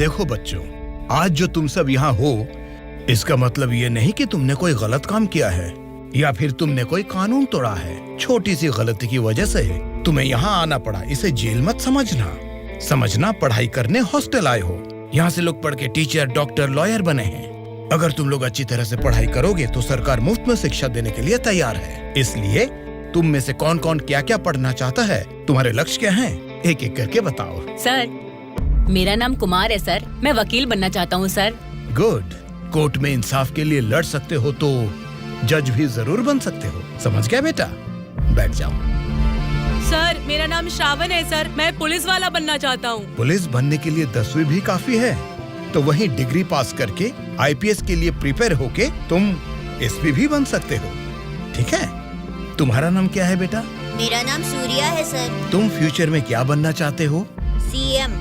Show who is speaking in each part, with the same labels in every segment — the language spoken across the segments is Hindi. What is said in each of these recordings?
Speaker 1: देखो बच्चों, आज जो तुम सब यहाँ हो, इसका मतलब ये नहीं कि तुमने कोई गलत काम किया है या फिर तुमने कोई कानून तोड़ा है। छोटी सी गलती की वजह से तुम्हें यहाँ आना पड़ा, इसे जेल मत समझना। पढ़ाई करने हॉस्टल आए हो। यहाँ से लोग पढ़ के टीचर, डॉक्टर, लॉयर बने हैं। अगर तुम लोग अच्छी तरह से पढ़ाई करोगे तो सरकार मुफ्त में शिक्षा देने के लिए तैयार है। इसलिए तुम में से कौन कौन क्या क्या पढ़ना चाहता है, तुम्हारे लक्ष्य क्या हैं, एक एक करके बताओ।
Speaker 2: सर, मेरा नाम कुमार है सर, मैं वकील बनना चाहता हूँ सर।
Speaker 1: गुड। कोर्ट में इंसाफ के लिए लड़ सकते हो तो जज भी जरूर बन सकते हो। समझ गया बेटा? बैठ जाओ।
Speaker 3: सर, मेरा नाम श्रावण है सर, मैं पुलिस वाला बनना चाहता हूँ।
Speaker 1: पुलिस बनने के लिए 10वीं भी काफी है, तो वहीं डिग्री पास करके आईपीएस के लिए प्रिपेयर होके तुम एसपी भी बन सकते हो। ठीक है? तुम्हारा नाम क्या है बेटा?
Speaker 4: मेरा नाम सूर्या है सर।
Speaker 1: तुम फ्यूचर में क्या बनना चाहते हो?
Speaker 4: सीएम।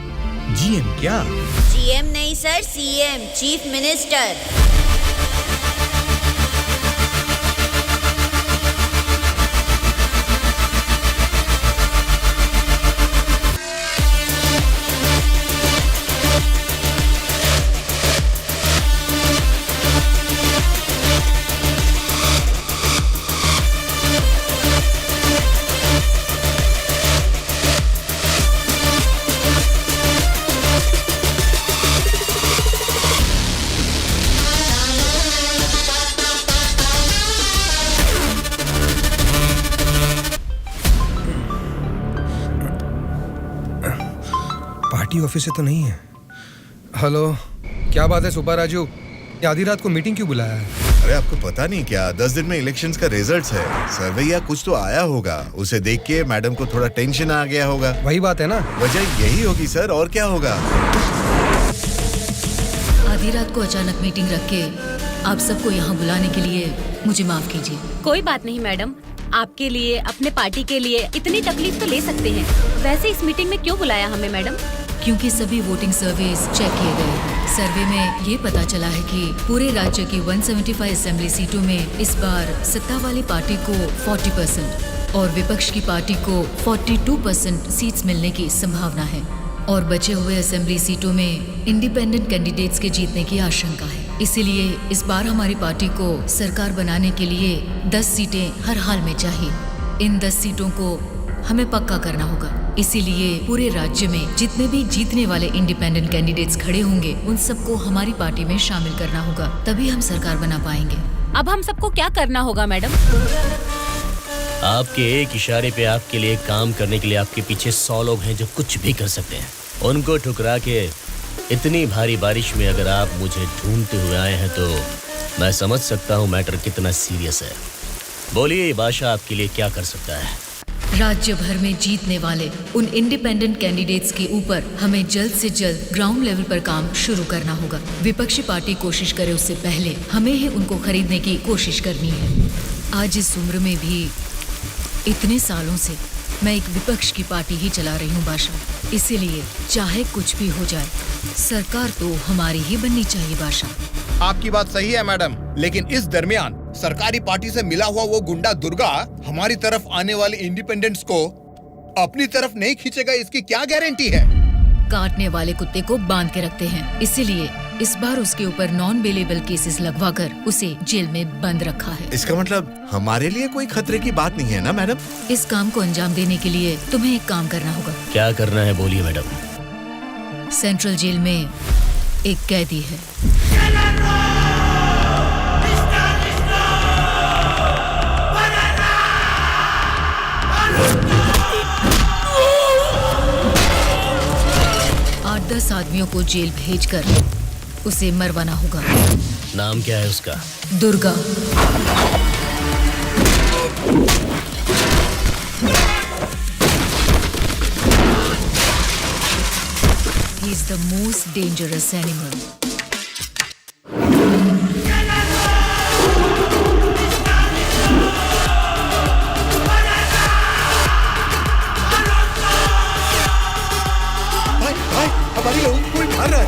Speaker 1: जीएम क्या?
Speaker 4: जीएम नहीं sir, CM, chief minister.
Speaker 5: Party office से तो नहीं है। हेलो, क्या बात है सुब्बा राजू, ये आधी रात को मीटिंग क्यों बुलाया है?
Speaker 6: अरे आपको पता नहीं क्या, 10 दिन में इलेक्शंस का रिजल्ट्स है। सर्वे या कुछ तो आया होगा, उसे देख के मैडम को थोड़ा टेंशन आ गया होगा।
Speaker 5: वही बात है ना?
Speaker 6: वजह यही होगी सर, और क्या होगा।
Speaker 7: आधी रात को अचानक मीटिंग रख के आप सबको यहाँ बुलाने के लिए मुझे माफ कीजिए।
Speaker 2: कोई बात नहीं मैडम, आपके लिए, अपने पार्टी के लिए इतनी तकलीफ तो ले सकते हैं। वैसे इस मीटिंग में क्यों बुलाया हमें मैडम?
Speaker 7: क्योंकि सभी वोटिंग सर्वेस चेक किए गए हैं। सर्वे में ये पता चला है कि पूरे राज्य की 175 असेंबली सीटों में इस बार सत्ता वाली पार्टी को 40% और विपक्ष की पार्टी को 42% सीट्स मिलने की संभावना है और बचे हुए असेंबली सीटों में इंडिपेंडेंट कैंडिडेट्स के जीतने की आशंका है। इसीलिए इस बार हमारी पार्टी को सरकार बनाने के लिए 10 सीटें हर हाल में चाहिए। इन 10 सीटों को हमें पक्का करना होगा। इसीलिए पूरे राज्य में जितने भी जीतने वाले इंडिपेंडेंट कैंडिडेट्स खड़े होंगे उन सबको हमारी पार्टी में शामिल करना होगा, तभी हम सरकार बना पाएंगे।
Speaker 2: अब हम सबको क्या करना होगा मैडम?
Speaker 8: आपके एक इशारे पे आपके लिए काम करने के लिए आपके पीछे 100 लोग हैं जो कुछ भी कर सकते हैं। उनको ठुकरा के इतनी भारी बारिश में अगर आप मुझे ढूंढते हुए आए हैं तो मैं समझ सकता हूँ मैटर कितना सीरियस है। बोलिए, ये बादशाह आपके लिए क्या कर सकता है?
Speaker 7: राज्य भर में जीतने वाले उन इंडिपेंडेंट कैंडिडेट्स के ऊपर हमें जल्द से जल्द ग्राउंड लेवल पर काम शुरू करना होगा। विपक्षी पार्टी कोशिश करे उससे पहले हमें ही उनको खरीदने की कोशिश करनी है। आज इस उम्र में भी इतने सालों से मैं एक विपक्ष की पार्टी ही चला रही हूँ बादशाह। इसीलिए चाहे कुछ भी हो जाए, सरकार तो हमारी ही बननी चाहिए बादशाह।
Speaker 1: आपकी बात सही है मैडम, लेकिन इस दरमियान सरकारी पार्टी से मिला हुआ वो गुंडा दुर्गा हमारी तरफ आने वाले इंडिपेंडेंट्स को अपनी तरफ नहीं खींचेगा, इसकी क्या गारंटी है?
Speaker 7: काटने वाले कुत्ते को बांध के रखते हैं, इसीलिए इस बार उसके ऊपर नॉन बेलेबल केसेस लगवाकर उसे जेल में बंद रखा है।
Speaker 6: इसका मतलब हमारे लिए कोई खतरे की बात नहीं है ना मैडम?
Speaker 7: इस काम को अंजाम देने के लिए तुम्हें एक काम करना होगा।
Speaker 8: क्या करना है बोलिए मैडम।
Speaker 7: सेंट्रल जेल में एक कैदी है। 8-10 आदमियों को जेल भेजकर उसे मरवाना होगा।
Speaker 8: नाम क्या है उसका?
Speaker 7: Durga. He is the most dangerous animal.
Speaker 6: हमारी लोगों को कोई मार रहा है।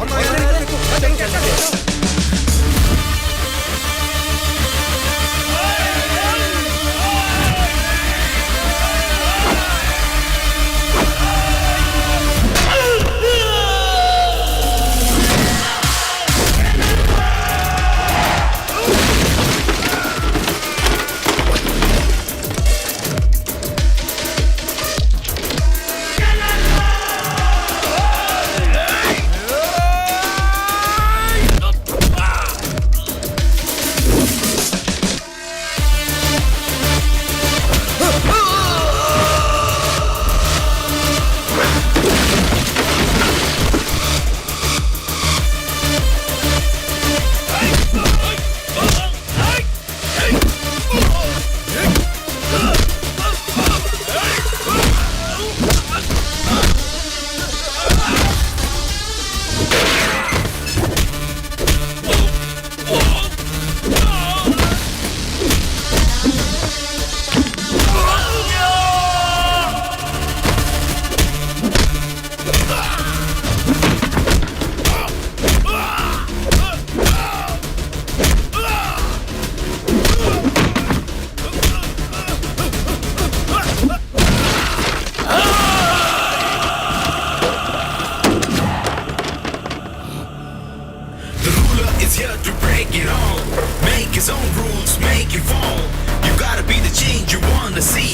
Speaker 9: is here to break it all. Make his own rules, make you fall. You gotta be the change you wanna see.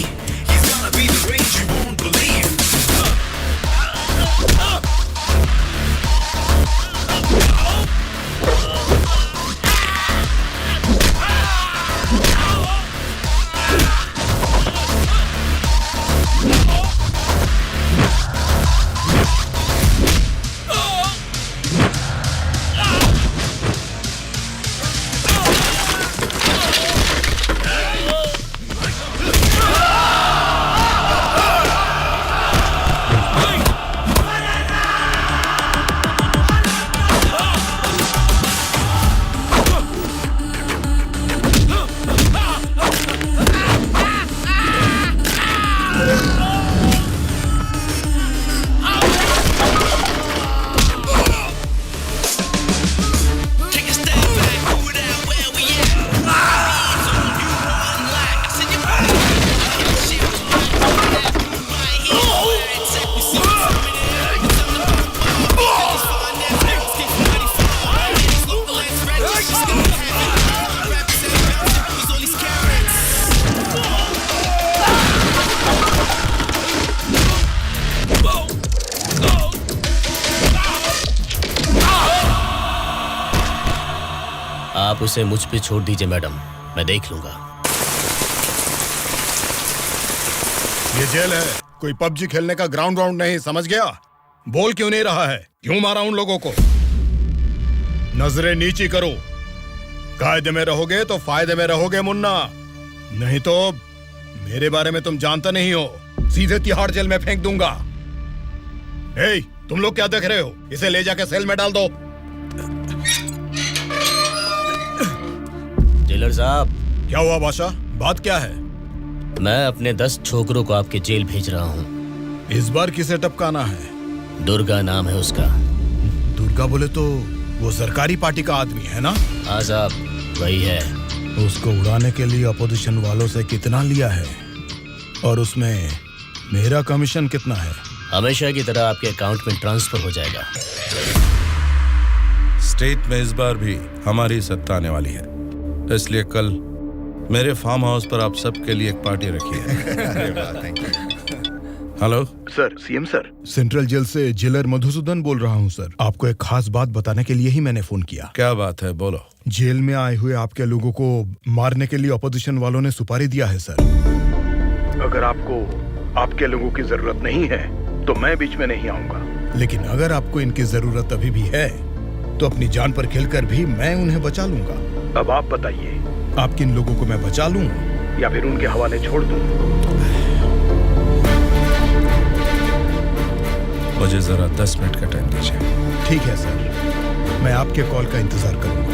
Speaker 9: He's gonna be the range you won't believe.
Speaker 8: आप उसे मुझ पे छोड़ दीजिए मैडम, मैं देख लूंगा।
Speaker 1: ये जेल है, कोई पबजी खेलने का ग्राउंड वाउंड नहीं, समझ गया? बोल क्यों नहीं रहा है? क्यों मारा उन लोगों को? नजरें नीची करो। कायदे में रहोगे तो फायदे में रहोगे मुन्ना, नहीं तो मेरे बारे में तुम जानता नहीं हो, सीधे तिहाड़ जेल में फेंक दूंगा। ए, तुम लोग क्या देख रहे हो? इसे ले जाके सेल में डाल दो।
Speaker 8: जेलर साहब।
Speaker 1: क्या हुआ बादशाह, बात क्या है?
Speaker 8: मैं अपने 10 छोकरों को आपके जेल भेज रहा हूँ।
Speaker 1: इस बार किसे टपकाना है?
Speaker 8: दुर्गा नाम है उसका।
Speaker 1: दुर्गा बोले तो वो सरकारी पार्टी का आदमी है ना?
Speaker 8: हाँ साहब, वही है।
Speaker 1: उसको उड़ाने के लिए अपोजिशन वालों से कितना लिया है और उसमें मेरा कमीशन कितना है?
Speaker 8: हमेशा की तरह आपके अकाउंट में ट्रांसफर हो जाएगा।
Speaker 10: स्टेट में इस बार भी हमारी सत्ता आने वाली है, इसलिए कल मेरे फार्म हाउस पर आप सबके लिए एक पार्टी रखी है। Hello
Speaker 1: sir, CM sir. Central jail से जेलर मधुसूदन बोल रहा हूँ सर। आपको एक खास बात बताने के लिए ही मैंने फोन किया।
Speaker 10: क्या बात है, बोलो।
Speaker 1: जेल में आए हुए आपके लोगों को मारने के लिए अपोजिशन वालों ने सुपारी दिया है सर। अगर आपको आपके लोगों की जरूरत नहीं है तो मैं बीच में नहीं आऊंगा, लेकिन अगर आपको इनकी जरूरत अभी भी है तो अपनी जान पर खेलकर भी मैं उन्हें बचा लूंगा। अब आप बताइए, आप किन लोगों को मैं बचा लूं या फिर उनके हवाले छोड़ दूं?
Speaker 10: मुझे जरा 10 मिनट का टाइम दीजिए।
Speaker 1: ठीक है सर, मैं आपके कॉल का इंतजार करूंगा।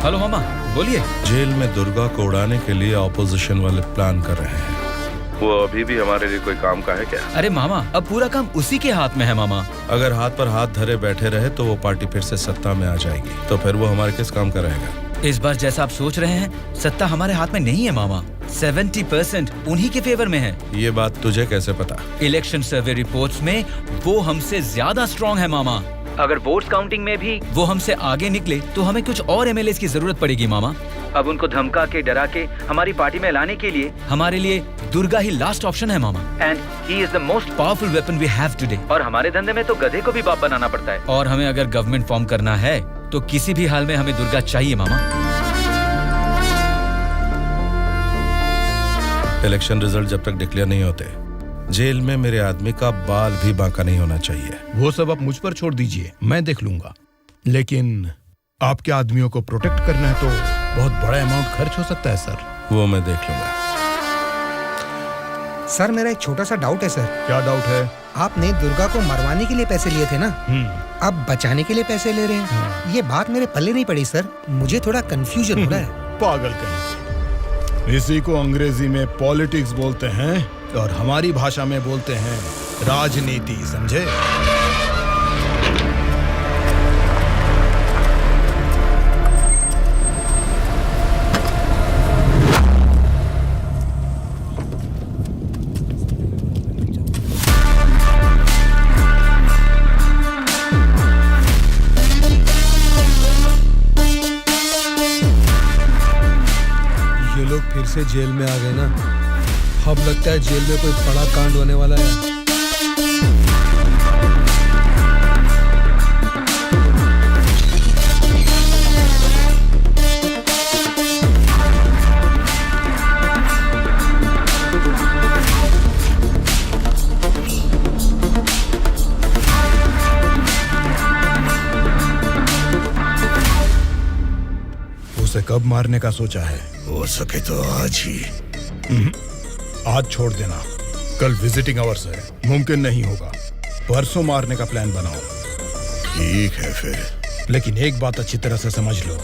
Speaker 11: हेलो मामा, बोलिए।
Speaker 10: जेल में दुर्गा को उड़ाने के लिए ऑपोजिशन वाले प्लान कर रहे हैं। वो अभी भी हमारे लिए कोई काम का है क्या?
Speaker 11: अरे मामा, अब पूरा काम उसी के हाथ में है मामा।
Speaker 10: अगर हाथ पर हाथ धरे बैठे रहे तो वो पार्टी फिर से सत्ता में आ जाएगी, तो फिर वो हमारे किस काम का रहेगा?
Speaker 11: इस बार जैसा आप सोच रहे हैं, सत्ता हमारे हाथ में नहीं है मामा। 70% उन्हीं के फेवर में है।
Speaker 10: ये बात तुझे कैसे पता?
Speaker 11: इलेक्शन सर्वे रिपोर्ट्स में वो हमसे ज्यादा स्ट्रॉन्ग है मामा। अगर वोट्स काउंटिंग में भी वो हमसे आगे निकले तो हमें कुछ और एमएलएस की जरूरत पड़ेगी मामा। अब उनको धमका के डरा के हमारी पार्टी में लाने के लिए हमारे लिए दुर्गा ही लास्ट ऑप्शन है मामा। And he is the most powerful weapon we have today. और हमारे धंधे में तो गधे को भी बाप बनाना पड़ता है, और हमें अगर गवर्नमेंट फॉर्म करना है तो किसी भी हाल में हमें दुर्गा चाहिए मामा।
Speaker 10: इलेक्शन रिजल्ट जब तक डिक्लेयर नहीं होते, जेल में मेरे आदमी का बाल भी बांका नहीं होना चाहिए।
Speaker 1: वो सब आप मुझ पर छोड़ दीजिए, मैं देख लूंगा। लेकिन आपके आदमियों को प्रोटेक्ट करना है तो बहुत बड़ा अमाउंट खर्च हो सकता है सर।
Speaker 10: वो मैं देख लूंगा।
Speaker 5: सर, मेरा एक छोटा सा डाउट है सर।
Speaker 1: क्या डाउट है?
Speaker 5: आपने दुर्गा को मरवाने के लिए पैसे लिए थे ना, अब बचाने के लिए पैसे ले रहे हैं। ये बात मेरे पल्ले नहीं पड़ी सर, मुझे थोड़ा कंफ्यूजन हो रहा है।
Speaker 1: पागल कहीं। इसी को अंग्रेजी में पॉलिटिक्स बोलते हैं और हमारी भाषा में बोलते हैं राजनीति, समझे?
Speaker 12: ये लोग फिर से जेल में आ गए ना। अब लगता है जेल में कोई बड़ा कांड होने वाला है।
Speaker 1: उसे कब मारने का सोचा है?
Speaker 6: हो सके तो आज ही।
Speaker 1: आज छोड़ देना, कल विजिटिंग आवर्स है, मुमकिन नहीं होगा। परसों मारने का प्लान बनाओ।
Speaker 6: ठीक है फिर।
Speaker 1: लेकिन एक बात अच्छी तरह से समझ लो,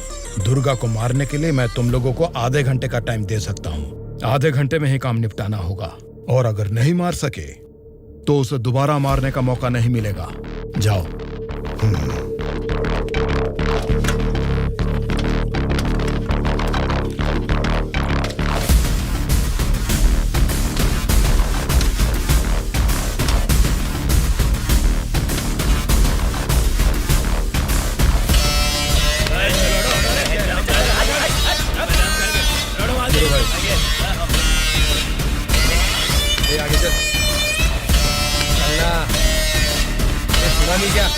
Speaker 1: दुर्गा को मारने के लिए मैं तुम लोगों को आधे घंटे का टाइम दे सकता हूँ। आधे घंटे में ही काम निपटाना होगा, और अगर नहीं मार सके तो उसे दोबारा मारने का मौका नहीं मिलेगा। जाओ।
Speaker 12: आगे चल। अल्लाह, ये सुना नहीं क्या?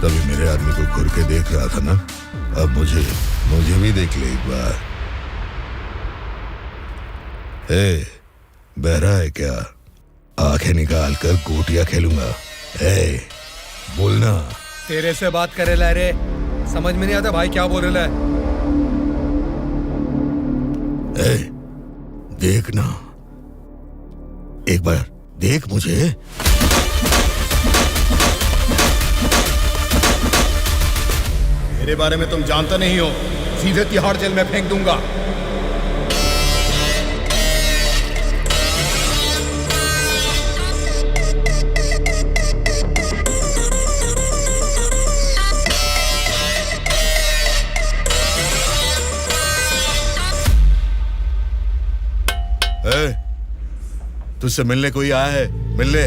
Speaker 6: तभी मेरे आदमी को घूर के देख रहा था ना, अब मुझे भी देख ले एक बार। बहरा है क्या? आंखें निकाल कर गोटियां खेलूंगा। बोलना।
Speaker 12: तेरे से बात करे ला रे, समझ में नहीं आता भाई क्या बोल रहा है।
Speaker 6: देखना, एक बार देख मुझे।
Speaker 1: मेरे बारे में तुम जानता नहीं हो, सीधे तिहाड़ जेल में फेंक दूंगा।
Speaker 6: तुझसे मिलने कोई आया है? मिलने।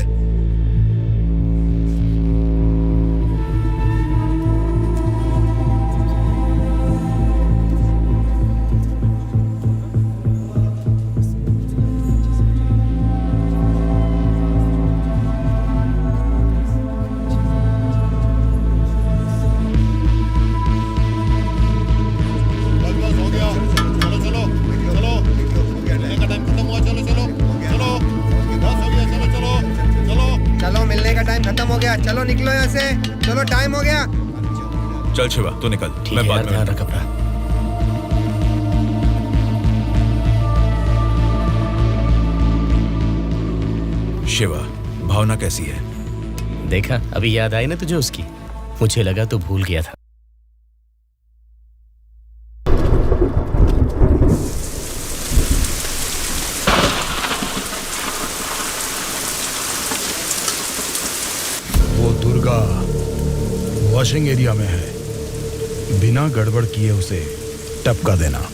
Speaker 5: चलो निकलो यहाँ से, चलो टाइम हो गया।
Speaker 13: चल शिवा तू निकल, मैं बाद में
Speaker 8: ध्यान रख अपना।
Speaker 13: शिवा, भावना कैसी है?
Speaker 8: देखा, अभी याद आई ना तुझे उसकी? मुझे लगा तू भूल गया था।
Speaker 1: वो दुर्गा वॉशिंग एरिया में है, बिना गड़बड़ किए उसे टपका देना।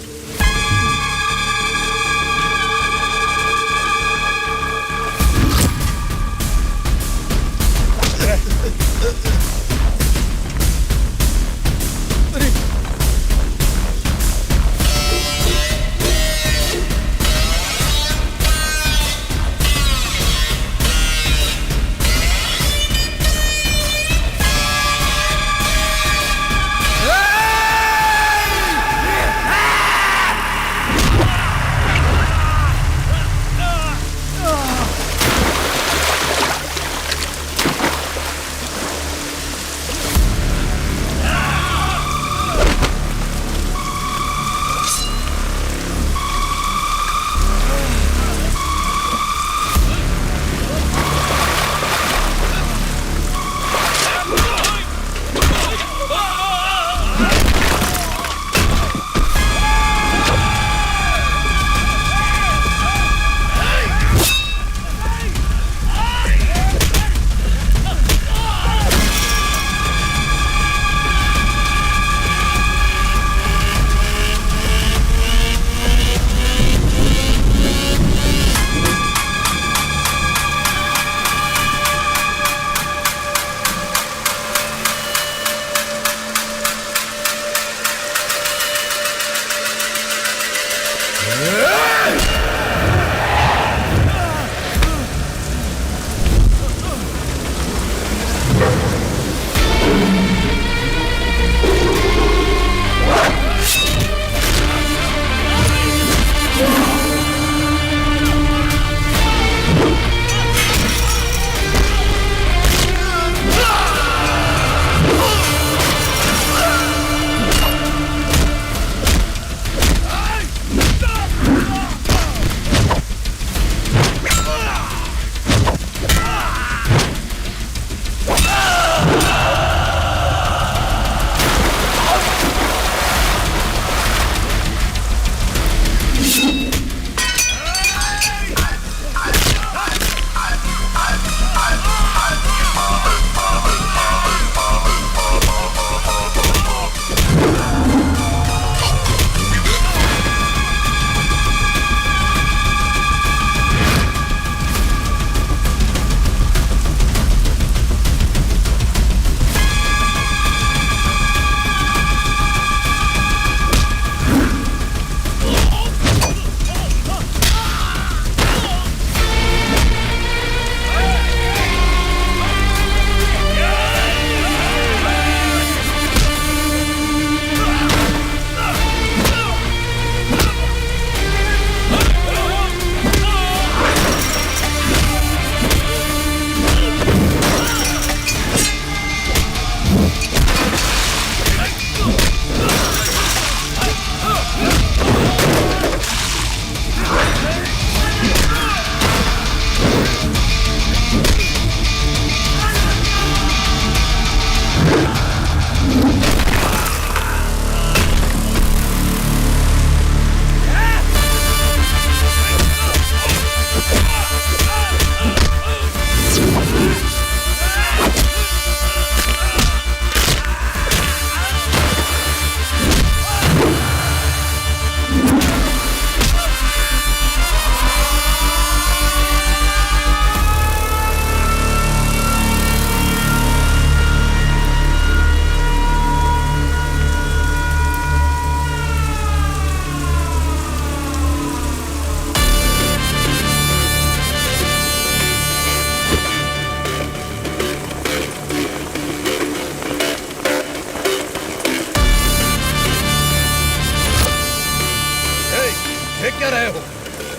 Speaker 1: फेंक क्या रहे हो?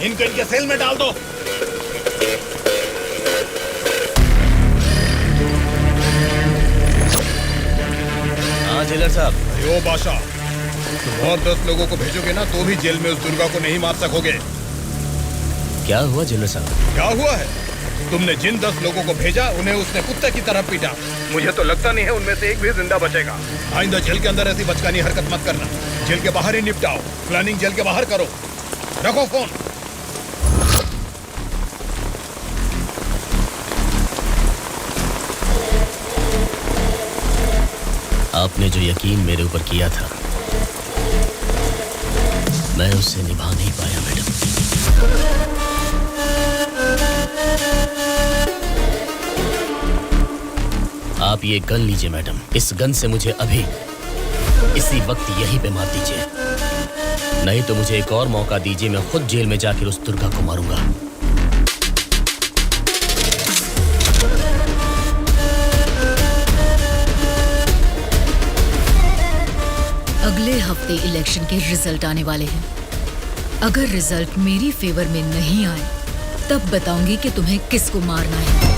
Speaker 1: इनको इनके सेल में डाल दो।
Speaker 8: हाँ जेलर साहब।
Speaker 1: यो बादशाह, तुम और 10 लोगों को भेजोगे ना तो भी जेल में उस दुर्गा को नहीं मार सकोगे।
Speaker 8: क्या हुआ जेलर साहब?
Speaker 1: क्या हुआ है? तुमने जिन 10 लोगों को भेजा उन्हें उसने कुत्ते की तरह पीटा। मुझे तो लगता नहीं है उनमें से एक भी जिंदा बचेगा। आइंदा जेल के अंदर ऐसी बचकानी हरकत मत करना। जेल के बाहर ही निपटाओ। प्लानिंग जेल के बाहर करो। रखो फोन।
Speaker 8: आपने जो यकीन मेरे ऊपर किया था मैं उससे निभा नहीं पाया मैडम। आप ये गन लीजिए मैडम। इस गन से मुझे अभी इसी वक्त यहीं पे मार दीजिए, नहीं तो मुझे एक और मौका दीजिए। मैं खुद जेल में जाकर उस दुर्गा को मारूंगा।
Speaker 7: अगले हफ्ते इलेक्शन के रिजल्ट आने वाले हैं। अगर रिजल्ट मेरी फेवर में नहीं आए तब बताऊंगी कि तुम्हें किसको मारना है।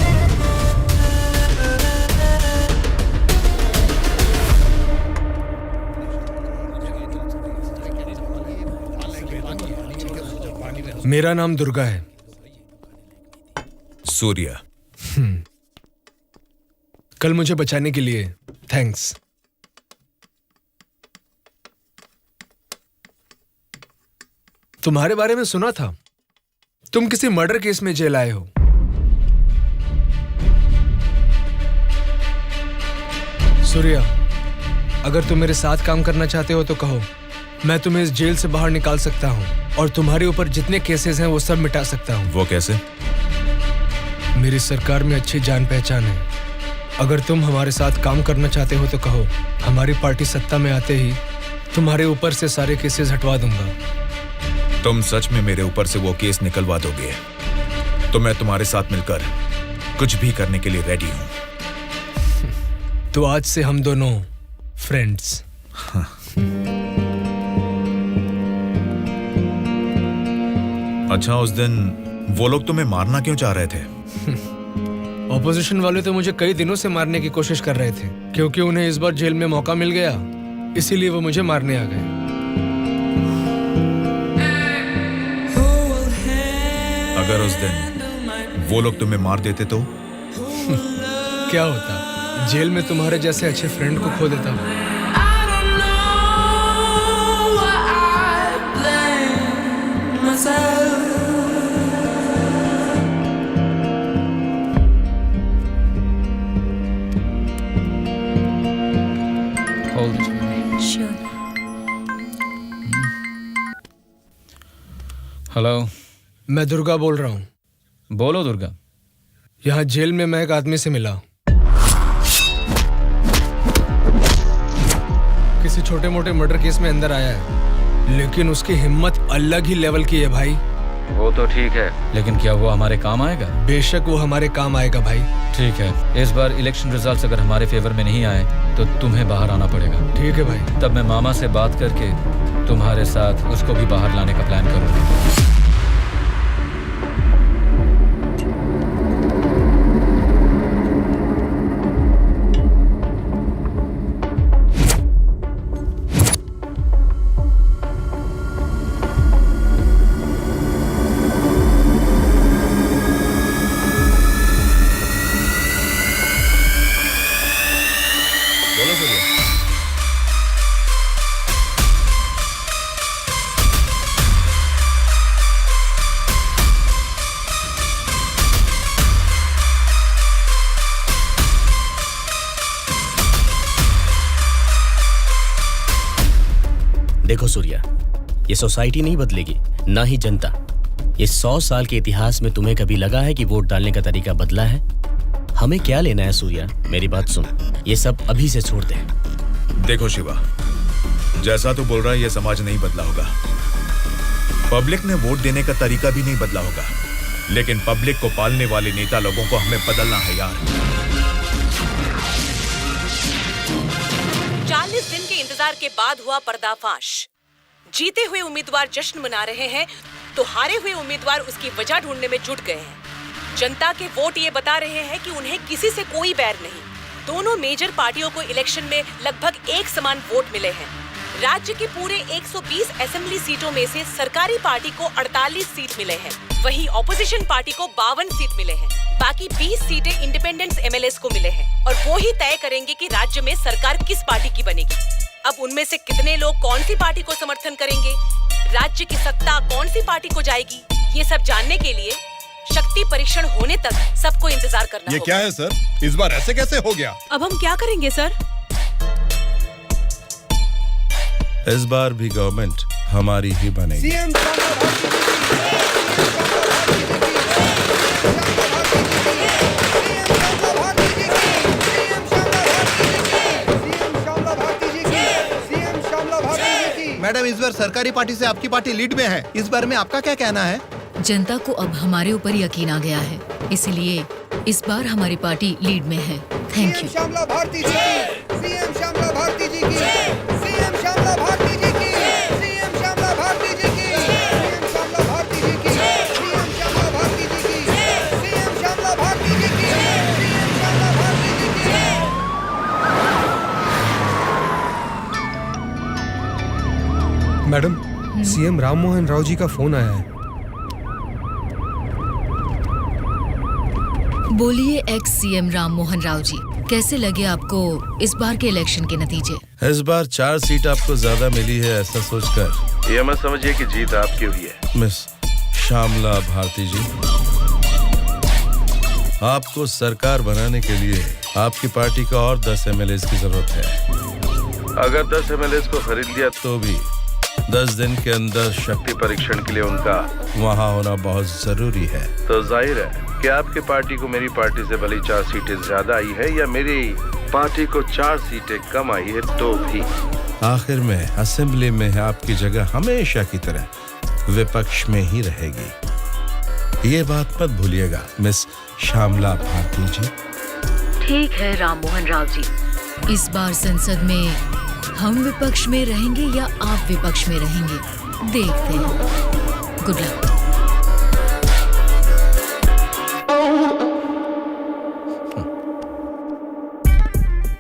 Speaker 12: मेरा नाम दुर्गा है।
Speaker 13: सूर्या।
Speaker 12: कल मुझे बचाने के लिए थैंक्स। तुम्हारे बारे में सुना था, तुम किसी मर्डर केस में जेल आए हो। सूर्या, अगर तुम मेरे साथ काम करना चाहते हो तो कहो, मैं तुम्हें इस जेल से बाहर निकाल सकता हूं और तुम्हारे ऊपर जितने केसेस हैं वो सब मिटा सकता हूं।
Speaker 13: वो कैसे?
Speaker 12: मेरी सरकार में अच्छी जान पहचान है। अगर तुम हमारे साथ काम करना चाहते हो तो कहो, हमारी पार्टी सत्ता में आते ही तुम्हारे ऊपर से सारे केसेस हटवा दूंगा।
Speaker 13: तुम सच में मेरे ऊपर से वो केस निकलवा दोगे तो मैं तुम्हारे साथ मिलकर कुछ भी करने के लिए रेडी हूं।
Speaker 12: तो आज से हम दोनों फ्रेंड्स।
Speaker 13: अच्छा, उस दिन वो लोग तुम्हें मारना क्यों चाह रहे थे?
Speaker 12: ऑपोजिशन वाले तो मुझे कई दिनों से मारने की कोशिश कर रहे थे, क्योंकि उन्हें इस बार जेल में मौका मिल गया, इसीलिए वो मुझे मारने आ गए।
Speaker 13: अगर उस दिन वो लोग तुम्हें मार देते तो?
Speaker 12: क्या होता? जेल में तुम्हारे जैसे अच्छे फ्रेंड को खो देता।
Speaker 11: हेलो,
Speaker 12: मैं दुर्गा बोल रहा हूँ।
Speaker 11: बोलो दुर्गा।
Speaker 12: यहाँ जेल में मैं एक आदमी से मिला। किसी छोटे मोटे मर्डर केस में अंदर आया है, लेकिन उसकी हिम्मत अलग ही लेवल की है भाई।
Speaker 11: वो तो ठीक है, लेकिन क्या वो हमारे काम आएगा?
Speaker 12: बेशक वो हमारे काम आएगा भाई।
Speaker 11: ठीक है, इस बार इलेक्शन रिजल्ट्स अगर हमारे फेवर में नहीं आए तो तुम्हें बाहर आना पड़ेगा।
Speaker 12: ठीक है भाई।
Speaker 11: तब मैं मामा से बात करके तुम्हारे साथ उसको भी बाहर लाने का प्लान करूंगा।
Speaker 8: देखो सूर्या, ये सोसाइटी नहीं बदलेगी, ना ही जनता। ये 100 साल के इतिहास में तुम्हें कभी लगा है कि वोट डालने का तरीका बदला है? हमें क्या लेना है सूर्या, मेरी बात सुन, ये सब अभी से छोड़ दे।
Speaker 13: देखो शिवा, जैसा तू बोल रहा है ये समाज नहीं बदला होगा, पब्लिक ने वोट देने का तरीका भी नहीं बदला होगा, लेकिन पब्लिक को पालने वाले नेता लोगों को हमें बदलना है यार।
Speaker 3: 40 दिन के इंतजार के बाद हुआ पर्दाफाश। जीते हुए उम्मीदवार जश्न मना रहे हैं तो हारे हुए उम्मीदवार उसकी वजह ढूंढने में जुट गए हैं। जनता के वोट ये बता रहे हैं कि उन्हें किसी से कोई बैर नहीं। दोनों मेजर पार्टियों को इलेक्शन में लगभग एक समान वोट मिले हैं। राज्य के पूरे 120 असेंबली सीटों में से सरकारी पार्टी को 48 सीट मिले हैं, वहीं ऑपोजिशन पार्टी को 52 सीट मिले हैं। बाकी 20 सीटें इंडिपेंडेंट एमएलएस को मिले हैं और वो ही तय करेंगे कि राज्य में सरकार किस पार्टी की बनेगी। अब उनमें से कितने लोग कौन सी पार्टी को समर्थन करेंगे, राज्य की सत्ता कौन सी पार्टी को जाएगी, ये सब जानने के लिए शक्ति परीक्षण होने तक सबको इंतजार करना
Speaker 14: ये
Speaker 3: होगा।
Speaker 14: क्या है सर, इस बार ऐसे कैसे हो गया?
Speaker 3: अब हम क्या करेंगे सर?
Speaker 10: इस बार भी गवर्नमेंट हमारी ही बनेगी।
Speaker 1: मैडम, इस बार सरकारी पार्टी से आपकी पार्टी लीड में है, इस बार में आपका क्या कहना है?
Speaker 7: जनता को अब हमारे ऊपर यकीन आ गया है, इसलिए इस बार हमारी पार्टी लीड में है। Thank you.
Speaker 5: श्यामला भारती जी की, सीएम श्यामला भारती जी की, सीएम श्यामला भारती जी की, सीएम श्यामला भारती जी की, सीएम श्यामला भारती जी की, सीएम श्यामला भारती जी की, सीएम श्यामला भारती जी की, सीएम श्यामला भारती जी की।
Speaker 12: मैडम, सीएम राम मोहन राव जी का फोन आया है।
Speaker 7: बोलिए एक्स सीएम राम मोहन राव जी, कैसे लगे आपको इस बार के इलेक्शन के नतीजे?
Speaker 10: इस बार 4 सीट आपको ज्यादा मिली है, ऐसा सोचकर
Speaker 15: ये मत समझिए कि जीत आपकी हुई है।
Speaker 10: मिस श्यामला भारती जी, आपको सरकार बनाने के लिए आपकी पार्टी का और 10 एमएलए की जरूरत है।
Speaker 15: अगर 10 एमएलए को खरीद लिया
Speaker 10: तो भी 10 दिन के अंदर
Speaker 15: शक्ति परीक्षण के लिए उनका
Speaker 10: वहाँ होना बहुत जरूरी है।
Speaker 15: तो जाहिर है कि आपकी पार्टी को मेरी पार्टी से भले 4 सीटें ज्यादा आई है या मेरी पार्टी को 4 सीटें कम आई है, तो भी
Speaker 10: आखिर में असेंबली में आपकी जगह हमेशा की तरह विपक्ष में ही रहेगी। ये बात मत भूलिएगा मिस श्यामला भारती जी।
Speaker 7: ठीक है राम मोहन राव जी, इस बार संसद में हम विपक्ष में रहेंगे या आप विपक्ष में रहेंगे, देखते हैं। Good luck.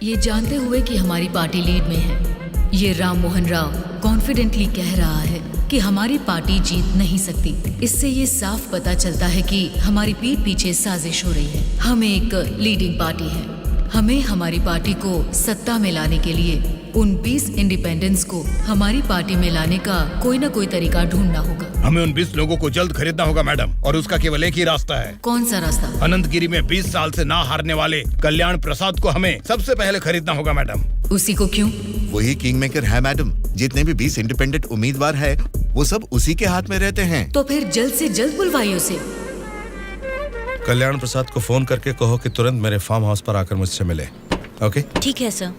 Speaker 7: ये जानते हुए कि हमारी पार्टी लीड में है, ये राम मोहन राव कॉन्फिडेंटली कह रहा है कि हमारी पार्टी जीत नहीं सकती। इससे ये साफ पता चलता है कि हमारी पीठ पीछे साजिश हो रही है। हम एक लीडिंग पार्टी है, हमें हमारी पार्टी को सत्ता में लाने के लिए उन 20 इंडिपेंडेंट्स को हमारी पार्टी में लाने का कोई ना कोई तरीका ढूंढना होगा।
Speaker 1: हमें उन 20 लोगों को जल्द खरीदना होगा मैडम, और उसका केवल एक ही रास्ता है।
Speaker 7: कौन सा रास्ता?
Speaker 1: अनंतगिरी में 20 साल से ना हारने वाले कल्याण प्रसाद को हमें सबसे पहले खरीदना होगा मैडम।
Speaker 7: उसी को क्यों?
Speaker 6: वही किंग मेकर है मैडम। जितने भी 20 इंडिपेंडेंट उम्मीदवार है वो सब उसी के हाथ में रहते हैं।
Speaker 7: तो फिर जल्द से जल्द बुलवाइए उसे।
Speaker 10: कल्याण प्रसाद को फोन करके कहो कि तुरंत मेरे फार्म हाउस पर आकर मुझसे मिले। ओके?
Speaker 2: ठीक है सर।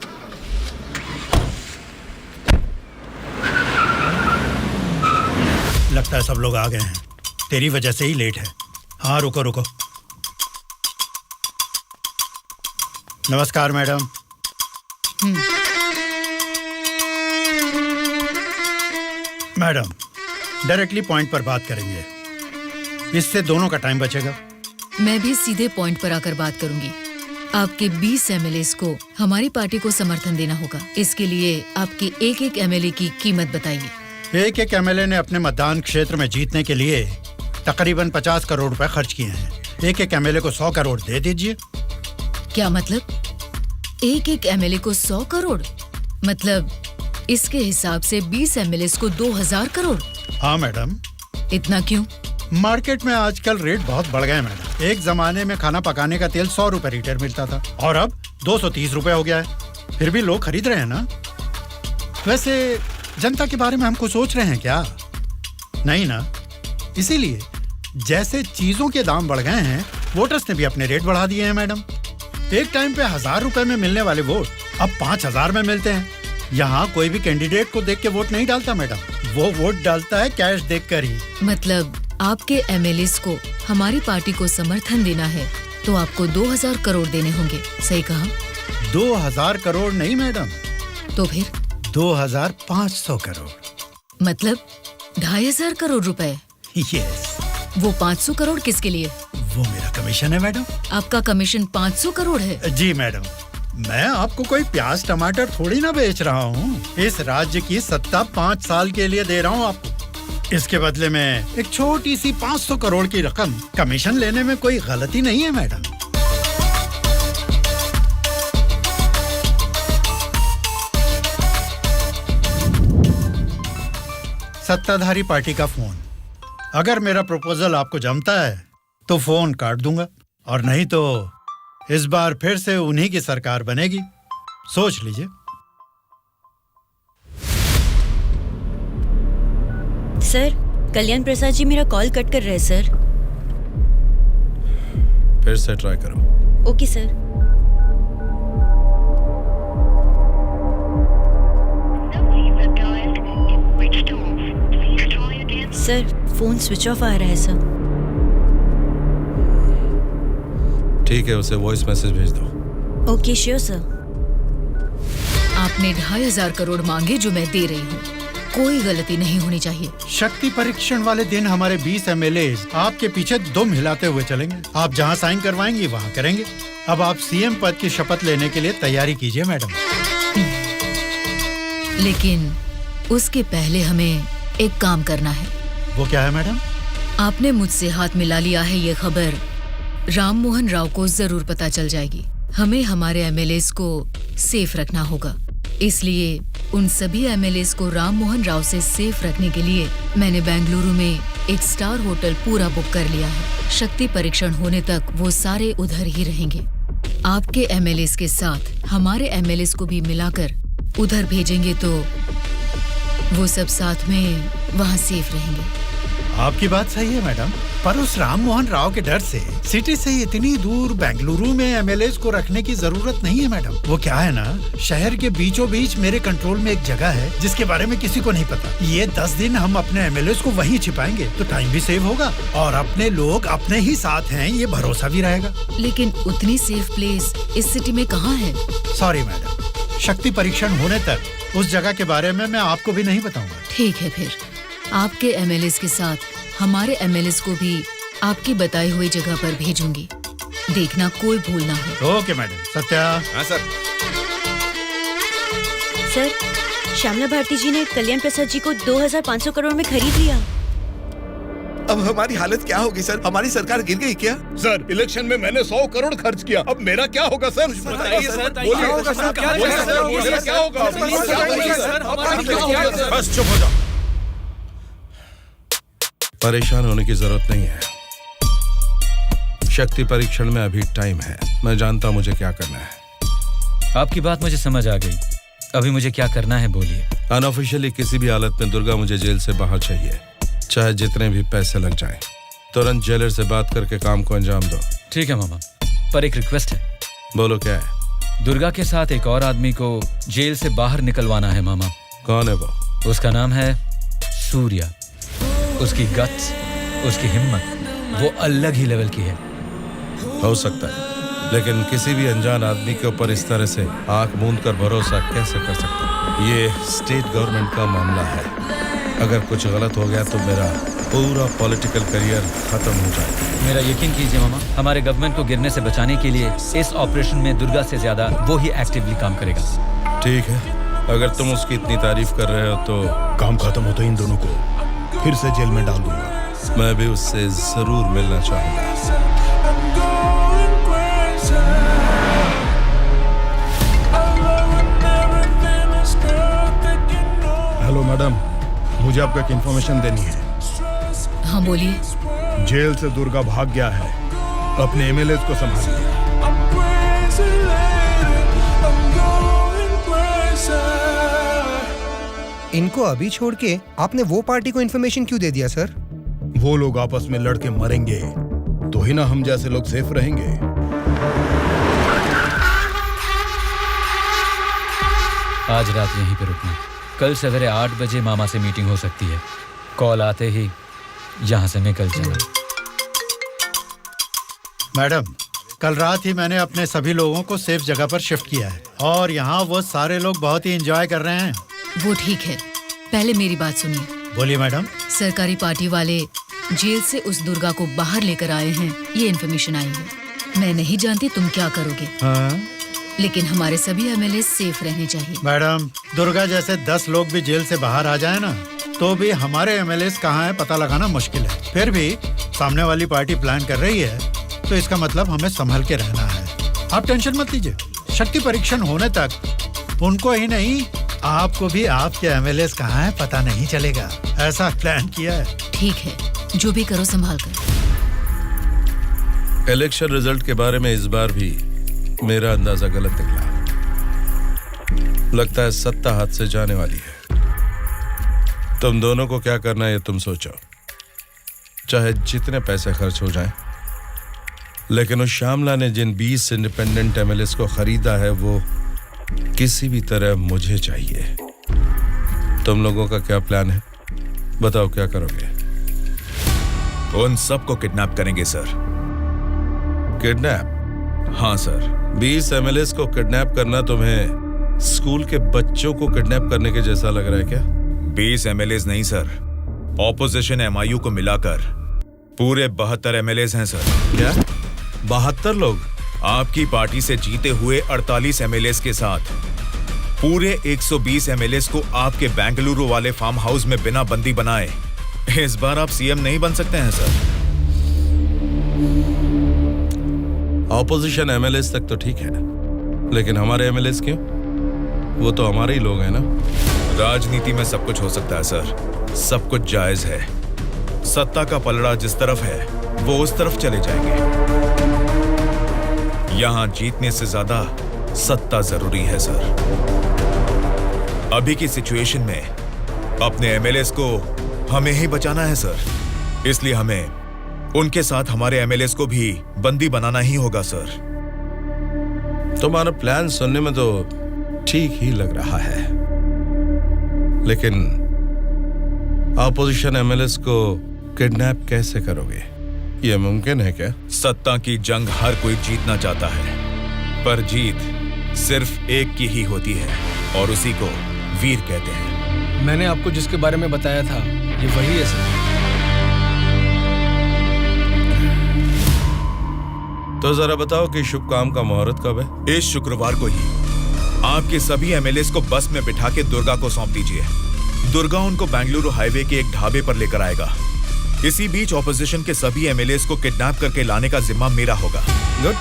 Speaker 16: लगता है सब लोग आ गए हैं, तेरी वजह से ही लेट है। हाँ रुको रुको। नमस्कार मैडम। मैडम डायरेक्टली पॉइंट पर बात करेंगे, इससे दोनों का टाइम बचेगा।
Speaker 7: मैं भी सीधे पॉइंट पर आकर बात करूंगी। आपके 20 एमएलएस को हमारी पार्टी को समर्थन देना होगा। इसके लिए आपके एक एक एमएलए की कीमत बताइए।
Speaker 16: एक एक एमएलए ने अपने मतदान क्षेत्र में जीतने के लिए तकरीबन 50 करोड़ रुपए खर्च किए हैं। एक एक एमएलए को 100 करोड़ दे दीजिए।
Speaker 7: क्या मतलब? एक एक एमएलए को 100 करोड़? मतलब इसके हिसाब से 20 एमएलए को 2000 करोड़?
Speaker 16: हाँ मैडम।
Speaker 7: इतना क्यों?
Speaker 16: मार्केट में आजकल रेट बहुत बढ़ गए मैडम। एक जमाने में खाना पकाने का तेल 100 रुपए लीटर मिलता था और अब 230 रुपए हो गया है। फिर भी लोग खरीद रहे हैं ना। वैसे जनता के बारे में हम कुछ सोच रहे हैं क्या? नहीं ना। इसीलिए जैसे चीजों के दाम बढ़ गए हैं, वोटर्स ने भी अपने रेट बढ़ा दिए हैं मैडम। एक टाइम पे 1000 रुपए में मिलने वाले वोट अब 5000 में मिलते हैं। यहाँ कोई भी कैंडिडेट को देख के वोट नहीं डालता मैडम, वो वोट डालता है कैश देखकर ही।
Speaker 7: मतलब आपके एमएलएस को हमारी पार्टी को समर्थन देना है तो आपको 2000 करोड़ देने होंगे, सही कहा?
Speaker 16: 2000 करोड़ नहीं मैडम।
Speaker 7: तो फिर?
Speaker 16: 2500 करोड़।
Speaker 7: मतलब 2500 करोड़ रुपए?
Speaker 16: यस।
Speaker 7: वो 500 करोड़ किसके लिए?
Speaker 16: वो मेरा कमीशन है मैडम।
Speaker 7: आपका कमीशन 500 करोड़ है?
Speaker 16: जी मैडम। मैं आपको कोई प्याज टमाटर थोड़ी ना बेच रहा हूँ। इस राज्य की सत्ता 5 साल के लिए दे रहा हूँ आपको। इसके बदले में एक छोटी सी 500 करोड़ की रकम कमीशन लेने में कोई गलती नहीं है मैडम। सत्ताधारी पार्टी का फोन। अगर मेरा प्रपोजल आपको जमता है तो फोन काट दूंगा, और नहीं तो इस बार फिर से उन्हीं की सरकार बनेगी। सोच लीजिए।
Speaker 2: सर, कल्याण प्रसाद जी मेरा कॉल कट कर रहे हैं सर।
Speaker 10: फिर से ट्राई करो।
Speaker 2: Okay sir. Sir, phone switch off आ रहा है सर।
Speaker 10: ठीक है, उसे वॉइस मैसेज भेज दो।
Speaker 2: Okay sure sir.
Speaker 7: आपने 2500 करोड़ मांगे जो मैं दे रही हूँ। कोई गलती नहीं होनी चाहिए।
Speaker 16: शक्ति परीक्षण वाले दिन हमारे 20 एमएलए आपके पीछे दुम हिलाते हुए चलेंगे। आप जहाँ साइन करवाएंगी वहाँ करेंगे। अब आप सीएम पद की शपथ लेने के लिए तैयारी कीजिए मैडम।
Speaker 7: लेकिन उसके पहले हमें एक काम करना है।
Speaker 16: वो क्या है मैडम?
Speaker 7: आपने मुझसे हाथ मिला लिया है, ये खबर राम मोहन राव को जरूर पता चल जाएगी। हमें हमारे एमएलएस को सेफ रखना होगा। इसलिए उन सभी एमएलएस को राम मोहन राव से सेफ रखने के लिए मैंने बेंगलुरु में एक स्टार होटल पूरा बुक कर लिया है। शक्ति परीक्षण होने तक वो सारे उधर ही रहेंगे। आपके एमएलएस के साथ हमारे एमएलएस को भी मिलाकर उधर भेजेंगे तो वो सब साथ में वहाँ सेफ रहेंगे।
Speaker 16: आपकी बात सही है मैडम, पर उस राम मोहन राव के डर से सिटी से इतनी दूर बेंगलुरु में एमएलएस को रखने की जरूरत नहीं है मैडम। वो क्या है ना, शहर के बीचों बीच मेरे कंट्रोल में एक जगह है जिसके बारे में किसी को नहीं पता। ये 10 दिन हम अपने एमएलएस को वहीं छिपाएंगे तो टाइम भी सेव होगा और अपने लोग अपने ही साथ हैं ये भरोसा भी रहेगा।
Speaker 7: लेकिन उतनी सेफ प्लेस इस सिटी में कहाँ है?
Speaker 16: सॉरी मैडम, शक्ति परीक्षण होने तक उस जगह के बारे में मैं आपको भी नहीं बताऊंगा।
Speaker 7: ठीक है, फिर आपके एमएलएस के साथ हमारे एमएलएस को भी आपकी बताई हुई जगह पर भेजूंगी। देखना कोई भूल ना हो।
Speaker 16: Okay madam. सत्या।
Speaker 13: हाँ सर।
Speaker 4: सर, श्यामला भारती जी ने कल्याण प्रसाद जी को 2500 करोड़ में खरीद लिया।
Speaker 6: अब हमारी हालत क्या होगी सर? हमारी सरकार गिर गई क्या?
Speaker 14: सर, इलेक्शन में मैंने 100 करोड़ खर्च किया, अब मेरा क्या होगा सर?
Speaker 13: बताइए सर,
Speaker 14: क्या होगा?
Speaker 10: बस चुप हो जाओ। परेशान होने की जरूरत नहीं है। शक्ति परीक्षण में अभी टाइम है। मैं जानता हूं मुझे क्या करना है।
Speaker 11: आपकी बात मुझे समझ आ गई। अभी मुझे क्या करना है बोलिए।
Speaker 10: अनऑफिशियली किसी भी हालत में दुर्गा मुझे जेल से बाहर चाहिए, चाहे जितने भी पैसे लग जाएं। तुरंत जेलर से बात करके काम को अंजाम दो।
Speaker 11: ठीक है मामा, पर एक रिक्वेस्ट है।
Speaker 10: बोलो क्या है?
Speaker 11: दुर्गा के साथ एक और आदमी को जेल से बाहर निकलवाना है मामा।
Speaker 10: कौन है वो?
Speaker 11: उसका नाम है सूर्या। उसकी गट्स, उसकी हिम्मत, वो अलग ही लेवल की है।
Speaker 10: हो सकता है, लेकिन किसी भी अनजान आदमी के ऊपर इस तरह से आंख मूंद कर भरोसा कैसे कर सकता हूं? ये स्टेट गवर्नमेंट का मामला है। अगर कुछ गलत हो गया तो मेरा पूरा पॉलिटिकल करियर खत्म हो जाएगा।
Speaker 11: मेरा यकीन कीजिए मामा, हमारे गवर्नमेंट को गिरने से बचाने के लिए इस ऑपरेशन में दुर्गा से ज्यादा वो ही एक्टिवली काम करेगा।
Speaker 10: ठीक है, अगर तुम उसकी इतनी तारीफ कर रहे हो तो
Speaker 1: काम खत्म होते इन दोनों को फिर से जेल में डाल दूंगा।
Speaker 10: मैं भी उससे जरूर मिलना चाहूंगा।
Speaker 1: हेलो मैडम, मुझे आपको एक इन्फॉर्मेशन देनी है।
Speaker 7: हाँ बोलिए।
Speaker 1: जेल से दुर्गा भाग गया है, अपने एमएलएस को संभालिए।
Speaker 5: इनको अभी छोड़ के आपने वो पार्टी को इन्फॉर्मेशन क्यों दे दिया सर?
Speaker 1: वो लोग आपस में लड़के मरेंगे तो ही ना हम जैसे लोग सेफ रहेंगे।
Speaker 11: आज रात यहीं पे रुकना। कल सवेरे 8 बजे मामा से मीटिंग हो सकती है। कॉल आते ही यहाँ से निकल जाना।
Speaker 16: मैडम, कल रात ही मैंने अपने सभी लोगों को सेफ जगह पर शिफ्ट किया है और यहाँ वो सारे लोग बहुत ही एंजॉय कर रहे हैं।
Speaker 7: वो ठीक है, पहले मेरी बात सुनिए।
Speaker 16: बोलिए मैडम।
Speaker 7: सरकारी पार्टी वाले जेल से उस दुर्गा को बाहर लेकर आए हैं, ये इन्फॉर्मेशन आई है। मैं नहीं जानती तुम क्या करोगे।
Speaker 16: हाँ?
Speaker 7: लेकिन हमारे सभी एमएलए सेफ रहने चाहिए।
Speaker 16: मैडम, दुर्गा जैसे 10 लोग भी जेल से बाहर आ जाए ना तो भी हमारे एमएलए कहाँ है पता लगाना मुश्किल है। फिर भी सामने वाली पार्टी प्लान कर रही है तो इसका मतलब हमें संभल के रहना है। आप टेंशन मत लीजिए, शक्ति परीक्षण होने तक उनको ही नहीं आपको भी आपके एमएलए कहाँ है पता नहीं चलेगा। ऐसा प्लान किया है।
Speaker 7: ठीक है, जो भी करो संभाल कर।
Speaker 10: इलेक्शन रिजल्ट के बारे में इस बार भी मेरा अंदाजा गलत निकला। लगता है सत्ता हाथ से जाने वाली है। तुम दोनों को क्या करना है ये तुम सोचो, चाहे जितने पैसे खर्च हो जाएं। लेकिन उस श्यामला ने जिन 20 इंडिपेंडेंट एमएलएस को खरीदा है वो किसी भी तरह मुझे चाहिए। तुम लोगों का क्या प्लान है? बताओ क्या करोगे?
Speaker 13: उन सबको किडनैप करेंगे सर।
Speaker 10: किडनैप?
Speaker 13: हाँ सर।
Speaker 10: 20 एमएलएस को किडनैप करना तुम्हें स्कूल के बच्चों को किडनैप करने के जैसा लग रहा है क्या?
Speaker 13: 20 एमएलएस नहीं सर, ऑपोजिशन एमआईयू को मिलाकर पूरे 72 एमएलएस हैं सर।
Speaker 10: क्या? 72 लोग?
Speaker 13: आपकी पार्टी से जीते हुए 48 एमएलएस के साथ पूरे 120 एमएलएस को आपके बेंगलुरु वाले फार्म हाउस में बिना बंदी बनाए इस बार आप सीएम नहीं बन सकते हैं सर।
Speaker 10: ऑपोजिशन एमएलएस तक तो ठीक है, लेकिन हमारे एमएलएस क्यों? वो तो हमारे ही लोग हैं ना।
Speaker 13: राजनीति में सब कुछ हो सकता है सर, सब कुछ जायज है। सत्ता का पलड़ा जिस तरफ है वो उस तरफ चले जाएंगे। यहां जीतने से ज्यादा सत्ता जरूरी है सर। अभी की सिचुएशन में अपने एमएलएस को हमें ही बचाना है सर। इसलिए हमें उनके साथ हमारे एमएलएस को भी बंदी बनाना ही होगा सर।
Speaker 10: तुम्हारा प्लान सुनने में तो ठीक ही लग रहा है, लेकिन ऑपोजिशन एमएलएस को किडनैप कैसे करोगे? ये मुमकिन है क्या?
Speaker 13: सत्ता की जंग हर कोई जीतना चाहता है, पर जीत सिर्फ एक की ही होती है और उसी को वीर कहते हैं।
Speaker 12: मैंने आपको जिसके बारे में बताया था ये वही है सर।
Speaker 10: तो जरा बताओ कि शुभ काम का मुहूर्त कब है?
Speaker 13: इस शुक्रवार को ही आपके सभी एमएलएस को बस में बिठा के दुर्गा को सौंप दीजिए। दुर्गा उनको बेंगलुरु हाईवे के एक ढाबे पर लेकर आएगा। इसी बीच ऑपोजिशन के सभी एमएलएस को किडनैप करके लाने का जिम्मा मेरा होगा।
Speaker 10: गुड।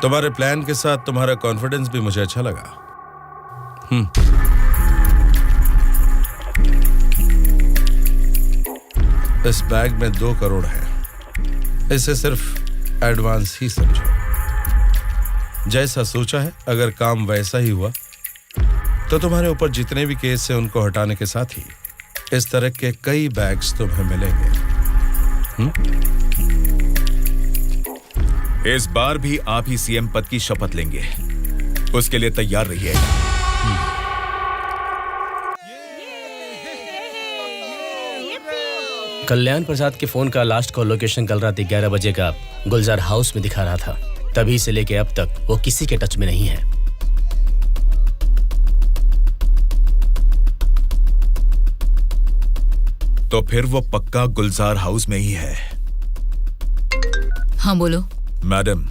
Speaker 10: तुम्हारे प्लान के साथ तुम्हारा कॉन्फिडेंस भी मुझे अच्छा लगा। इस बैग में 2 करोड़ है। इसे सिर्फ एडवांस ही समझो। जैसा सोचा है, अगर काम वैसा ही हुआ तो तुम्हारे ऊपर जितने भी केस हैं उनको हटाने के साथ ही इस तरह के कई बैग्स तुम्हें मिलेंगे।
Speaker 13: इस बार भी आप ही सीएम पद की शपथ लेंगे, उसके लिए तैयार रहिएगा।
Speaker 8: कल्याण प्रसाद के फोन का लास्ट कॉल लोकेशन कल रात 11 बजे का गुलजार हाउस में दिखा रहा था। तभी से लेके अब तक वो किसी के टच में नहीं है।
Speaker 13: तो फिर वो पक्का गुलजार हाउस में ही है।
Speaker 7: हाँ बोलो।
Speaker 13: मैडम,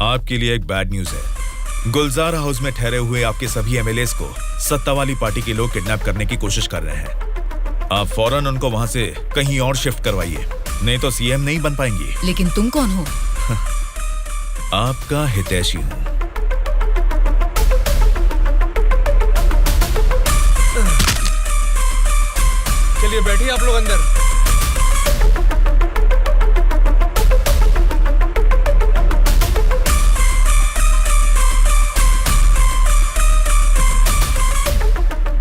Speaker 13: आपके लिए एक बैड न्यूज है। गुलजार हाउस में ठहरे हुए आपके सभी एमएलएस को सत्ता वाली पार्टी के लोग किडनैप करने की कोशिश कर रहे हैं। आप फौरन उनको वहां से कहीं और शिफ्ट करवाइए, नहीं तो सीएम नहीं बन पाएंगी।
Speaker 7: लेकिन तुम कौन हो?
Speaker 13: आपका हितैषी हूं।
Speaker 12: चलिए बैठिए आप लोग अंदर।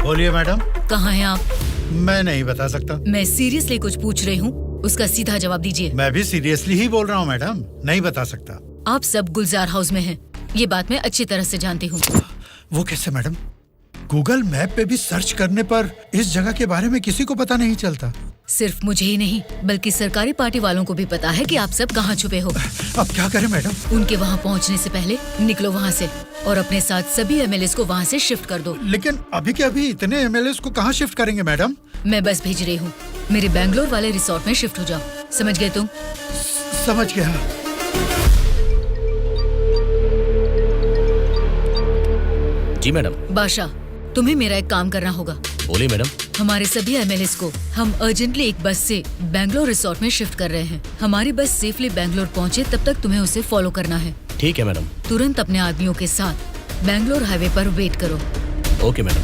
Speaker 16: बोलिए मैडम।
Speaker 7: कहाँ हैं आप?
Speaker 16: मैं नहीं बता सकता।
Speaker 7: मैं सीरियसली कुछ पूछ रही हूँ, उसका सीधा जवाब दीजिए।
Speaker 16: मैं भी सीरियसली ही बोल रहा हूँ मैडम, नहीं बता सकता।
Speaker 7: आप सब गुलजार हाउस में हैं, ये बात मैं अच्छी तरह से जानती हूँ।
Speaker 16: वो कैसे मैडम? गूगल मैप पे भी सर्च करने पर इस जगह के बारे में किसी को पता नहीं चलता।
Speaker 7: सिर्फ मुझे ही नहीं बल्कि सरकारी पार्टी वालों को भी पता है कि आप सब कहाँ छुपे हो।
Speaker 16: अब क्या करें मैडम?
Speaker 7: उनके वहाँ पहुँचने से पहले निकलो वहाँ से और अपने साथ सभी एमएलएस को वहाँ से शिफ्ट कर दो।
Speaker 16: लेकिन अभी के अभी इतने एमएलएस को कहाँ शिफ्ट करेंगे मैडम?
Speaker 7: मैं बस भेज रही हूँ, मेरे बैंगलोर वाले रिसोर्ट में शिफ्ट हो जाओ। समझ गए तुम?
Speaker 16: समझ गया।
Speaker 8: जी मैडम।
Speaker 7: बादशाह, तुम्हें मेरा एक काम करना होगा।
Speaker 8: बोलिए मैडम।
Speaker 7: हमारे सभी एमएलएस को हम अर्जेंटली एक बस से बैंगलोर रिसोर्ट में शिफ्ट कर रहे हैं। हमारी बस सेफली बैंगलोर पहुंचे तब तक तुम्हें उसे फॉलो करना है।
Speaker 8: ठीक है मैडम।
Speaker 7: तुरंत अपने आदमियों के साथ बैंगलोर हाईवे पर वेट करो।
Speaker 8: Okay madam.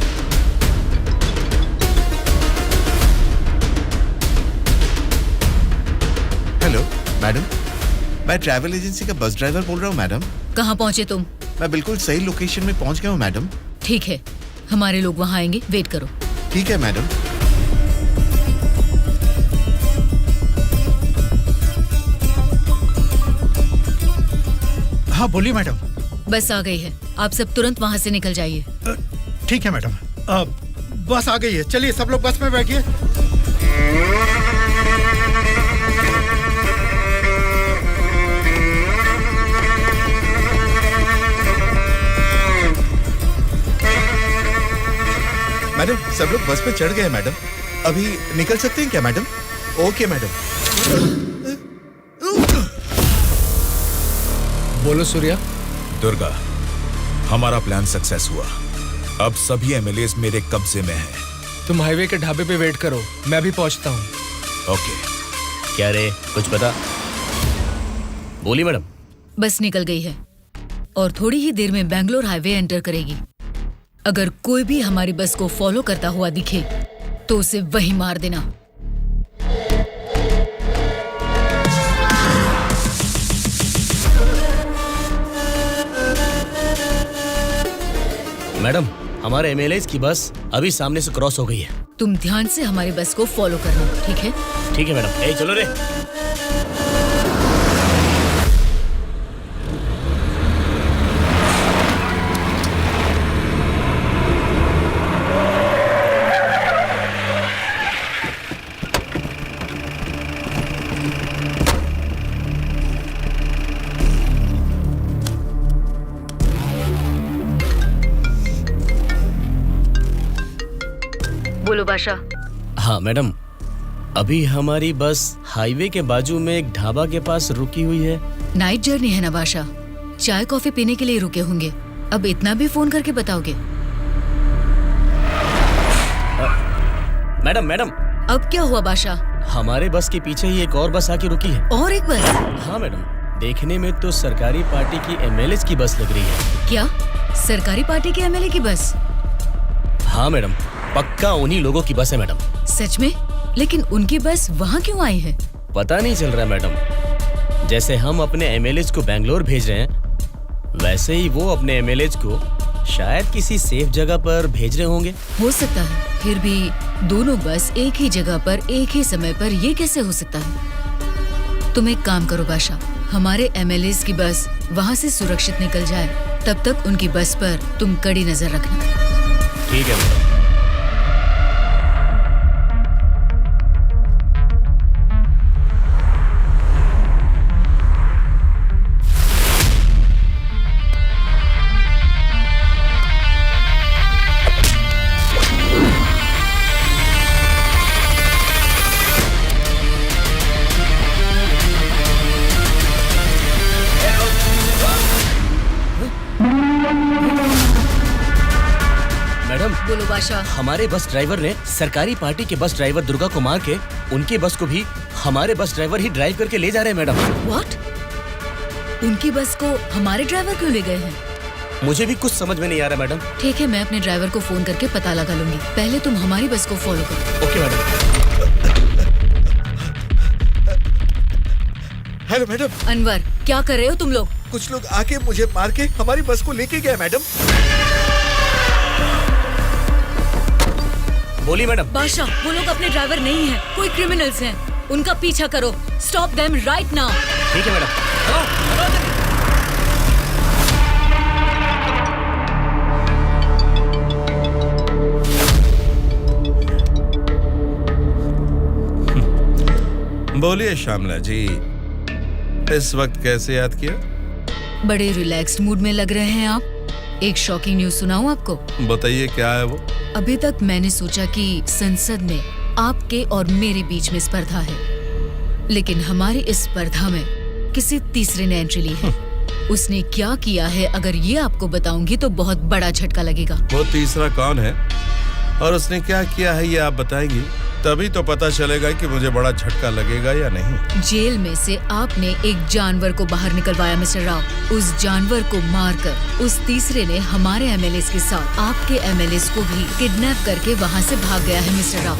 Speaker 6: हेलो मैडम, मैं ट्रैवल एजेंसी का बस ड्राइवर बोल रहा हूँ मैडम।
Speaker 7: कहाँ पहुँचे तुम?
Speaker 6: मैं बिल्कुल सही लोकेशन में पहुँच गया हूँ मैडम।
Speaker 7: ठीक है, हमारे लोग वहाँ आएंगे, वेट करो।
Speaker 6: ठीक है मैडम।
Speaker 16: हाँ बोलिए मैडम।
Speaker 7: बस आ गई है, आप सब तुरंत वहाँ से निकल जाइए।
Speaker 16: ठीक है मैडम। बस आ गई है, चलिए सब लोग बस में बैठिए।
Speaker 6: मैडम, सब लोग बस पे चढ़ गए मैडम। अभी निकल सकते हैं क्या मैडम? Okay madam.
Speaker 12: बोलो सूर्या।
Speaker 13: दुर्गा, हमारा प्लान सक्सेस हुआ। अब सभी एमएलएस मेरे कब्जे में हैं।
Speaker 12: तुम हाईवे के ढाबे पे वेट करो, मैं भी पहुंचता हूँ।
Speaker 8: ओके। क्या रे, कुछ पता? बोलिए मैडम।
Speaker 7: बस निकल गई है और थोड़ी ही देर में बैंगलोर हाईवे एंटर करेगी। अगर कोई भी हमारी बस को फॉलो करता हुआ दिखे तो उसे वहीं मार देना।
Speaker 8: मैडम, हमारे एमएलएस की बस अभी सामने से क्रॉस हो गई है।
Speaker 7: तुम ध्यान से हमारी बस को फॉलो करना, ठीक है?
Speaker 8: ठीक है मैडम। ए चलो रे।
Speaker 7: बोलो बादशाह।
Speaker 8: हाँ मैडम, अभी हमारी बस हाईवे के बाजू में एक ढाबा के पास रुकी हुई है।
Speaker 7: नाइट जर्नी है ना बादशाह, चाय कॉफी पीने के लिए रुके होंगे। अब इतना भी फोन करके बताओगे?
Speaker 8: मैडम मैडम,
Speaker 7: अब क्या हुआ बादशाह?
Speaker 8: हमारे बस के पीछे ही एक और बस आके रुकी है।
Speaker 7: और एक बस?
Speaker 8: हाँ मैडम, देखने में तो सरकारी पार्टी की एमएलए की बस लग रही है।
Speaker 7: क्या सरकारी पार्टी के एमएलए की बस?
Speaker 8: हाँ मैडम, पक्का उन्हीं लोगों की बस है मैडम।
Speaker 7: सच में? लेकिन उनकी बस वहाँ क्यों आई है?
Speaker 8: पता नहीं चल रहा मैडम। जैसे हम अपने एमएलए को बैंगलोर भेज रहे हैं, वैसे ही वो अपने एमएलए को शायद किसी सेफ जगह पर भेज रहे होंगे।
Speaker 7: हो सकता है, फिर भी दोनों बस एक ही जगह पर एक ही समय पर ये कैसे हो सकता है? तुम एक काम करो बादशाह, हमारे एमएलए की बस वहाँ से सुरक्षित निकल जाए, तब तक उनकी बस पर तुम कड़ी नजर रखना।
Speaker 8: ठीक है मैडम।
Speaker 7: बोलो बादशाह।
Speaker 8: हमारे बस ड्राइवर ने सरकारी पार्टी के बस ड्राइवर दुर्गा को मार के उनकी बस को भी हमारे बस ड्राइवर ही ड्राइव करके ले जा रहे हैं मैडम।
Speaker 7: व्हाट? उनकी बस को हमारे ड्राइवर क्यों ले गए हैं?
Speaker 8: मुझे भी कुछ समझ में नहीं आ रहा मैडम।
Speaker 7: ठीक है, मैं अपने ड्राइवर को फोन करके पता लगा लूंगी। पहले तुम हमारी बस को फॉलो करो।
Speaker 8: Okay madam.
Speaker 13: Hello madam.
Speaker 7: Anwar, क्या कर रहे हो तुम लोग?
Speaker 13: कुछ लोग आके मुझे मार के हमारी बस को लेके गए मैडम।
Speaker 8: बोली मैडम।
Speaker 7: बादशाह, वो लोग अपने ड्राइवर नहीं हैं, कोई क्रिमिनल्स हैं। उनका पीछा करो। Stop them right now.
Speaker 8: ठीक है मैडम।
Speaker 10: बोलिए श्यामला जी, इस वक्त कैसे याद किया?
Speaker 7: बड़े रिलैक्स्ड मूड में लग रहे हैं आप। एक शॉकिंग न्यूज सुनाऊं आपको?
Speaker 10: बताइए, क्या है वो?
Speaker 7: अभी तक मैंने सोचा कि संसद में आपके और मेरे बीच में स्पर्धा है, लेकिन हमारी इस स्पर्धा में किसी तीसरे ने एंट्री ली है। उसने क्या किया है, अगर ये आपको बताऊंगी तो बहुत बड़ा झटका लगेगा।
Speaker 10: वो तीसरा कौन है और उसने क्या किया है, ये आप बताएंगी, तभी तो पता चलेगा कि मुझे बड़ा झटका लगेगा या नहीं।
Speaker 7: जेल में से आपने एक जानवर को बाहर निकलवाया मिस्टर राव। उस जानवर को मारकर उस तीसरे ने हमारे एमएलए के साथ आपके एमएलए को भी किडनैप करके वहाँ से भाग गया है मिस्टर राव।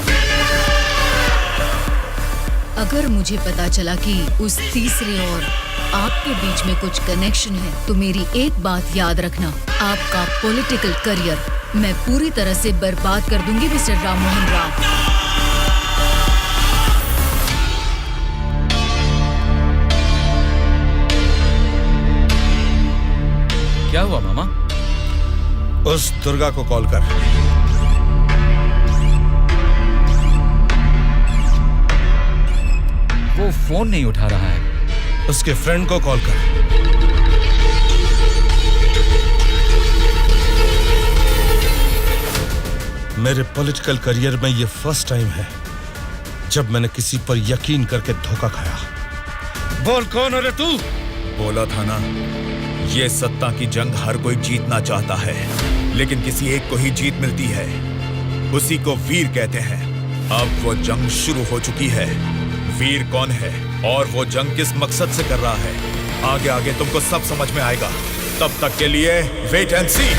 Speaker 7: अगर मुझे पता चला कि उस तीसरे और आपके बीच में कुछ कनेक्शन है, तो मेरी एक बात याद रखना, आपका पॉलिटिकल करियर मैं पूरी तरह से बर्बाद कर दूंगी मिस्टर राम मोहन राव।
Speaker 11: क्या हुआ मामा?
Speaker 10: उस दुर्गा को कॉल कर।
Speaker 11: वो फोन नहीं उठा रहा है।
Speaker 10: उसके फ्रेंड को कॉल कर। मेरे पॉलिटिकल करियर में ये फर्स्ट टाइम है जब मैंने किसी पर यकीन करके धोखा खाया। बोल, कौन है रे तू?
Speaker 13: बोला था ना, ये सत्ता की जंग हर कोई जीतना चाहता है, लेकिन किसी एक को ही जीत मिलती है, उसी को वीर कहते हैं। अब वो जंग शुरू हो चुकी है। वीर कौन है और वो जंग किस मकसद से कर रहा है, आगे आगे तुमको सब समझ में आएगा। तब तक के लिए वेट एंड सी।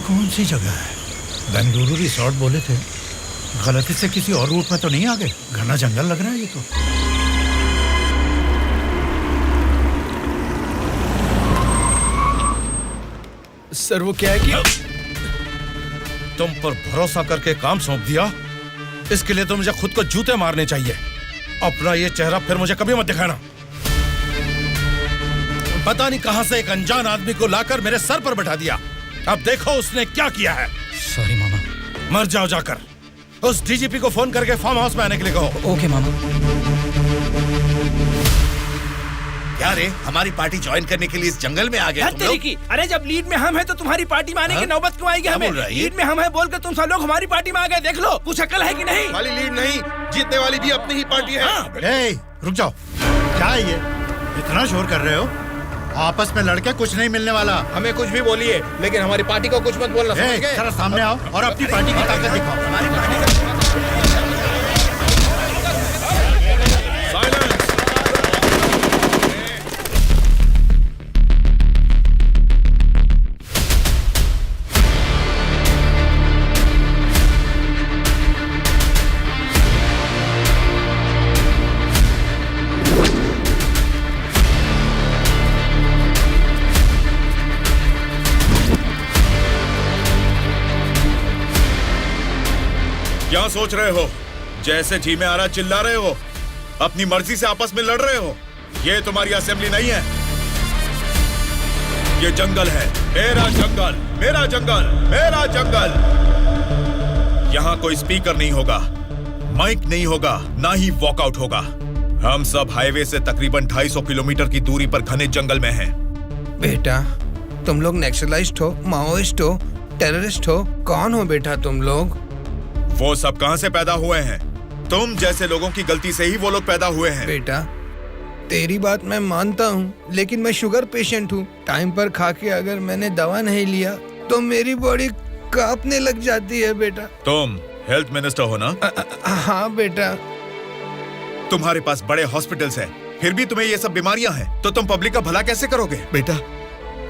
Speaker 16: कौन सी जगह है? बेंगलुरु रिसोर्ट बोले थे, गलती से किसी और रूट में तो नहीं आ गए? घना जंगल लग रहा है ये तो।
Speaker 12: सर वो क्या है कि
Speaker 10: तुम पर भरोसा करके काम सौंप दिया, इसके लिए तो मुझे खुद को जूते मारने चाहिए। अपना ये चेहरा फिर मुझे कभी मत दिखाना। पता नहीं कहां से एक अनजान आदमी को लाकर मेरे सर पर बैठा दिया। अब देखो उसने क्या किया है।
Speaker 11: सॉरी मामा।
Speaker 10: मर जाओ जाकर। उस डीजीपी को फोन करके फार्म हाउस में आने के लिए कहो।
Speaker 11: ओके मामा।
Speaker 6: क्या रे, हमारी पार्टी ज्वाइन करने के लिए इस जंगल में आ गए तुम लोग?
Speaker 17: अरे जब लीड में हम हैं तो तुम्हारी पार्टी में आने की नौबत क्यों आएगी हमें? लीड में हम हैं बोलकर तुम सब लोग हमारी पार्टी में आ गए। देख लो, कुछ अकल है कि नहीं?
Speaker 14: वाली लीड नहीं, जीतने वाली भी अपनी ही पार्टी है।
Speaker 16: ए, रुक जाओ। क्या है ये? इतना शोर कर रहे हो? आपस में लड़के कुछ नहीं मिलने वाला।
Speaker 14: हमें कुछ भी बोलिए, लेकिन हमारी पार्टी को कुछ मत बोलना। समझ गए?
Speaker 16: जरा सामने आओ और अपनी पार्टी की ताकत दिखाओ।
Speaker 14: हमारी पार्टी का क्या सोच रहे हो? जैसे जी में आ रहा चिल्ला रहे हो, अपनी मर्जी से आपस में लड़ रहे हो। ये तुम्हारी असेंबली नहीं है, ये जंगल है। मेरा जंगल, मेरा जंगल, मेरा जंगल। यहाँ कोई स्पीकर नहीं होगा, माइक नहीं होगा, ना ही वॉकआउट होगा। हम सब हाईवे से तकरीबन 250 किलोमीटर की दूरी पर घने जंगल में हैं।
Speaker 17: बेटा, तुम लोग नेक्सलाइस्ट हो, माओइस्ट हो, टेररिस्ट हो, कौन हो बेटा तुम लोग?
Speaker 13: वो सब कहां से पैदा हुए हैं? तुम जैसे लोगों की गलती से ही वो लोग पैदा हुए हैं।
Speaker 17: बेटा, तेरी बात मैं मानता हूँ, लेकिन मैं शुगर पेशेंट हूँ। टाइम पर खा के अगर मैंने दवा नहीं लिया तो मेरी बॉडी कांपने लग जाती है बेटा।
Speaker 13: तुम हेल्थ मिनिस्टर हो ना?
Speaker 17: हाँ बेटा।
Speaker 13: तुम्हारे पास बड़े हॉस्पिटल्स हैं, फिर भी तुम्हें ये सब बीमारियां हैं, तो तुम पब्लिक का भला कैसे करोगे?
Speaker 6: बेटा,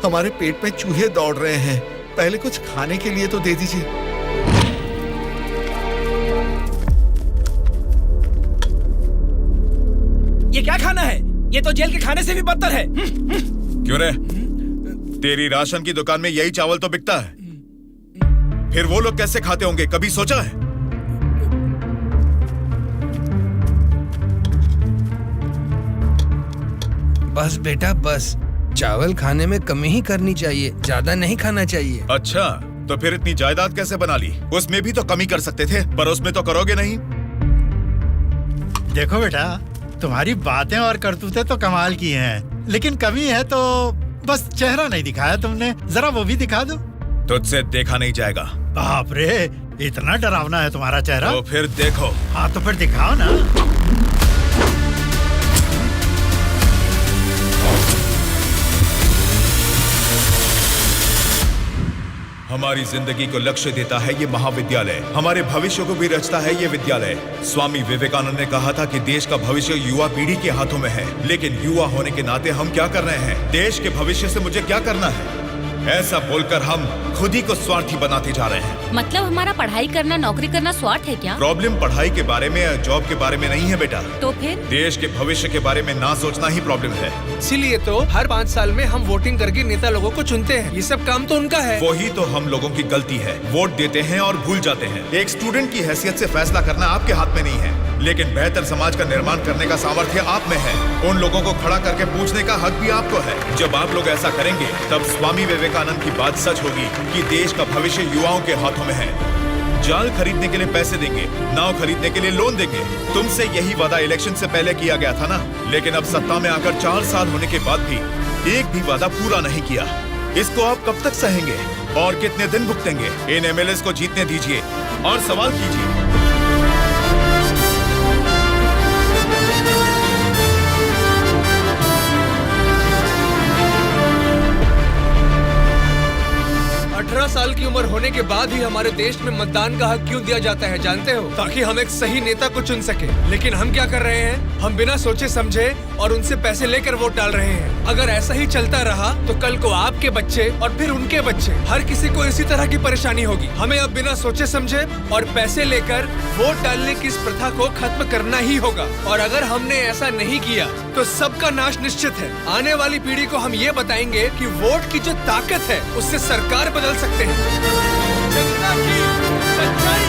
Speaker 6: हमारे पेट में चूहे दौड़ रहे हैं, पहले कुछ खाने के लिए तो दे दीजिए।
Speaker 17: ये क्या खाना है? ये तो जेल के खाने से भी बदतर है।
Speaker 13: क्यों रे? तेरी राशन की दुकान में यही चावल तो बिकता है, फिर वो लोग कैसे खाते होंगे, कभी सोचा है?
Speaker 17: बस बेटा बस, चावल खाने में कमी ही करनी चाहिए, ज्यादा नहीं खाना चाहिए।
Speaker 13: अच्छा, तो फिर इतनी जायदाद कैसे बना ली? उसमें भी तो कमी कर सकते थे, पर उसमें तो करोगे नहीं।
Speaker 16: देखो बेटा, तुम्हारी बातें और करतूतें तो कमाल की हैं, लेकिन कमी है तो बस चेहरा नहीं दिखाया तुमने। जरा वो भी दिखा दो।
Speaker 13: तुझसे देखा नहीं जाएगा।
Speaker 16: बाप रे, इतना डरावना है तुम्हारा चेहरा?
Speaker 13: तो फिर देखो।
Speaker 16: हाँ तो फिर दिखाओ ना।
Speaker 13: हमारी जिंदगी को लक्ष्य देता है ये महाविद्यालय, हमारे भविष्य को भी रचता है ये विद्यालय। स्वामी विवेकानंद ने कहा था कि देश का भविष्य युवा पीढ़ी के हाथों में है, लेकिन युवा होने के नाते हम क्या कर रहे हैं? देश के भविष्य से मुझे क्या करना है, ऐसा बोलकर हम खुद ही को स्वार्थी बनाते जा रहे हैं।
Speaker 2: मतलब हमारा पढ़ाई करना, नौकरी करना स्वार्थ है क्या?
Speaker 13: प्रॉब्लम पढ़ाई के बारे में या जॉब के बारे में नहीं है बेटा,
Speaker 2: तो फिर
Speaker 13: देश के भविष्य के बारे में ना सोचना ही प्रॉब्लम है।
Speaker 12: इसीलिए तो हर 5 साल में हम वोटिंग करके नेता लोगों को चुनते हैं। ये सब काम तो उनका है।
Speaker 13: वही तो हम लोगों की गलती है, वोट देते हैं और भूल जाते हैं। एक स्टूडेंट की हैसियत से फैसला करना आपके हाथ में नहीं है, लेकिन बेहतर समाज का निर्माण करने का सामर्थ्य आप में है। उन लोगों को खड़ा करके पूछने का हक भी आपको है। जब आप लोग ऐसा करेंगे तब स्वामी विवेकानंद की बात सच होगी कि देश का भविष्य युवाओं के हाथों में है। जाल खरीदने के लिए पैसे देंगे, नाव खरीदने के लिए लोन देंगे। तुमसे यही वादा इलेक्शन से पहले किया गया था ना, लेकिन अब सत्ता में आकर 4 साल होने के बाद भी एक भी वादा पूरा नहीं किया। इसको आप कब तक सहेंगे और कितने दिन भुगतेंगे? इन एमएलएस को जीतने दीजिए और सवाल कीजिए।
Speaker 12: साल की उम्र होने के बाद ही हमारे देश में मतदान का हक क्यों दिया जाता है जानते हो? ताकि हम एक सही नेता को चुन सके। लेकिन हम क्या कर रहे हैं? हम बिना सोचे समझे और उनसे पैसे लेकर वोट डाल रहे हैं। अगर ऐसा ही चलता रहा तो कल को आपके बच्चे और फिर उनके बच्चे, हर किसी को इसी तरह की परेशानी होगी। हमें अब बिना सोचे समझे और पैसे लेकर वोट डालने की इस प्रथा को खत्म करना ही होगा। और अगर हमने ऐसा नहीं किया तो सबका नाश निश्चित है। आने वाली पीढ़ी को हम ये बताएंगे कि वोट की जो ताकत है उससे सरकार बदल सकते हैं। जनता की सच्चाई।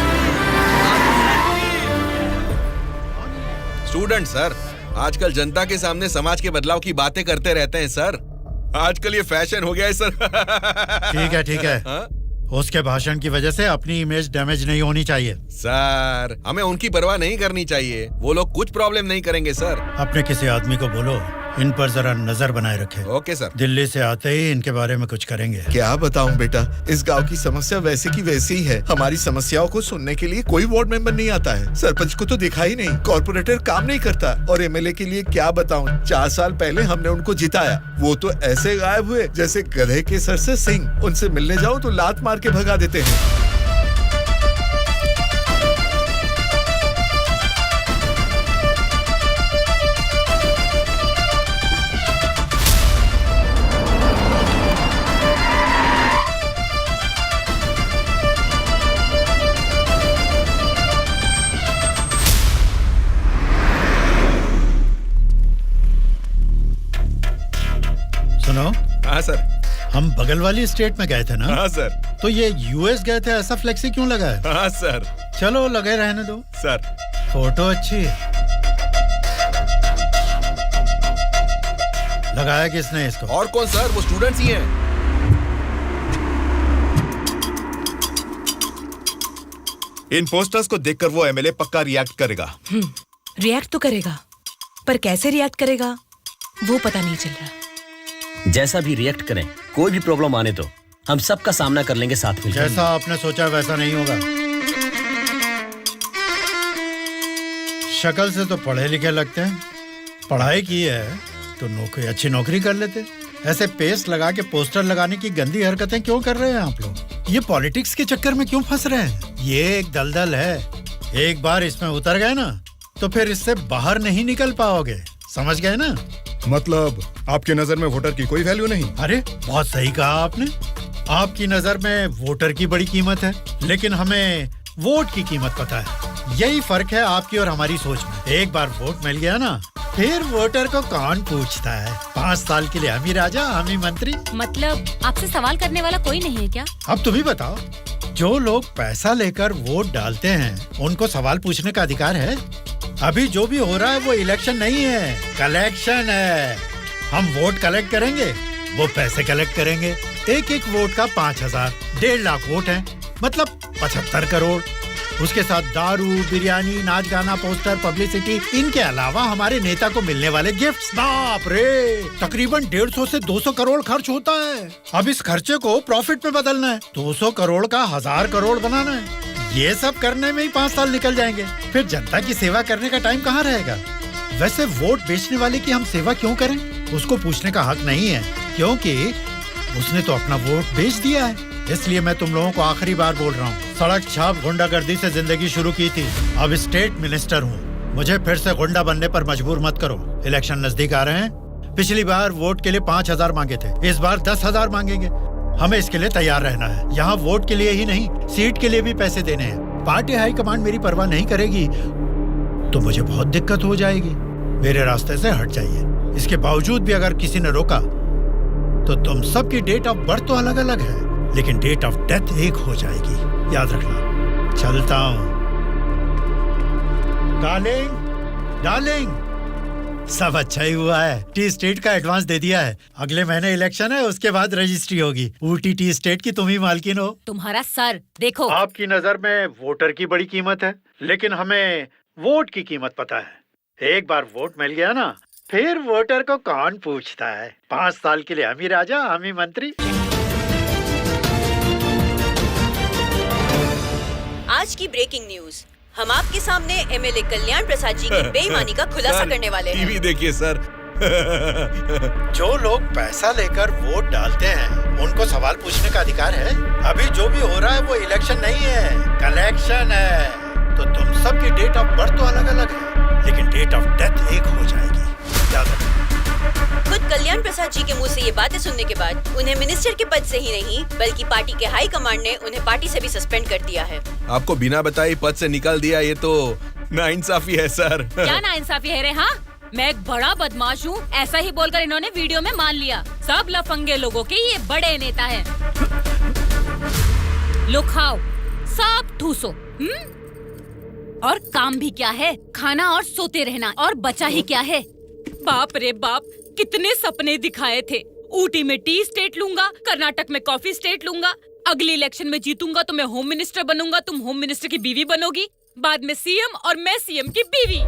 Speaker 18: स्टूडेंट सर, आजकल जनता के सामने समाज के बदलाव की बातें करते रहते हैं सर। आजकल ये फैशन हो गया है सर।
Speaker 16: ठीक है। उसके भाषण की वजह से अपनी इमेज डैमेज नहीं होनी चाहिए।
Speaker 18: सर, हमें उनकी परवाह नहीं करनी चाहिए। वो लोग कुछ प्रॉब्लम नहीं करेंगे सर।
Speaker 16: अपने किसी आदमी को बोलो इन पर जरा नजर बनाए रखे।
Speaker 18: Okay sir.
Speaker 16: दिल्ली से आते ही इनके बारे में कुछ करेंगे।
Speaker 6: क्या बताऊं बेटा, इस गांव की समस्या वैसे की वैसी ही है। हमारी समस्याओं को सुनने के लिए कोई वार्ड मेंबर नहीं आता है। सरपंच को तो देखा ही नहीं, कॉर्पोरेटर काम नहीं करता, और एमएलए के लिए क्या बताऊं, 4 साल पहले हमने उनको जिताया, वो तो ऐसे गायब हुए जैसे गधे के सर से सिंह। उनसे मिलने जाओ तो लात मार के भगा देते हैं।
Speaker 18: हाँ सर।
Speaker 16: हम बगल वाली स्टेट में गए थे ना?
Speaker 18: हाँ सर।
Speaker 16: तो ये यूएस गए थे, ऐसा फ्लेक्सी क्यों लगा है?
Speaker 18: हाँ सर।
Speaker 16: चलो लगे रहने दो
Speaker 18: सर।
Speaker 16: फोटो अच्छी है। लगाया किसने इसको?
Speaker 18: और कौन सर, वो स्टूडेंट्स ही हैं।
Speaker 14: इन पोस्टर्स को देखकर वो एमएलए पक्का रिएक्ट करेगा।
Speaker 3: रिएक्ट तो करेगा, पर कैसे रिएक्ट करेगा वो पता नहीं चल रहा।
Speaker 8: जैसा भी रिएक्ट करें, कोई भी प्रॉब्लम आने तो हम सबका सामना कर लेंगे साथ में।
Speaker 16: जैसा आपने सोचा वैसा नहीं होगा। शक्ल से तो पढ़े लिखे लगते हैं, पढ़ाई की है तो अच्छी नौकरी कर लेते। ऐसे पेस्ट लगा के पोस्टर लगाने की गंदी हरकतें क्यों कर रहे हैं आप लोग? ये पॉलिटिक्स के चक्कर में क्यों फंस रहे हैं? ये एक दलदल है, एक बार इसमें उतर गए ना तो फिर इससे बाहर नहीं निकल पाओगे। समझ गए ना?
Speaker 19: मतलब आपकी नजर में वोटर की कोई वैल्यू नहीं?
Speaker 16: अरे बहुत सही कहा आपने। आपकी नजर में वोटर की बड़ी कीमत है, लेकिन हमें वोट की कीमत पता है। यही फर्क है आपकी और हमारी सोच में। एक बार वोट मिल गया ना, फिर वोटर को कौन पूछता है? 5 साल के लिए हम ही राजा, हम ही मंत्री।
Speaker 2: मतलब आपसे सवाल करने वाला कोई नहीं है क्या?
Speaker 16: अब तुम ही बताओ, जो लोग पैसा लेकर वोट डालते हैं उनको सवाल पूछने का अधिकार है? अभी जो भी हो रहा है वो इलेक्शन नहीं है, कलेक्शन है। हम वोट कलेक्ट करेंगे, वो पैसे कलेक्ट करेंगे। एक वोट का 5,000, 1.5 लाख वोट हैं, मतलब 75 करोड़। उसके साथ दारू, बिरयानी, नाच गाना, पोस्टर, पब्लिसिटी, इनके अलावा हमारे नेता को मिलने वाले गिफ्ट्स। बाप रे, तकरीबन 150 से 200 करोड़ खर्च होता है। अब इस खर्चे को प्रॉफिट में बदलना है, 200 करोड़ का 1000 करोड़ बनाना है। ये सब करने में ही 5 साल निकल जाएंगे। फिर जनता की सेवा करने का टाइम कहाँ रहेगा? वैसे वोट बेचने वाले की हम सेवा क्यों करें? उसको पूछने का हक नहीं है, क्योंकि उसने तो अपना वोट बेच दिया है। इसलिए मैं तुम लोगों को आखिरी बार बोल रहा हूँ, सड़क छाप गुंडागर्दी से जिंदगी शुरू की थी, अब स्टेट मिनिस्टर हूँ। मुझे फिर से गुंडा बनने पर मजबूर मत करो। इलेक्शन नजदीक आ रहे हैं। पिछली बार वोट के लिए 5,000 मांगे थे, इस बार 10,000 मांगेंगे। हमें इसके लिए तैयार रहना है। यहाँ वोट के लिए ही नहीं, सीट के लिए भी पैसे देने हैं। पार्टी हाईकमांड मेरी परवाह नहीं करेगी तो मुझे बहुत दिक्कत हो जाएगी। मेरे रास्ते से हट जाइए। इसके बावजूद भी अगर किसी ने रोका तो तुम सबकी डेट ऑफ बर्थ तो अलग अलग है, लेकिन डेट ऑफ डेथ एक हो जाएगी, याद रखना। चलता हूँ। डार्लिंग, सब अच्छा ही हुआ है। टी स्टेट का एडवांस दे दिया है। अगले महीने इलेक्शन है, उसके बाद रजिस्ट्री होगी। ऊटी टी स्टेट की तुम ही मालकिन हो।
Speaker 2: तुम्हारा सर देखो।
Speaker 16: आपकी नजर में वोटर की बड़ी कीमत है, लेकिन हमें वोट की कीमत पता है। एक बार वोट मिल गया ना, फिर वोटर को कौन पूछता है? 5 साल के लिए हम ही राजा, हम ही मंत्री।
Speaker 4: आज की ब्रेकिंग न्यूज, हम आपके सामने एमएलए कल्याण प्रसाद जी की बेईमानी का खुलासा करने वाले हैं।
Speaker 18: टीवी देखिए सर।
Speaker 16: जो लोग पैसा लेकर वोट डालते हैं उनको सवाल पूछने का अधिकार है। अभी जो भी हो रहा है वो इलेक्शन नहीं है, कलेक्शन है। तो तुम सबकी डेट ऑफ बर्थ तो अलग अलग है, लेकिन डेट ऑफ डेथ एक हो जाएगी, याद रखना।
Speaker 4: खुद कल्याण प्रसाद जी के मुंह से ये बातें सुनने के बाद उन्हें मिनिस्टर के पद से ही नहीं बल्कि पार्टी के हाई कमांड ने उन्हें पार्टी से भी सस्पेंड कर दिया है।
Speaker 18: आपको बिना बताए पद से निकाल दिया, ये तो नाइंसाफी है सर।
Speaker 2: क्या नाइंसाफी है रे? हाँ, मैं एक बड़ा बदमाश हूँ, ऐसा ही बोलकर इन्होंने वीडियो में मान लिया। सब लफंगे लोगों के ये बड़े नेता हैं। लो खाओ, सब ठूसो। और काम भी क्या है? खाना और सोते रहना, और बचा ही क्या है? बाप रे बाप, कितने सपने दिखाए थे। ऊटी में टी स्टेट लूंगा, कर्नाटक में कॉफी स्टेट लूंगा, अगले इलेक्शन में जीतूंगा तो मैं होम मिनिस्टर बनूंगा, तुम होम मिनिस्टर की बीवी बनोगी, बाद में सीएम और मैं सीएम की बीवी।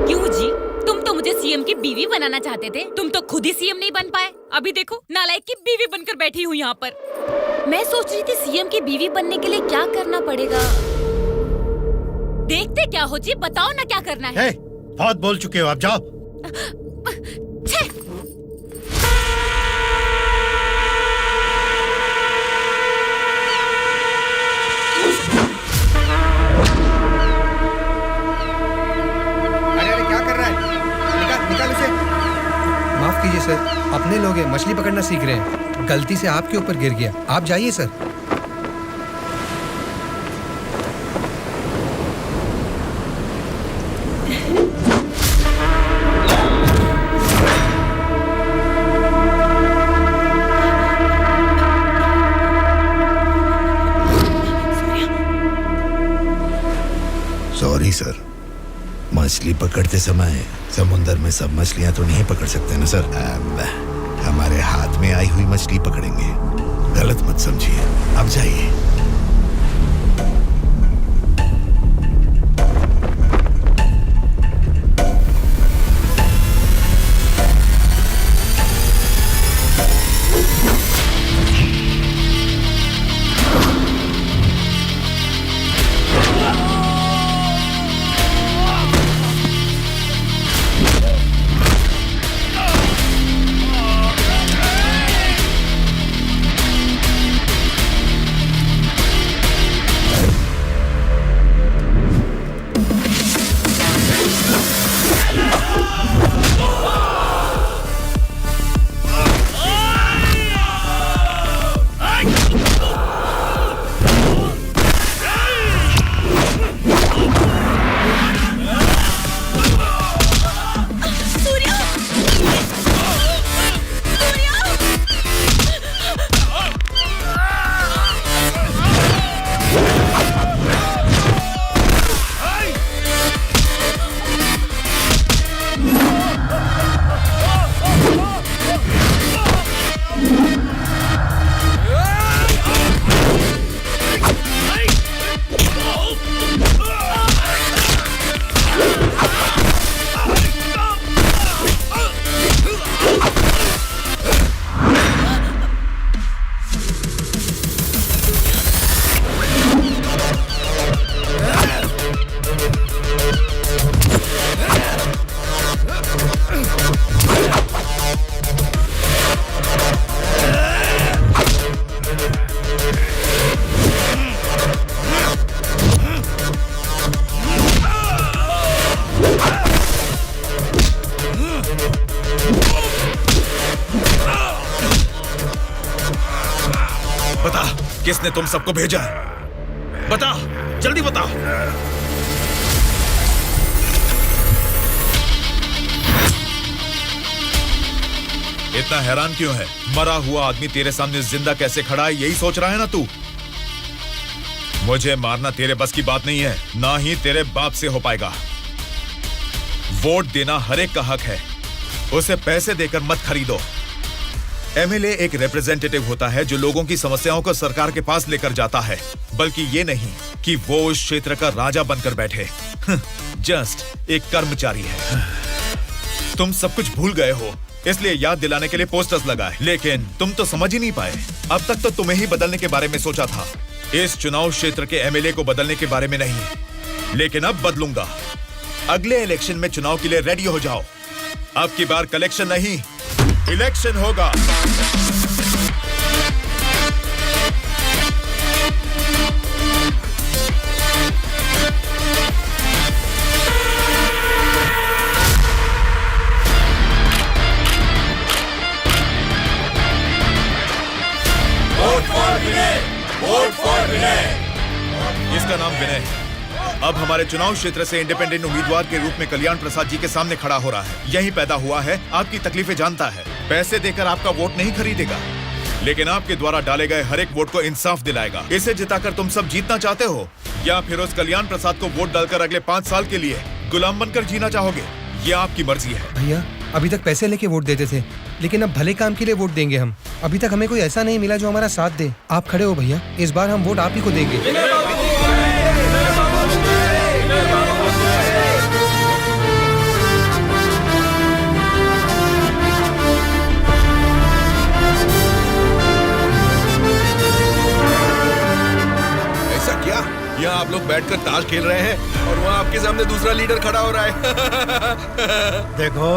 Speaker 2: क्यों जी, तुम तो मुझे सीएम की बीवी बनाना चाहते थे, तुम तो खुद ही सीएम नहीं बन पाए। अभी देखो, नालायक की बीवी बनकर बैठी हूँ यहाँ पर। मैं सोच रही थी सीएम की बीवी बनने के लिए क्या करना पड़ेगा। देखते क्या हो जी, बताओ ना क्या करना है।
Speaker 16: बहुत बोल चुके हो, आप जाओ।
Speaker 17: अरे क्या कर रहा है? निकाल उसे। माफ कीजिए सर, अपने लोग हैं, मछली पकड़ना सीख रहे हैं, गलती से आपके ऊपर गिर गया। आप जाइए सर।
Speaker 20: सॉरी सर, मछली पकड़ते समय समुंदर में सब मछलियां तो नहीं पकड़ सकते ना सर। हमारे हाथ में आई हुई मछली पकड़ेंगे, गलत मत समझिए। अब जाइए।
Speaker 14: किसने तुम सबको भेजा है? बता, जल्दी बता। इतना हैरान क्यों है? मरा हुआ आदमी तेरे सामने जिंदा कैसे खड़ा है, यही सोच रहा है ना तू? मुझे मारना तेरे बस की बात नहीं है, ना ही तेरे बाप से हो पाएगा। वोट देना हर एक का हक है, उसे पैसे देकर मत खरीदो। एमएलए एक रिप्रेजेंटेटिव होता है जो लोगों की समस्याओं को सरकार के पास लेकर जाता है, बल्कि ये नहीं कि वो उस क्षेत्र का राजा बनकर बैठे। जस्ट एक कर्मचारी है। तुम सब कुछ भूल गए हो, इसलिए याद दिलाने के लिए पोस्टर्स लगाए, लेकिन तुम तो समझ ही नहीं पाए। अब तक तो तुम्हें ही बदलने के बारे में सोचा था, इस चुनाव क्षेत्र के एमएलए को बदलने के बारे में नहीं। लेकिन अब बदलूंगा। अगले इलेक्शन में चुनाव के लिए रेडी हो जाओ। अब की बार कलेक्शन नहीं, इलेक्शन होगा। वोट फॉर विनय। इसका नाम विनय है। अब हमारे चुनाव क्षेत्र से इंडिपेंडेंट उम्मीदवार के रूप में कल्याण प्रसाद जी के सामने खड़ा हो रहा है। यही पैदा हुआ है, आपकी तकलीफें जानता है, पैसे देकर आपका वोट नहीं खरीदेगा, लेकिन आपके द्वारा डाले गए हर एक वोट को इंसाफ दिलाएगा। इसे जिताकर तुम सब जीतना चाहते हो या फिर उस कल्याण प्रसाद को वोट डालकर अगले 5 साल के लिए गुलाम बनकर जीना चाहोगे? ये आपकी मर्जी है।
Speaker 17: भैया अभी तक पैसे लेके वोट देते थे, लेकिन अब भले काम के लिए वोट देंगे हम। अभी तक हमें कोई ऐसा नहीं मिला जो हमारा साथ दे। आप खड़े हो भैया, इस बार हम वोट आप ही को देंगे।
Speaker 18: यहाँ आप लोग बैठकर ताश खेल रहे हैं और वहाँ आपके सामने दूसरा लीडर खड़ा हो रहा है।
Speaker 16: देखो,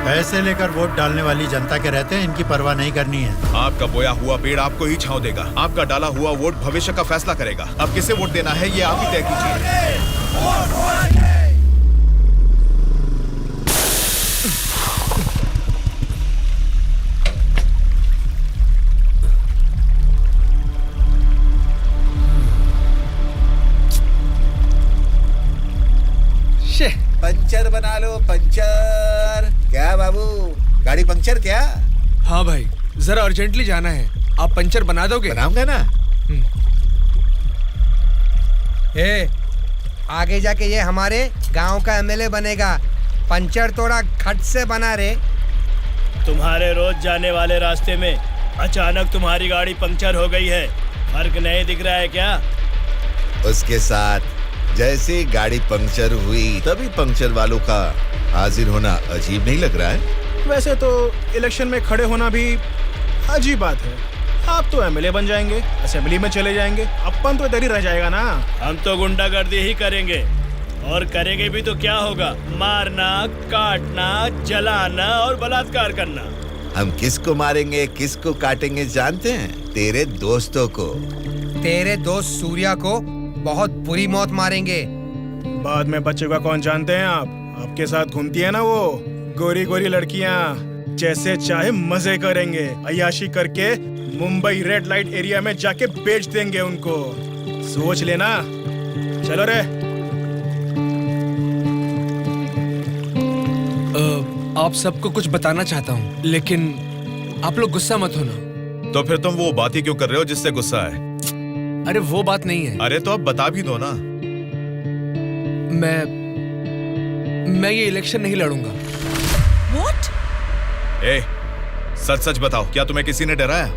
Speaker 16: पैसे लेकर वोट डालने वाली जनता के रहते हैं, इनकी परवाह नहीं करनी है।
Speaker 14: आपका बोया हुआ पेड़ आपको ही छांव देगा। आपका डाला हुआ वोट भविष्य का फैसला करेगा। अब किसे वोट देना है ये आप ही तय कीजिए।
Speaker 20: पंचर बना लो, पंचर। क्या बाबू, गाड़ी पंचर क्या?
Speaker 12: हाँ भाई, जरा अर्जेंटली जाना है। आप पंचर बना दोगे?
Speaker 20: बनाऊंगा ना।
Speaker 17: आगे जाके ये हमारे गांव का एमएलए बनेगा। पंचर थोड़ा खट से बना रे।
Speaker 8: तुम्हारे रोज जाने वाले रास्ते में अचानक तुम्हारी गाड़ी पंक्चर हो गई है, फर्क नहीं दिख रहा है क्या?
Speaker 20: उसके साथ जैसे गाड़ी पंक्चर हुई तभी पंक्चर वालों का हाजिर होना अजीब नहीं लग रहा है?
Speaker 21: वैसे तो इलेक्शन में खड़े होना भी अजीब बात है। आप तो एमएलए बन जाएंगे, असेंबली में चले जाएंगे, अपन तो इधर ही रह जाएगा ना।
Speaker 8: हम तो गुंडागर्दी ही करेंगे, और करेंगे भी तो क्या होगा? मारना, काटना, जलाना और बलात्कार करना।
Speaker 20: हम किसको मारेंगे, किसको काटेंगे जानते हैं? तेरे दोस्तों को।
Speaker 17: तेरे दोस्त सूर्या को बहुत बुरी मौत मारेंगे।
Speaker 21: बाद में बच्चे का कौन जानते हैं आप? आपके साथ घूमती है ना वो गोरी गोरी लड़कियां, जैसे चाहे मजे करेंगे, अय्याशी करके मुंबई रेड लाइट एरिया में जाके बेच देंगे उनको। सोच लेना। चलो रे।
Speaker 12: आप सबको कुछ बताना चाहता हूँ, लेकिन आप लोग गुस्सा मत होना।
Speaker 14: तो फिर तुम वो बात ही क्यों कर रहे हो जिससे गुस्सा है?
Speaker 12: अरे वो बात नहीं है।
Speaker 14: अरे तो अब बता भी दो ना।
Speaker 12: मैं ये इलेक्शन नहीं लड़ूंगा।
Speaker 3: What?
Speaker 14: सच सच बताओ, क्या तुम्हें किसी ने डराया?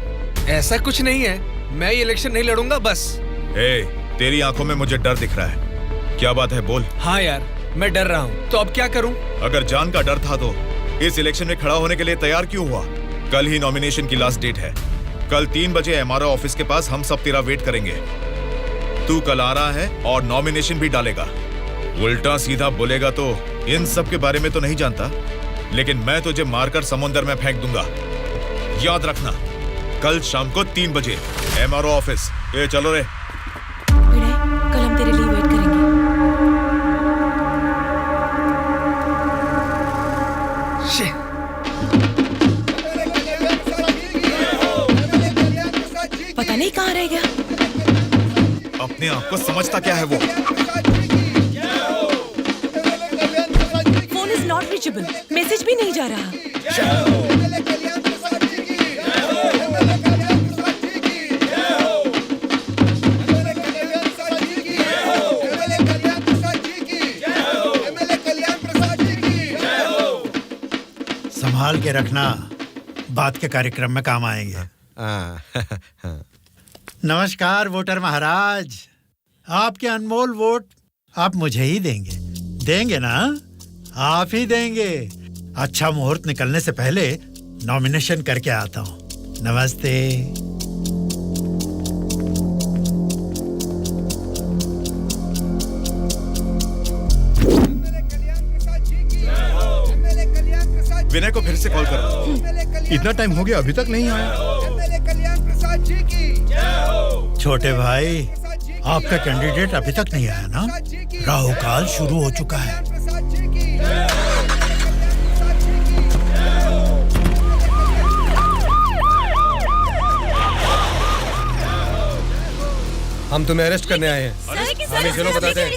Speaker 12: ऐसा कुछ नहीं है, मैं ये इलेक्शन नहीं लड़ूंगा बस।
Speaker 14: तेरी आंखों में मुझे डर दिख रहा है। क्या बात है, बोल।
Speaker 12: हाँ यार, मैं डर रहा हूँ, तो अब क्या करूँ?
Speaker 14: अगर जान का डर था तो इस इलेक्शन में खड़ा होने के लिए तैयार क्यों हुआ? कल ही नॉमिनेशन की लास्ट डेट है। कल 3 बजे एमआरओ ऑफिस के पास हम सब तेरा वेट करेंगे। तू कल आ रहा है और नॉमिनेशन भी डालेगा। उल्टा सीधा बोलेगा तो इन सब के बारे में तो नहीं जानता, लेकिन मैं तुझे मारकर समुंदर में फेंक दूंगा। याद रखना, कल शाम को 3 बजे एमआरओ ऑफिस। चलो रे।
Speaker 3: कल हम तेरे लिए वेट करेंगे। पता नहीं कहाँ रह गया।
Speaker 14: अपने आप को समझता क्या है वो?
Speaker 3: Phone is not reachable, message भी नहीं जा रहा।
Speaker 16: संभाल के रखना, बात के कार्यक्रम में काम आएंगे। नमस्कार वोटर महाराज, आपके अनमोल वोट आप मुझे ही देंगे। देंगे ना? आप ही देंगे। अच्छा मुहूर्त निकलने से पहले नॉमिनेशन करके आता हूँ। नमस्ते।
Speaker 14: विनय को फिर से कॉल करो।
Speaker 19: इतना टाइम हो गया, अभी तक नहीं आया।
Speaker 16: छोटे भाई, आपका कैंडिडेट अभी तक नहीं आया ना? राहु काल शुरू हो चुका है।
Speaker 12: हम तुम्हें अरेस्ट करने आए हैं। हमें चलो बताते हैं।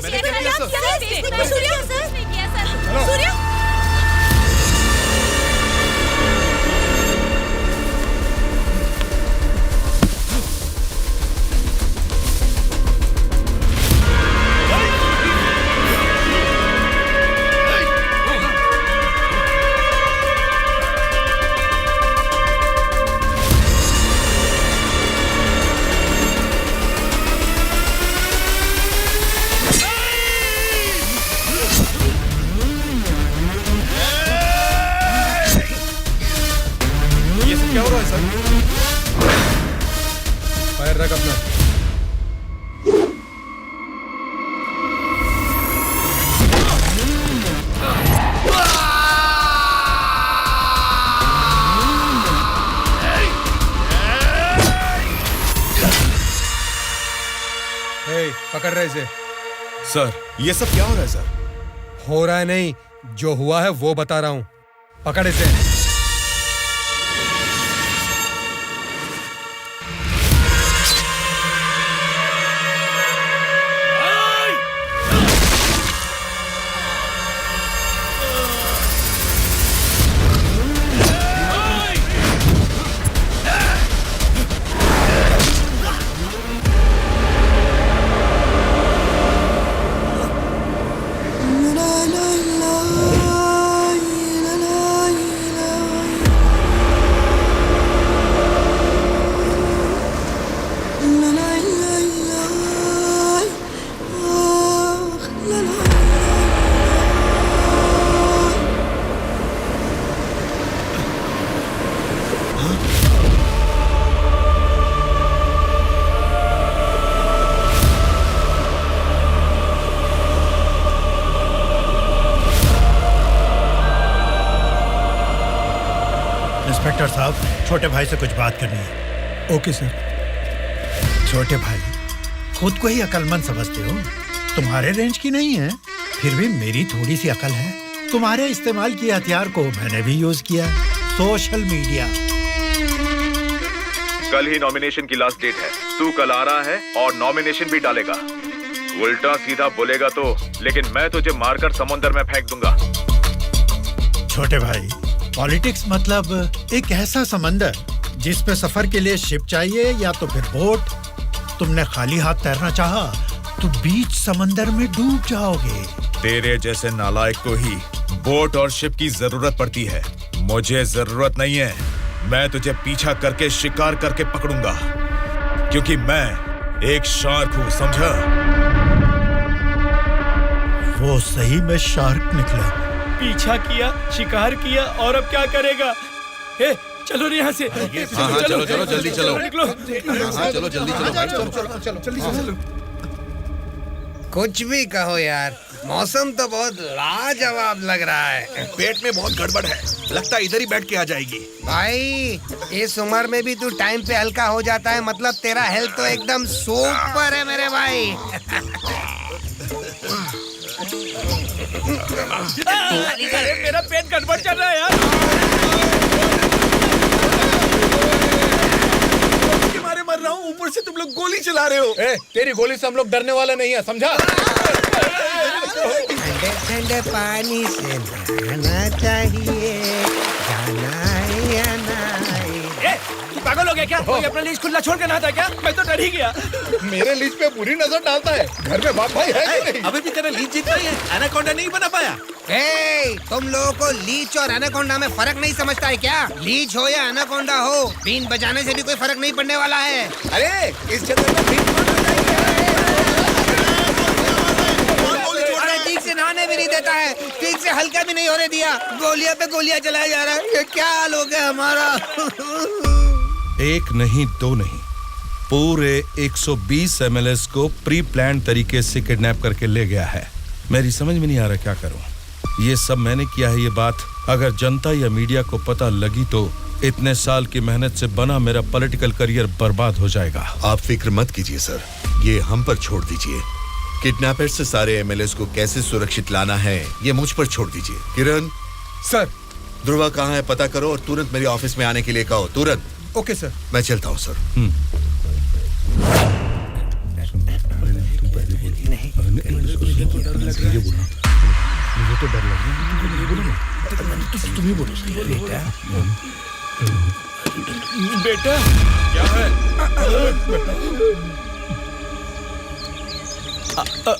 Speaker 12: क्या हो रहा है सर? फायर रख अपना। पकड़ रहे इसे।
Speaker 13: सर ये सब क्या हो रहा है सर?
Speaker 12: हो रहा है नहीं, जो हुआ है वो बता रहा हूं। पकड़ इसे।
Speaker 16: इंस्पेक्टर साहब, छोटे भाई से कुछ बात करनी है।
Speaker 12: Okay sir.
Speaker 16: छोटे भाई, खुद को ही अकलमंद समझते हो, तुम्हारे रेंज की नहीं है, फिर भी मेरी थोड़ी सी अकल है। तुम्हारे इस्तेमाल किए हथियार को मैंने भी यूज किया, सोशल मीडिया।
Speaker 13: कल ही नॉमिनेशन की लास्ट डेट है। तू कल आ रहा है और नॉमिनेशन भी डालेगा। उल्टा सीधा बोलेगा तो, लेकिन मैं तुझे मारकर समुद्र में फेंक दूंगा।
Speaker 16: छोटे भाई, पॉलिटिक्स मतलब एक ऐसा समंदर जिस पे सफर के लिए शिप चाहिए या तो फिर बोट। तुमने खाली हाथ तैरना चाहा तो बीच समंदर में डूब जाओगे।
Speaker 13: तेरे जैसे नालायक को ही बोट और शिप की जरूरत पड़ती है। मुझे जरूरत नहीं है। मैं तुझे पीछा करके शिकार करके पकड़ूंगा, क्योंकि मैं एक शार्क हूँ, समझा?
Speaker 16: वो सही में शार्क निकला।
Speaker 21: पीछा किया, शिकार किया, और अब क्या करेगा? हे, चलो यहाँ से।
Speaker 18: हाँ, चलो चलो जल्दी चलो।
Speaker 21: निकलो।
Speaker 18: हाँ, चलो जल्दी चलो।
Speaker 17: कुछ भी कहो यार, मौसम तो बहुत लाजवाब लग रहा है।
Speaker 18: पेट में बहुत गड़बड़ है, लगता है इधर ही बैठ के आ जाएगी।
Speaker 17: भाई, इस उम्र में भी तू टाइम पे हल्का हो जाता है, मतलब तेरा हेल्थ तो एकदम सुपर है मेरे भाई।
Speaker 21: अरे मेरा पेट गड़बड़ चल रहा है यार।
Speaker 18: मारे मर रहा हूँ, ऊपर से तुम लोग गोली चला रहे हो।
Speaker 12: तेरी गोली से हम लोग डरने वाले नहीं है, समझा?
Speaker 17: ठंडे ठंडे पानी से नहाना चाहिए, जाना है या नहीं।
Speaker 21: तू पागल हो गया क्या? कोई अपना लीज खुला छोड़ के नहाता है क्या? मैं तो डर ही गया।
Speaker 18: मेरे लीज पे बुरी नजर डालता है। घर में बाप भाई है कि नहीं?
Speaker 9: अभी भी तेरा लीज जीतना ही है, एनाकोंडा नहीं बना पाया।
Speaker 17: तुम लोगों को लीच और एनाकोंडा में फर्क नहीं समझता है क्या? लीच हो या एनाकोंडा हो, बीन बजाने से भी कोई फर्क नहीं पड़ने वाला है।
Speaker 18: अरे इस जंगल में बीन
Speaker 17: ठीक से नहाने भी नहीं देता है, ठीक से हल्का भी नहीं होने दिया, गोलियां पे गोलियां चलाया जा रहा है। ये क्या हाल हो गया हमारा?
Speaker 10: एक नहीं, दो नहीं, पूरे 120 एमएलएस को प्री प्लान तरीके से किडनैप करके ले गया है। मेरी समझ में नहीं आ रहा क्या करूं। ये सब मैंने किया है। ये बात अगर जनता या मीडिया को पता लगी तो इतने साल की मेहनत से बना मेरा पॉलिटिकल करियर बर्बाद हो जाएगा।
Speaker 20: आप फिक्र मत कीजिए सर, ये हम पर छोड़ दीजिए। किडनैपर से सारे एमएलएस को कैसे सुरक्षित लाना है ये मुझ पर छोड़ दीजिए। किरण
Speaker 12: सर,
Speaker 20: ध्रुवा कहाँ है पता करो और तुरंत मेरे ऑफिस में आने के लिए कहो, तुरंत।
Speaker 12: Okay sir.
Speaker 20: मैं चलता हूँ सर।
Speaker 1: तो डर लग रहा है। तुम्हें बोलो
Speaker 12: बेटा
Speaker 13: क्या है?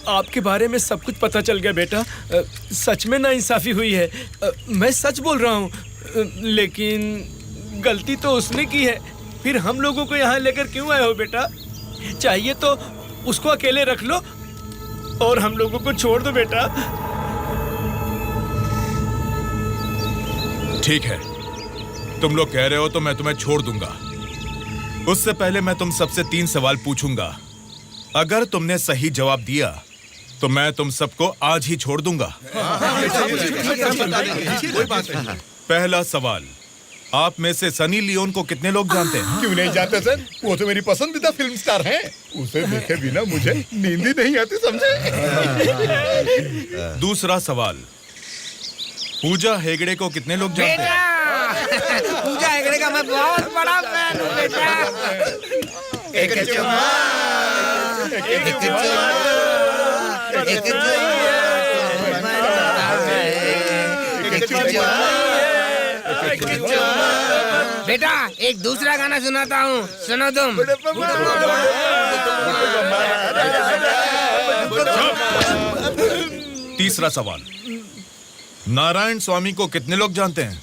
Speaker 12: आपके बारे में सब कुछ पता चल गया बेटा। सच में नाइंसाफी हुई है। मैं सच बोल रहा हूँ, लेकिन गलती तो उसने की है। फिर हम लोगों को यहाँ लेकर क्यों आए हो बेटा? चाहिए तो उसको अकेले रख लो और हम लोगों को छोड़ दो बेटा।
Speaker 13: ठीक है, तुम लोग कह रहे हो तो मैं तुम्हें छोड़ दूंगा। उससे पहले मैं तुम सबसे 3 सवाल पूछूंगा। अगर तुमने सही जवाब दिया तो मैं तुम सबको आज ही छोड़ दूंगा। पहला सवाल, आप में से सनी लियोन को कितने लोग जानते हैं?
Speaker 1: क्यों नहीं जानते सर, वो तो मेरी पसंदीदा फिल्म स्टार हैं। उसे देखे बिना मुझे नींद ही नहीं आती, समझे?
Speaker 13: दूसरा सवाल, पूजा हेगड़े को कितने लोग जानते हैं?
Speaker 5: पूजा हेगड़े का मैं बहुत बड़ा फैन हूँ बेटा। एक चुम्मा, एक चुम्मा, एक चुम्मा। बेटा एक दूसरा गाना सुनाता हूँ, सुनो तुम।
Speaker 13: तीसरा सवाल, नारायण स्वामी को कितने लोग जानते हैं?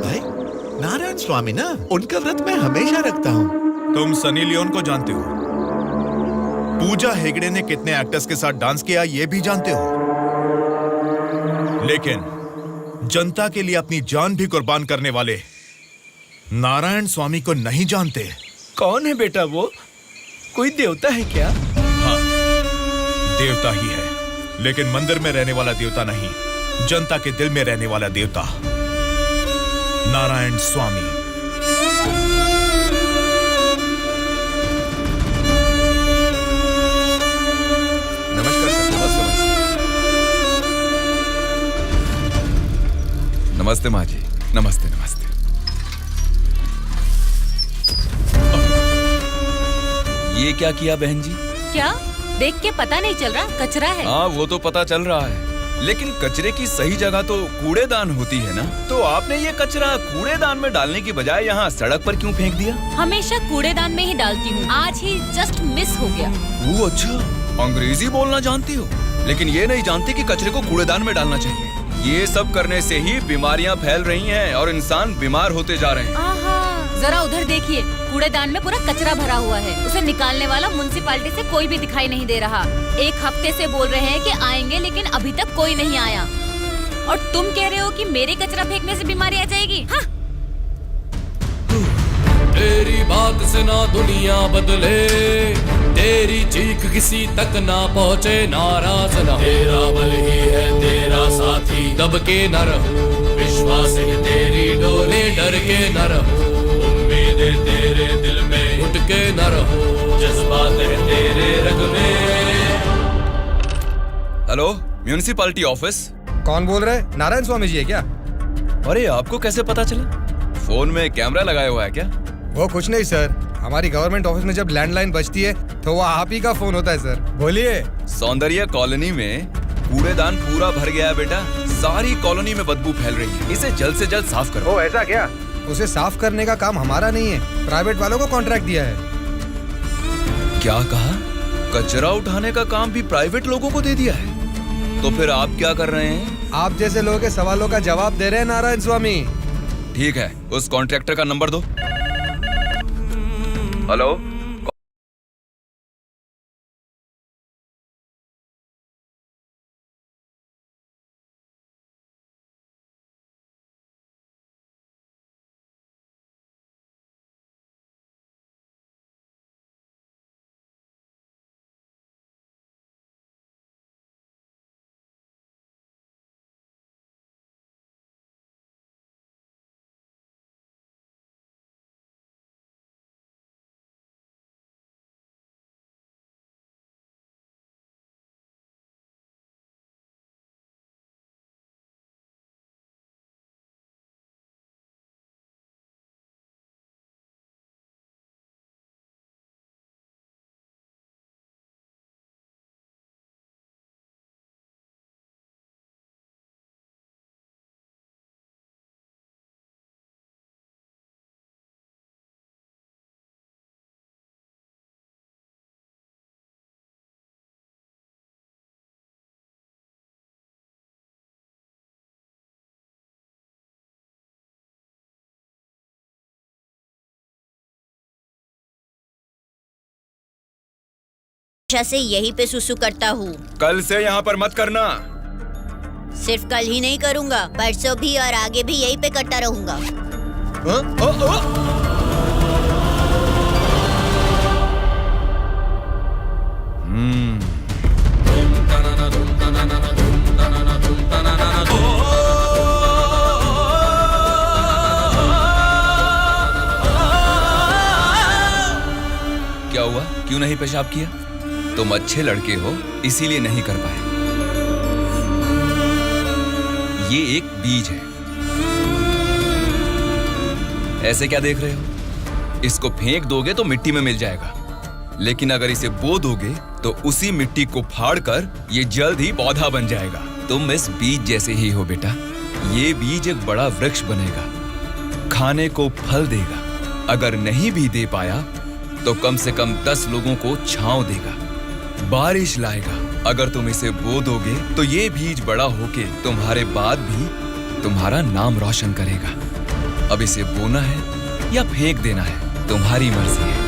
Speaker 6: भाई नारायण स्वामी ना, उनका व्रत मैं हमेशा रखता हूँ।
Speaker 13: तुम सनी लियोन को जानते हो? पूजा हेगड़े ने कितने एक्टर्स के साथ डांस किया ये भी जानते हो? लेकिन जनता के लिए अपनी जान भी कुर्बान करने वाले नारायण स्वामी को नहीं जानते।
Speaker 12: कौन है बेटा वो? कोई देवता है क्या?
Speaker 13: हाँ, देवता ही है, लेकिन मंदिर में रहने वाला देवता नहीं, जनता के दिल में रहने वाला देवता, नारायण स्वामी।
Speaker 11: नमस्कार सर। नमस्ते माँ जी। नमस्ते नमस्ते। ये क्या किया बहन जी?
Speaker 2: क्या देख के पता नहीं चल रहा? कचरा है।
Speaker 11: हाँ वो तो पता चल रहा है, लेकिन कचरे की सही जगह तो कूड़ेदान होती है ना। तो आपने ये कचरा कूड़ेदान में डालने की बजाय यहाँ सड़क पर क्यों फेंक दिया?
Speaker 2: हमेशा कूड़ेदान में ही डालती हूँ, आज ही जस्ट मिस हो गया।
Speaker 11: वो अच्छा, अंग्रेजी बोलना जानती हो, लेकिन ये नहीं जानती कि कचरे को कूड़ेदान में डालना चाहिए। ये सब करने से ही बीमारियां फैल रही हैं और इंसान बीमार होते जा रहे हैं।
Speaker 2: जरा उधर देखिए, कूड़ेदान में पूरा कचरा भरा हुआ है। उसे निकालने वाला म्युनिसिपैलिटी से कोई भी दिखाई नहीं दे रहा। 1 हफ्ते से बोल रहे हैं कि आएंगे, लेकिन अभी तक कोई नहीं आया। और तुम कह रहे हो कि मेरे कचरा फेंकने से बीमारी आ जाएगी? हाँ?
Speaker 15: तेरी बात से ना दुनिया बदले, तेरी चीख किसी तक ना पहुँचे, नाराज न। तेरा बल ही है तेरा साथी, दब के न रहो, विश्वास है तेरी डोले, डर के न रहो, उम्मीदें तेरे दिल में उठ के न रहो, जज्बात है तेरे रग में।
Speaker 11: Hello, municipality office.
Speaker 12: कौन बोल रहे? नारायण स्वामी जी है क्या?
Speaker 11: अरे आपको कैसे पता चला? फोन में कैमरा लगाया हुआ है क्या?
Speaker 12: वो कुछ नहीं सर, हमारी गवर्नमेंट ऑफिस में जब लैंडलाइन बजती है तो वो आप ही का फोन होता है सर। बोलिए।
Speaker 11: सौंदर्य कॉलोनी में कूड़ेदान पूरा भर गया है बेटा, सारी कॉलोनी में बदबू फैल रही है, इसे जल्द से जल्द साफ करो।
Speaker 12: ओ ऐसा क्या? उसे साफ करने का काम हमारा नहीं है, प्राइवेट वालों को कॉन्ट्रैक्ट दिया है।
Speaker 11: क्या कहा? कचरा उठाने का काम भी प्राइवेट लोगों को दे दिया है? तो फिर आप क्या कर रहे हैं?
Speaker 12: आप जैसे लोगों के सवालों का जवाब दे रहे हैं नारायण स्वामी।
Speaker 11: ठीक है, उस कॉन्ट्रैक्टर का नंबर दो। हेलो।
Speaker 4: हमेशा से यहीं पे सुसु करता हूँ।
Speaker 13: कल से यहाँ पर मत करना।
Speaker 4: सिर्फ कल ही नहीं करूँगा, परसों भी और आगे भी यहीं पे करता रहूँगा।
Speaker 11: क्या हुआ? क्यों नहीं पेशाब किया? तुम अच्छे लड़के हो, इसीलिए नहीं कर पाए। ये एक बीज है। ऐसे क्या देख रहे हो? इसको फेंक दोगे तो मिट्टी में मिल जाएगा, लेकिन अगर इसे बो दोगे तो उसी मिट्टी को फाड़कर ये जल्द ही पौधा बन जाएगा। तुम इस बीज जैसे ही हो बेटा। ये बीज एक बड़ा वृक्ष बनेगा, खाने को फल देगा। अगर नहीं भी दे पाया तो कम से कम 10 लोगों को छांव देगा, बारिश लाएगा। अगर तुम इसे बो दोगे तो ये बीज बड़ा होके तुम्हारे बाद भी तुम्हारा नाम रोशन करेगा। अब इसे बोना है या फेंक देना है, तुम्हारी मर्जी है।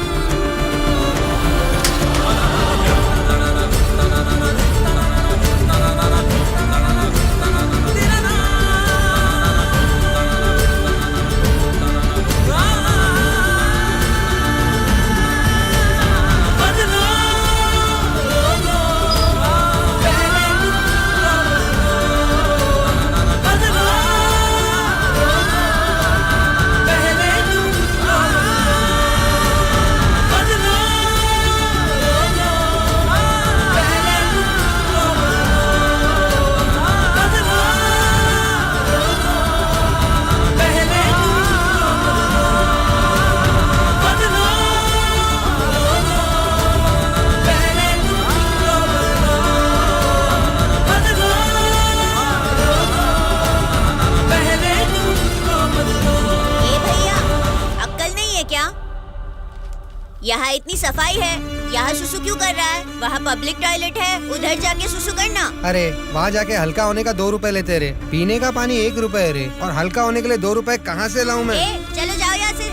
Speaker 4: यहाँ इतनी सफाई है, यहाँ सुसु क्यों कर रहा है? वहाँ पब्लिक टॉयलेट है, उधर जाके सुसु करना।
Speaker 17: अरे वहाँ जाके हल्का होने का 2 रुपए लेते रे, पीने का पानी 1 रुपए रे, और हल्का होने के लिए 2 रुपए कहाँ से लाऊं मैं?
Speaker 4: चलो जाओ यहाँ से।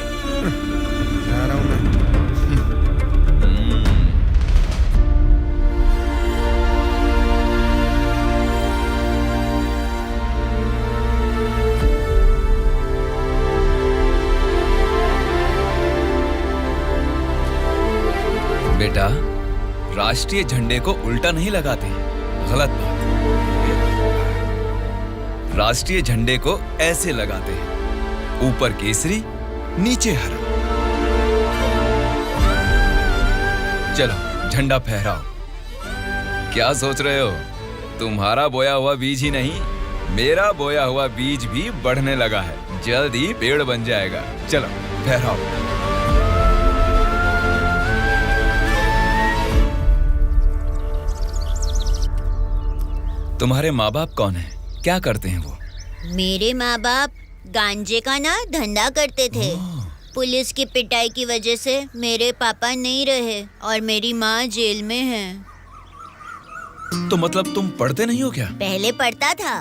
Speaker 17: जा रहा हूँ मैं।
Speaker 11: बेटा, राष्ट्रीय झंडे को उल्टा नहीं लगाते हैं, गलत बात। राष्ट्रीय झंडे को ऐसे लगाते हैं, ऊपर केसरी, नीचे हरा। चलो झंडा फहराओ। क्या सोच रहे हो? तुम्हारा बोया हुआ बीज ही नहीं, मेरा बोया हुआ बीज भी बढ़ने लगा है, जल्द ही पेड़ बन जाएगा। चलो फहराओ। तुम्हारे माँ बाप कौन है? क्या करते हैं वो?
Speaker 4: मेरे माँ बाप गांजे का ना धंधा करते थे। पुलिस की पिटाई की वजह से मेरे पापा नहीं रहे और मेरी माँ जेल में है।
Speaker 11: तो मतलब तुम पढ़ते नहीं हो क्या?
Speaker 4: पहले पढ़ता था,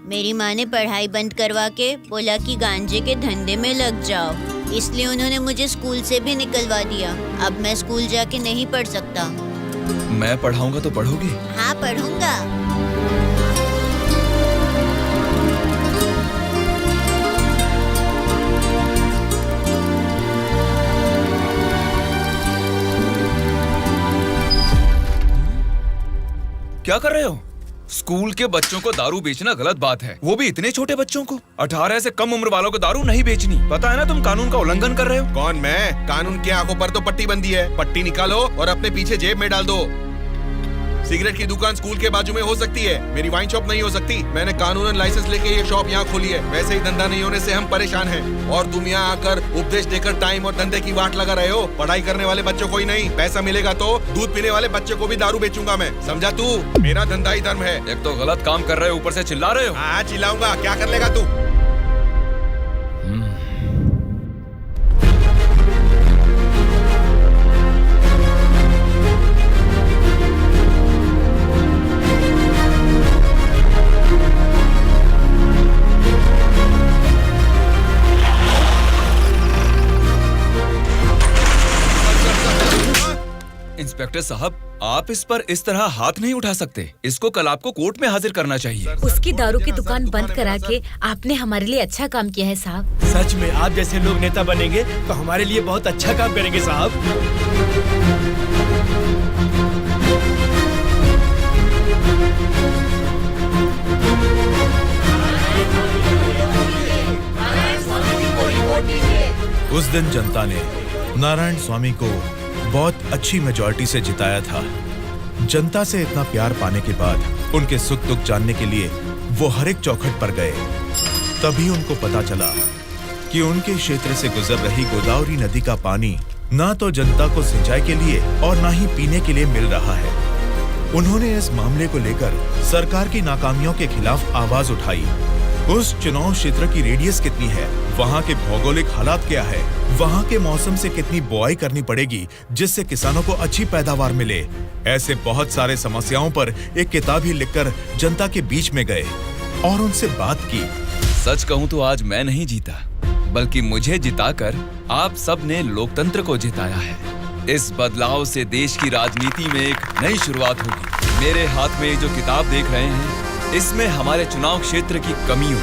Speaker 4: मेरी माँ ने पढ़ाई बंद करवा के बोला कि गांजे के धंधे में लग जाओ, इसलिए उन्होंने मुझे स्कूल से भी निकलवा दिया। अब मैं स्कूल जाके नहीं पढ़ सकता।
Speaker 11: मैं पढ़ाऊंगा तो पढ़ोगी?
Speaker 4: हाँ पढ़ूंगा।
Speaker 11: क्या कर रहे हो? स्कूल के बच्चों को दारू बेचना गलत बात है, वो भी इतने छोटे बच्चों को। 18 से कम उम्र वालों को दारू नहीं बेचनी। पता है ना तुम कानून का उल्लंघन कर रहे हो।
Speaker 18: कौन मैं? कानून की आंखों पर तो पट्टी बंदी है। पट्टी निकालो और अपने पीछे जेब में डाल दो। सिगरेट की दुकान स्कूल के बाजू में हो सकती है, मेरी वाइन शॉप नहीं हो सकती। मैंने कानूनन लाइसेंस लेके ये शॉप यहाँ खोली है। वैसे ही धंधा नहीं होने से हम परेशान हैं और तुम यहाँ आकर उपदेश देकर टाइम और धंधे की वाट लगा रहे हो। पढ़ाई करने वाले बच्चों को ही नहीं, पैसा मिलेगा तो दूध पीने वाले बच्चे को भी दारू बेचूंगा मैं, समझा तू? मेरा धंधा ही धर्म है।
Speaker 11: एक तो गलत काम कर रहे हो, ऊपर से चिल्ला रहे हो।
Speaker 18: हाँ चिल्लाऊंगा, क्या कर लेगा तू?
Speaker 11: इंस्पेक्टर साहब, आप इस पर इस तरह हाथ नहीं उठा सकते। इसको कल आपको कोर्ट में हाजिर करना चाहिए।
Speaker 2: उसकी दारू की दुकान बंद करा के आपने हमारे लिए अच्छा काम किया है साहब।
Speaker 21: सच में आप जैसे लोग नेता बनेंगे तो हमारे लिए बहुत अच्छा काम करेंगे साहब।
Speaker 13: उस दिन जनता ने नारायण स्वामी को बहुत अच्छी मेजॉरिटी से जिताया था। जनता से इतना प्यार पाने के बाद उनके सुख दुख जानने के लिए वो हर एक चौखट पर गए। तभी उनको पता चला कि उनके क्षेत्र से गुजर रही गोदावरी नदी का पानी ना तो जनता को सिंचाई के लिए और ना ही पीने के लिए मिल रहा है। उन्होंने इस मामले को लेकर सरकार की नाकामियों के खिलाफ आवाज उठाई। उस चुनाव क्षेत्र की रेडियस कितनी है, वहाँ के भौगोलिक हालात क्या है, वहाँ के मौसम से कितनी बुआई करनी पड़ेगी जिससे किसानों को अच्छी पैदावार मिले, ऐसे बहुत सारे समस्याओं पर एक किताब ही लिखकर जनता के बीच में गए और उनसे बात की।
Speaker 11: सच कहूँ तो आज मैं नहीं जीता, बल्कि मुझे जिताकर आप सब ने लोकतंत्र को जिताया है। इस बदलाव से देश की राजनीति में एक नई शुरुआत होगी। मेरे हाथ में जो किताब देख रहे हैं, इसमें हमारे चुनाव क्षेत्र की कमियों,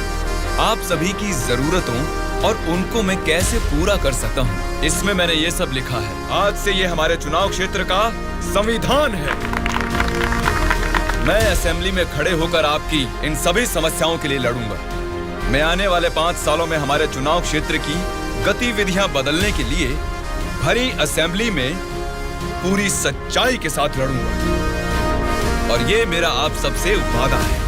Speaker 11: आप सभी की जरूरतों और उनको मैं कैसे पूरा कर सकता हूँ, इसमें मैंने ये सब लिखा है। आज से ये हमारे चुनाव क्षेत्र का संविधान है। मैं असेंबली में खड़े होकर आपकी इन सभी समस्याओं के लिए लड़ूंगा। मैं आने वाले 5 सालों में हमारे चुनाव क्षेत्र की गतिविधियां बदलने के लिए भरी असेंबली में पूरी सच्चाई के साथ लड़ूंगा और ये मेरा आप सबसे वादा है।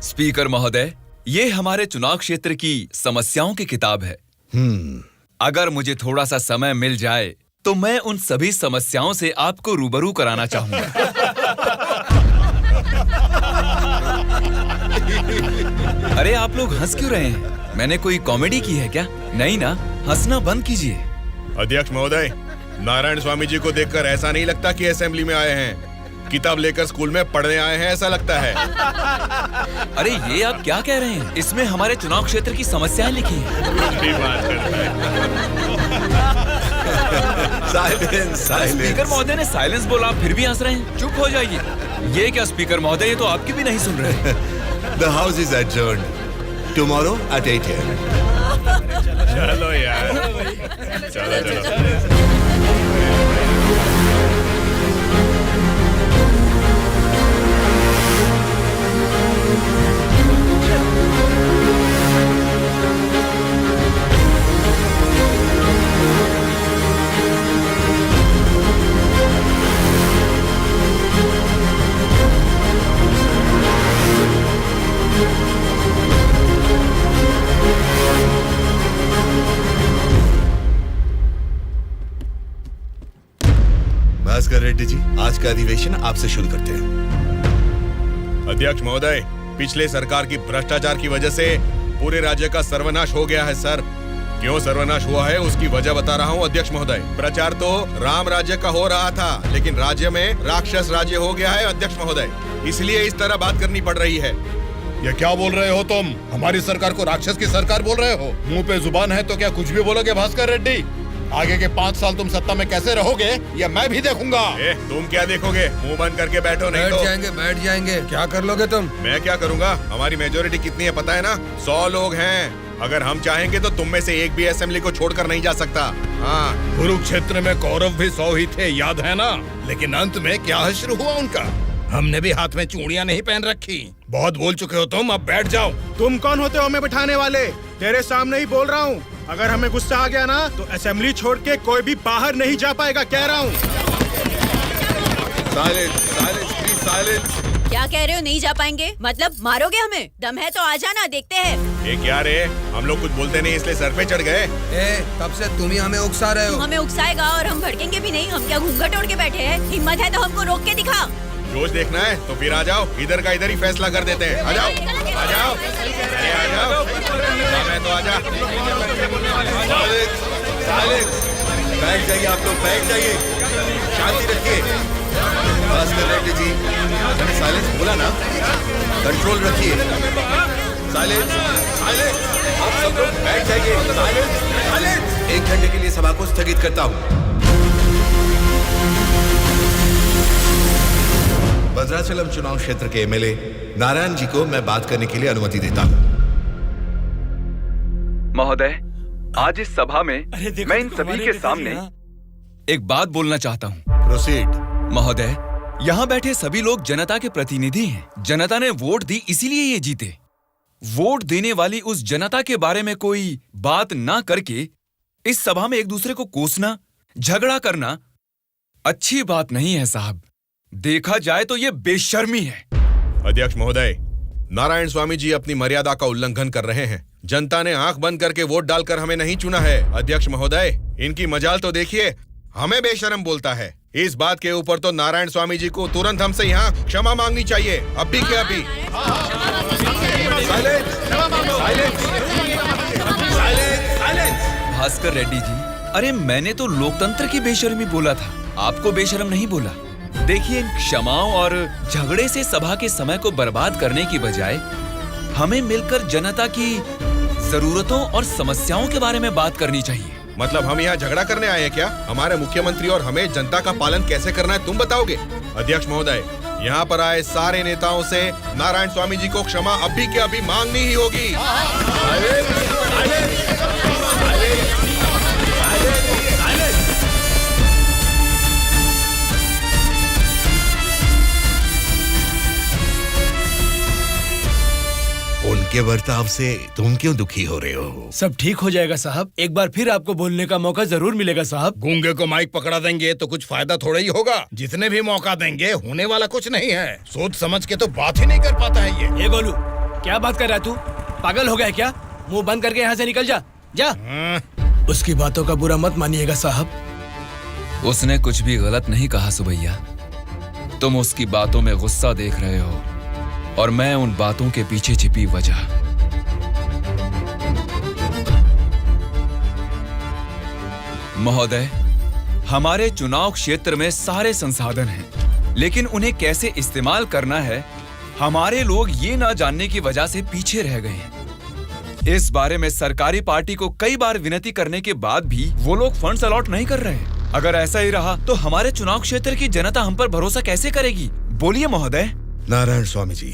Speaker 11: स्पीकर महोदय, ये हमारे चुनाव क्षेत्र की समस्याओं की किताब है। अगर मुझे थोड़ा सा समय मिल जाए तो मैं उन सभी समस्याओं से आपको रूबरू कराना चाहूंगा। अरे आप लोग हंस क्यों रहे हैं? मैंने कोई कॉमेडी की है क्या? नहीं ना, हंसना बंद कीजिए।
Speaker 18: अध्यक्ष महोदय, नारायण स्वामी जी को देखकर ऐसा नहीं लगता कि असेंबली में आए हैं, किताब लेकर स्कूल में पढ़ने आए हैं ऐसा लगता है।
Speaker 11: अरे ये आप क्या कह रहे हैं? इसमें हमारे चुनाव क्षेत्र की समस्याएं लिखी हैं।
Speaker 20: Silence, silence.
Speaker 11: स्पीकर महोदय ने साइलेंस बोला, फिर भी हंस रहे हैं। चुप हो जाइए। ये क्या स्पीकर महोदय, ये तो आपकी भी नहीं सुन रहे।
Speaker 20: The house is adjourned. Tomorrow at 8 AM.
Speaker 18: चलो यार, चलो।
Speaker 20: भास्कर रेड्डी जी, आज का अधिवेशन आपसे शुरू करते हैं।
Speaker 18: अध्यक्ष महोदय, पिछले सरकार की भ्रष्टाचार की वजह से पूरे राज्य का सर्वनाश हो गया है सर। क्यों सर्वनाश हुआ है उसकी वजह बता रहा हूँ अध्यक्ष महोदय। प्रचार तो राम राज्य का हो रहा था, लेकिन राज्य में राक्षस राज्य हो गया है अध्यक्ष महोदय, इसलिए इस तरह बात करनी पड़ रही है।
Speaker 1: ये क्या बोल रहे हो तुम? हमारी सरकार को राक्षस की सरकार बोल रहे हो? मुंह पे जुबान है तो क्या कुछ भी बोलोगे भास्कर रेड्डी? आगे के 5 साल तुम सत्ता में कैसे रहोगे ये मैं भी देखूंगा।
Speaker 18: तुम क्या देखोगे? मुंह बंद करके बैठो, नहीं तो
Speaker 17: बैठ जाएंगे। क्या कर लोगे तुम?
Speaker 18: मैं क्या करूंगा? हमारी मेजोरिटी कितनी है पता है ना? 100 लोग हैं। अगर हम चाहेंगे तो तुम में से एक भी असेंबली को छोड़कर नहीं जा सकता। हाँ,
Speaker 1: कुरुक्षेत्र में कौरव भी 100 ही थे, याद है ना? लेकिन अंत में क्या हश्र हुआ उनका? हमने भी हाथ में चूड़ियां नहीं पहन रखी। बहुत बोल चुके हो तुम, अब बैठ जाओ।
Speaker 21: तुम कौन होते हो हमें बिठाने वाले? तेरे सामने ही बोल रहा हूँ, अगर हमें गुस्सा आ गया ना तो असेंबली छोड़ के कोई भी बाहर नहीं जा पाएगा, कह रहा हूँ।
Speaker 18: Silence, silence, please silence.
Speaker 4: क्या कह रहे हो? नहीं जा पाएंगे मतलब मारोगे हमें? दम है तो आ जाना, देखते हैं।
Speaker 18: ये क्या रे? हम लोग कुछ बोलते नहीं इसलिए सर पे चढ़ गए।
Speaker 17: तब से तुम ही हमें उकसा रहे
Speaker 4: तू
Speaker 17: हो।
Speaker 4: हमें उकसाएगा और हम भड़केंगे भी नहीं। हम क्या घूंघट ओढ़ के बैठे हैं? हिम्मत है तो हमको रोक के दिखा।
Speaker 18: जोश देखना है तो फिर आ जाओ, इधर का इधर ही फैसला कर देते हैं। आ जाओ, आ जाओ, अरे आ जाओ, मैं तो आ जा।
Speaker 6: बैठ जाइए आप लोग, बैठ जाइए, शांति रखिए। बस कर रेड्डी जी, मैंने साइलेंस बोला ना, कंट्रोल रखिए। साइलेंस, साइलेंस, आप सब लोग बैठ जाइए। Silence, silence. 1 घंटे के लिए सभा को स्थगित करता हूँ। भद्राचलम चुनाव क्षेत्र के एमएलए नारायण जी को मैं बात करने के लिए अनुमति देता हूँ।
Speaker 11: महोदय, आज इस सभा में मैं इन सभी के सामने एक बात बोलना चाहता हूँ।
Speaker 6: प्रोसीड।
Speaker 11: महोदय, यहाँ बैठे सभी लोग जनता के प्रतिनिधि हैं। जनता ने वोट दी इसीलिए ये जीते। वोट देने वाली उस जनता के बारे में कोई बात ना करके इस सभा में एक दूसरे को कोसना, झगड़ा करना अच्छी बात नहीं है साहब। देखा जाए तो ये बेशर्मी है।
Speaker 18: अध्यक्ष महोदय, नारायण स्वामी जी अपनी मर्यादा का उल्लंघन कर रहे हैं। जनता ने आंख बंद करके वोट डालकर हमें नहीं चुना है। अध्यक्ष महोदय, इनकी मजाल तो देखिए, हमें बेशरम बोलता है। इस बात के ऊपर तो नारायण स्वामी जी को तुरंत हमसे यहाँ क्षमा मांगनी चाहिए, अभी के अभी।
Speaker 11: भास्कर रेड्डी जी, अरे मैंने तो लोकतंत्र की बेशर्मी बोला था, आपको बेशरम नहीं बोला। देखिए, क्षमाओं और झगड़े से सभा के समय को बर्बाद करने की बजाय हमें मिलकर जनता की जरूरतों और समस्याओं के बारे में बात करनी चाहिए।
Speaker 18: मतलब हम यहाँ झगड़ा करने आए हैं क्या? हमारे मुख्यमंत्री और हमें जनता का पालन कैसे करना है तुम बताओगे? अध्यक्ष महोदय, यहाँ पर आए सारे नेताओं से नारायण स्वामी जी को क्षमा अभी के अभी मांगनी ही होगी।
Speaker 20: उनके बर्ताव से तुम क्यों दुखी हो रहे हो?
Speaker 9: सब ठीक हो जाएगा साहब, एक बार फिर आपको बोलने का मौका जरूर मिलेगा साहब।
Speaker 1: गूंगे को माइक पकड़ा देंगे तो कुछ फायदा थोड़ा ही होगा। जितने भी मौका देंगे होने वाला कुछ नहीं है। सोच समझ के तो बात ही नहीं कर पाता है ये।
Speaker 9: ए गोलू, क्या बात कर रहा है तू? पागल हो गया क्या? मुंह बंद करके यहाँ से निकल जा, जा। उसकी बातों का बुरा मत मानिएगा साहब।
Speaker 11: उसने कुछ भी गलत नहीं कहा सुबैया। तुम उसकी बातों में गुस्सा देख रहे हो और मैं उन बातों के पीछे छिपी वजह। महोदय, हमारे चुनाव क्षेत्र में सारे संसाधन हैं, लेकिन उन्हें कैसे इस्तेमाल करना है हमारे लोग ये ना जानने की वजह से पीछे रह गए हैं। इस बारे में सरकारी पार्टी को कई बार विनती करने के बाद भी वो लोग फंड्स अलॉट नहीं कर रहे। अगर ऐसा ही रहा तो हमारे चुनाव क्षेत्र की जनता हम पर भरोसा कैसे करेगी? बोलिए महोदय।
Speaker 20: नारायण स्वामी जी,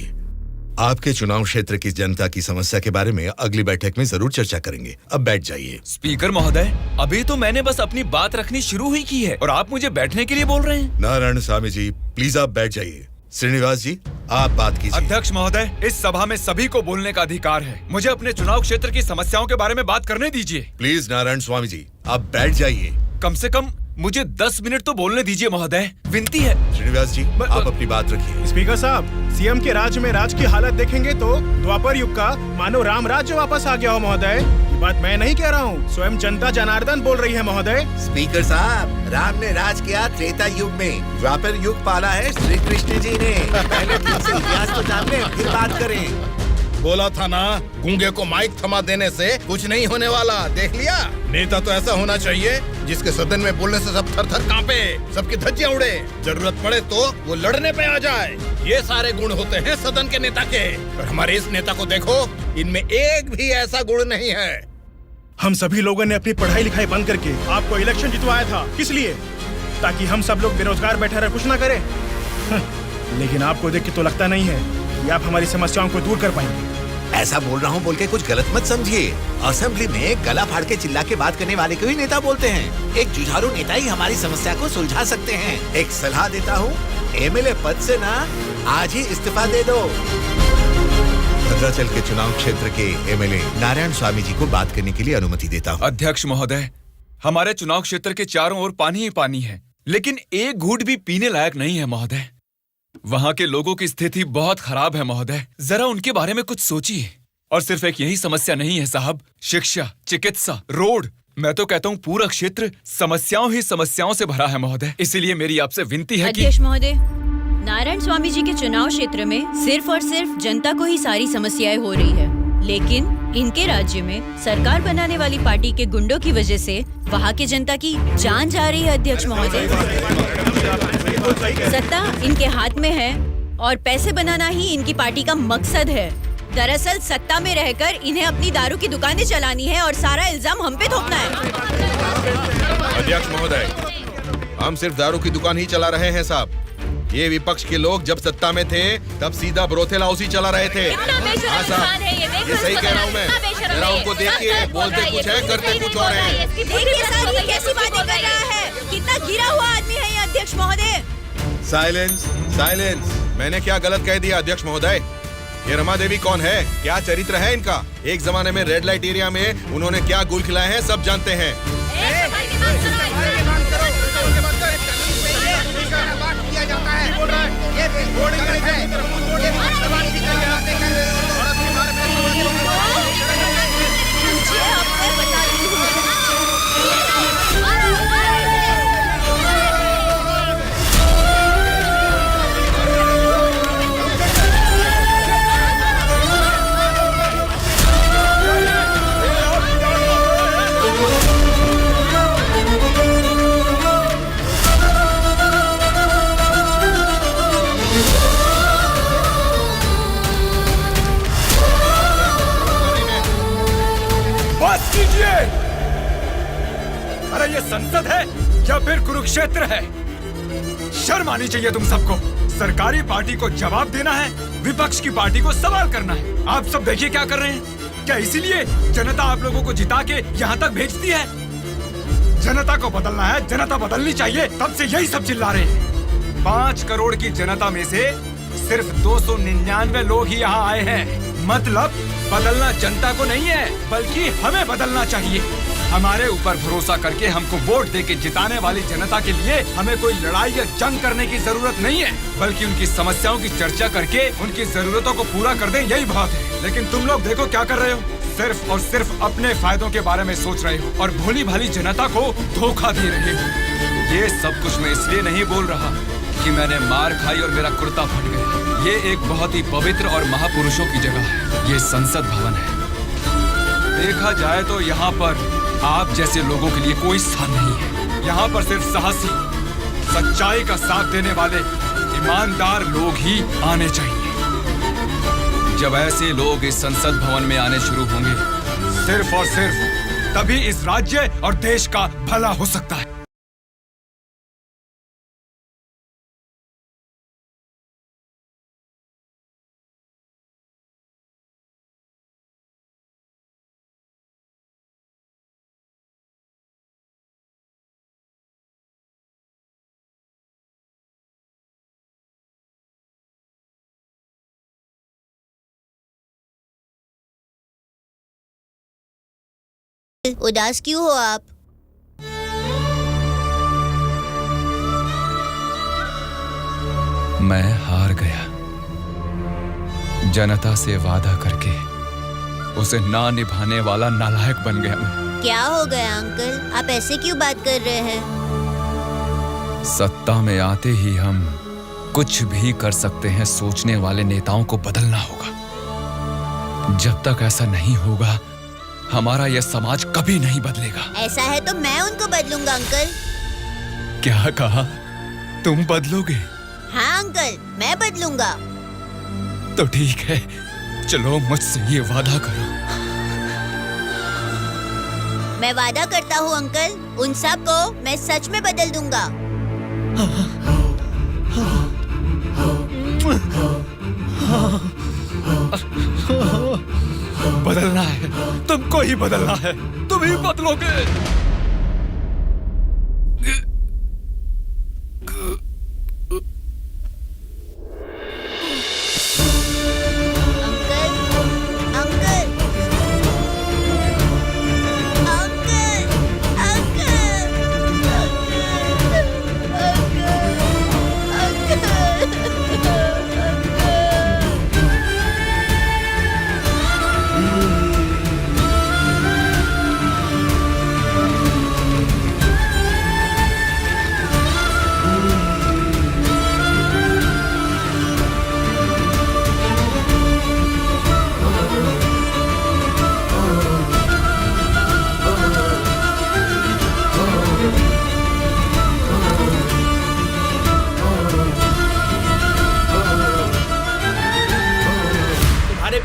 Speaker 20: आपके चुनाव क्षेत्र की जनता की समस्या के बारे में अगली बैठक में जरूर चर्चा करेंगे। अब बैठ जाइए।
Speaker 11: स्पीकर महोदय, अभी तो मैंने बस अपनी बात रखनी शुरू ही की है और आप मुझे बैठने के लिए बोल रहे हैं।
Speaker 20: नारायण स्वामी जी, प्लीज आप बैठ जाइए। श्रीनिवास जी, आप बात कीजिए।
Speaker 11: अध्यक्ष महोदय, इस सभा में सभी को बोलने का अधिकार है। मुझे अपने चुनाव क्षेत्र की समस्याओं के बारे में बात करने दीजिए।
Speaker 20: प्लीज नारायण स्वामी जी, आप बैठ जाइए।
Speaker 11: कम से कम मुझे 10 मिनट तो बोलने दीजिए महोदय, विनती है।
Speaker 20: श्रीनिवास जी, आप अपनी बात रखिए।
Speaker 21: स्पीकर साहब, सीएम के राज में राज की हालत देखेंगे तो द्वापर युग का मानो राम राज्य वापस आ गया हो महोदय। ये बात मैं नहीं कह रहा हूँ, स्वयं जनता जनार्दन बोल रही है महोदय।
Speaker 20: स्पीकर साहब, राम ने राज किया त्रेता युग में, द्वापर युग पाला है श्री कृष्ण जी ने। पहले ठीक से इतिहास को जान ले, फिर बात करें।
Speaker 1: बोला था ना, गूंगे को माइक थमा देने से कुछ नहीं होने वाला। देख लिया, नेता तो ऐसा होना चाहिए जिसके सदन में बोलने से सब थर थर कांपे, सबकी धज्जियां उड़े, जरूरत पड़े तो वो लड़ने पे आ जाए। ये सारे गुण होते हैं सदन के नेता के। और हमारे इस नेता को देखो, इनमें एक भी ऐसा गुण नहीं है।
Speaker 21: हम सभी लोगों ने अपनी पढ़ाई लिखाई बंद करके आपको इलेक्शन जितवाया था। किस लिए? ताकि हम सब लोग बेरोजगार बैठे रहे, कुछ ना करें। लेकिन आपको देख के तो लगता नहीं है कि आप हमारी समस्याओं को दूर कर पाएंगे।
Speaker 20: ऐसा बोल रहा हूँ बोल के कुछ गलत मत समझिए। असेंबली में गला फाड़ के चिल्ला के बात करने वाले को ही नेता बोलते हैं। एक जुझारू नेता ही हमारी समस्या को सुलझा सकते हैं। एक सलाह देता हूँ, एमएलए पद से ना आज ही इस्तीफा दे दो। भद्राचल के चुनाव क्षेत्र के एमएलए नारायण स्वामी जी को बात करने के लिए अनुमति देता हूँ।
Speaker 11: अध्यक्ष महोदय, हमारे चुनाव क्षेत्र के चारों ओर पानी ही पानी है, लेकिन एक घूंट भी पीने लायक नहीं है महोदय। वहाँ के लोगों की स्थिति बहुत खराब है महोदय, जरा उनके बारे में कुछ सोचिए। और सिर्फ एक यही समस्या नहीं है साहब, शिक्षा, चिकित्सा, रोड, मैं तो कहता हूँ पूरा क्षेत्र समस्याओं ही समस्याओं से भरा है महोदय। इसीलिए मेरी आपसे विनती है कि
Speaker 4: अध्यक्ष महोदय, नारायण स्वामी जी के चुनाव क्षेत्र में सिर्फ और सिर्फ जनता को ही सारी समस्याएं हो रही है, लेकिन इनके राज्य में सरकार बनाने वाली पार्टी के गुंडों की वजह से वहाँ के जनता की जान जा रही है। अध्यक्ष महोदय, सत्ता इनके हाथ में है और पैसे बनाना ही इनकी पार्टी का मकसद है। दरअसल सत्ता में रहकर इन्हें अपनी दारू की दुकानें चलानी है और सारा इल्जाम हम पे थोपना है।
Speaker 18: अध्यक्ष महोदय, हम सिर्फ दारू की दुकान ही चला रहे हैं साहब। ये विपक्ष के लोग जब सत्ता में थे तब सीधा ब्रोथेल हाउस ही चला रहे थे। हाँ साहब, ये सही कह रहा हूँ मैं। जरा उनको देखिए, बोलते कुछ है, करते कुछ और है।
Speaker 4: देखिए साहब, ये कैसी बातें कर रहा है, कितना गिरा हुआ आदमी है ये अध्यक्ष महोदय।
Speaker 18: Silence, silence. मैंने क्या गलत कह दिया अध्यक्ष महोदय? ये रमा देवी कौन है, क्या चरित्र है इनका? एक जमाने में रेड लाइट एरिया में उन्होंने क्या गुल खिलाए हैं सब जानते हैं।
Speaker 11: बस कीजिए। अरे ये संसद है या फिर कुरुक्षेत्र है? शर्म आनी चाहिए तुम सबको। सरकारी पार्टी को जवाब देना है, विपक्ष की पार्टी को सवाल करना है। आप सब देखिए क्या कर रहे हैं। क्या इसीलिए जनता आप लोगों को जिता के यहाँ तक भेजती है? जनता को बदलना है, जनता बदलनी चाहिए, तब से यही सब चिल्ला रहे हैं। 5 करोड़ की जनता में से सिर्फ 299 लोग ही यहाँ आए हैं। मतलब बदलना जनता को नहीं है, बल्कि हमें बदलना चाहिए। हमारे ऊपर भरोसा करके हमको वोट देके जिताने वाली जनता के लिए हमें कोई लड़ाई या जंग करने की जरूरत नहीं है, बल्कि उनकी समस्याओं की चर्चा करके उनकी जरूरतों को पूरा कर दें, यही बहुत है। लेकिन तुम लोग देखो क्या कर रहे हो, सिर्फ और सिर्फ अपने फायदों के बारे में सोच रहे हो और भोली भाली जनता को धोखा दे रहे हो। ये सब कुछ मैं इसलिए नहीं बोल रहा कि मैंने मार खाई और मेरा कुर्ता फट गया। ये एक बहुत ही पवित्र और महापुरुषों की जगह है, ये संसद भवन है। देखा जाए तो यहाँ पर आप जैसे लोगों के लिए कोई स्थान नहीं है। यहाँ पर सिर्फ साहसी, सच्चाई का साथ देने वाले ईमानदार लोग ही आने चाहिए। जब ऐसे लोग इस संसद भवन में आने शुरू होंगे, सिर्फ और सिर्फ तभी इस राज्य और देश का भला हो सकता है।
Speaker 4: उदास क्यों हो आप?
Speaker 11: मैं हार गया। जनता से वादा करके उसे ना निभाने वाला नालायक बन गया मैं।
Speaker 4: क्या हो गया अंकल, आप ऐसे क्यों बात कर रहे हैं?
Speaker 11: सत्ता में आते ही हम कुछ भी कर सकते हैं सोचने वाले नेताओं को बदलना होगा। जब तक ऐसा नहीं होगा, हमारा यह समाज कभी नहीं बदलेगा।
Speaker 4: ऐसा है तो मैं उनको बदलूंगा अंकल।
Speaker 11: क्या कहा? तुम बदलोगे?
Speaker 4: हाँ अंकल, मैं बदलूंगा।
Speaker 11: तो ठीक है, चलो मुझसे ये वादा करो।
Speaker 4: मैं वादा करता हूँ अंकल, उन सब को मैं सच में बदल दूंगा।
Speaker 11: बदलना है, तुमको ही बदलना है, तुम ही बदलोगे।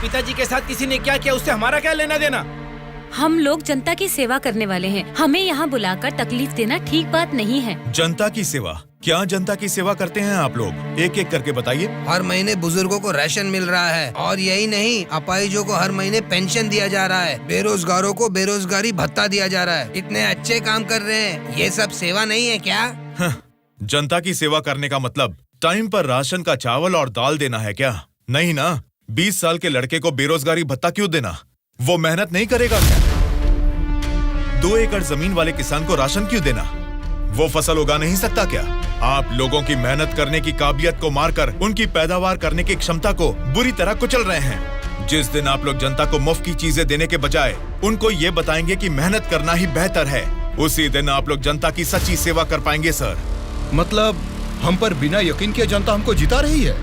Speaker 9: पिताजी के साथ किसी ने क्या किया उससे हमारा क्या लेना देना?
Speaker 2: हम लोग जनता की सेवा करने वाले हैं। हमें यहाँ बुलाकर तकलीफ देना ठीक बात नहीं है।
Speaker 14: जनता की सेवा? क्या जनता की सेवा करते हैं आप लोग? एक एक करके बताइए।
Speaker 17: हर महीने बुजुर्गों को राशन मिल रहा है, और यही नहीं, अपाहिजों को हर महीने पेंशन दिया जा रहा है, बेरोजगारों को बेरोजगारी भत्ता दिया जा रहा है। इतने अच्छे काम कर रहे हैं, ये सब सेवा नहीं है क्या?
Speaker 14: जनता की सेवा करने का मतलब टाइम पर राशन का चावल और दाल देना है क्या? नहीं ना। 20 साल के लड़के को बेरोजगारी भत्ता क्यों देना? वो मेहनत नहीं करेगा क्या? 2 एकड़ जमीन वाले किसान को राशन क्यों देना? वो फसल उगा नहीं सकता क्या? आप लोगों की मेहनत करने की काबिलियत को मारकर उनकी पैदावार करने की क्षमता को बुरी तरह कुचल रहे हैं। जिस दिन आप लोग जनता को मुफ्त की चीजें देने के बजाय उनको ये बताएंगे कि मेहनत करना ही बेहतर है, उसी दिन आप लोग जनता की सच्ची सेवा कर पाएंगे सर।
Speaker 19: मतलब हम पर बिना यकीन के जनता हमको जिता रही है।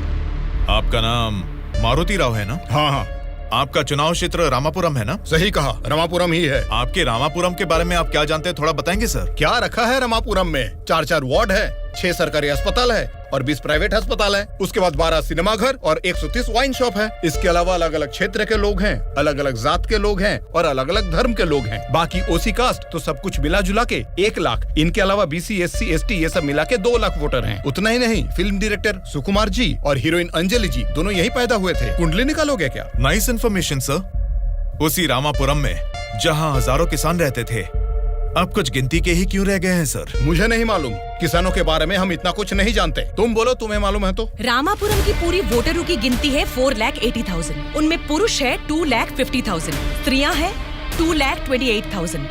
Speaker 14: आपका नाम मारुति राव है ना?
Speaker 19: हाँ हाँ।
Speaker 14: आपका चुनाव क्षेत्र रामापुरम है ना?
Speaker 19: सही कहा, रामापुरम ही है।
Speaker 14: आपके रामापुरम के बारे में आप क्या जानते हैं, थोड़ा बताएंगे सर?
Speaker 19: क्या रखा है रामापुरम में? 4 वार्ड है, 6 सरकारी अस्पताल है और 20 प्राइवेट अस्पताल है। उसके बाद 12 सिनेमा घर और 130 वाइन शॉप है। इसके अलावा अलग अलग क्षेत्र के लोग हैं, अलग अलग जात के लोग हैं और अलग अलग धर्म के लोग हैं। बाकी ओसी कास्ट तो सब कुछ मिला जुला के 1 लाख। इनके अलावा BC SC ST ये सब मिला के 2 लाख वोटर हैं। उतना ही नहीं, फिल्म डायरेक्टर सुकुमार जी और हीरोइन अंजलि जी दोनों यही पैदा हुए थे। कुंडली निकालोगे क्या?
Speaker 14: Nice information sir. उसी रामापुरम में जहाँ हजारों किसान रहते थे, अब कुछ गिनती के ही क्यों रह गए हैं सर?
Speaker 19: मुझे नहीं मालूम, किसानों के बारे में हम इतना कुछ नहीं जानते। तुम बोलो, तुम्हें मालूम है तो?
Speaker 3: रामापुरम की पूरी वोटरों की गिनती है 4,80,000। उनमें पुरुष है 2,50,000, स्त्रियां हैं 2,28,000,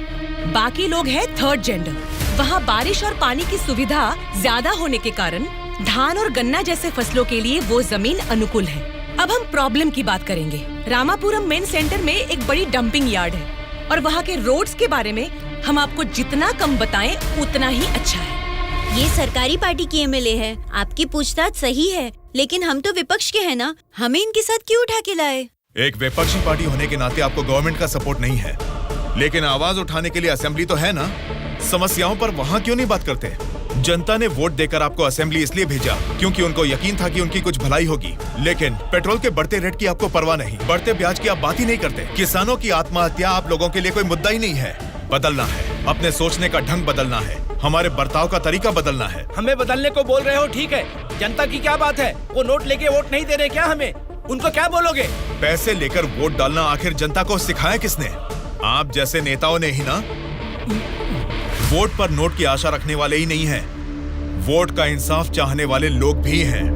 Speaker 3: बाकी लोग हैं 3rd जेंडर। वहाँ बारिश और पानी की सुविधा ज्यादा होने के कारण धान और गन्ना जैसे फसलों के लिए वो जमीन अनुकूल है। अब हम प्रॉब्लम की बात करेंगे। रामापुरम मेन सेंटर में एक बड़ी डंपिंग यार्ड है, और वहाँ के रोड्स के बारे में हम आपको जितना कम बताएं उतना ही अच्छा है।
Speaker 4: ये सरकारी पार्टी की MLA है, आपकी पूछताछ सही है, लेकिन हम तो विपक्ष के हैं ना, हमें इनके साथ क्यों उठा के लाए?
Speaker 14: एक विपक्षी पार्टी होने के नाते आपको गवर्नमेंट का सपोर्ट नहीं है, लेकिन आवाज उठाने के लिए असेंबली तो है ना। समस्याओं पर वहाँ क्यों नहीं बात करते? जनता ने वोट देकर आपको असेंबली इसलिए भेजा क्योंकि उनको यकीन था कि उनकी कुछ भलाई होगी, लेकिन पेट्रोल के बढ़ते रेट की आपको परवाह नहीं, बढ़ते ब्याज की आप बात ही नहीं करते। किसानों की आत्महत्या आप लोगों के लिए कोई मुद्दा ही नहीं है। बदलना है, अपने सोचने का ढंग बदलना है, हमारे बर्ताव का तरीका बदलना है।
Speaker 9: हमें बदलने को बोल रहे हो, ठीक है, जनता की क्या बात है? वो नोट लेके वोट नहीं दे रहे क्या हमें? उनको क्या बोलोगे?
Speaker 14: पैसे लेकर वोट डालना आखिर जनता को सिखाया किसने? आप जैसे नेताओं ने ही ना। वोट पर नोट की आशा रखने वाले ही नहीं हैं, वोट का इंसाफ चाहने वाले लोग भी हैं।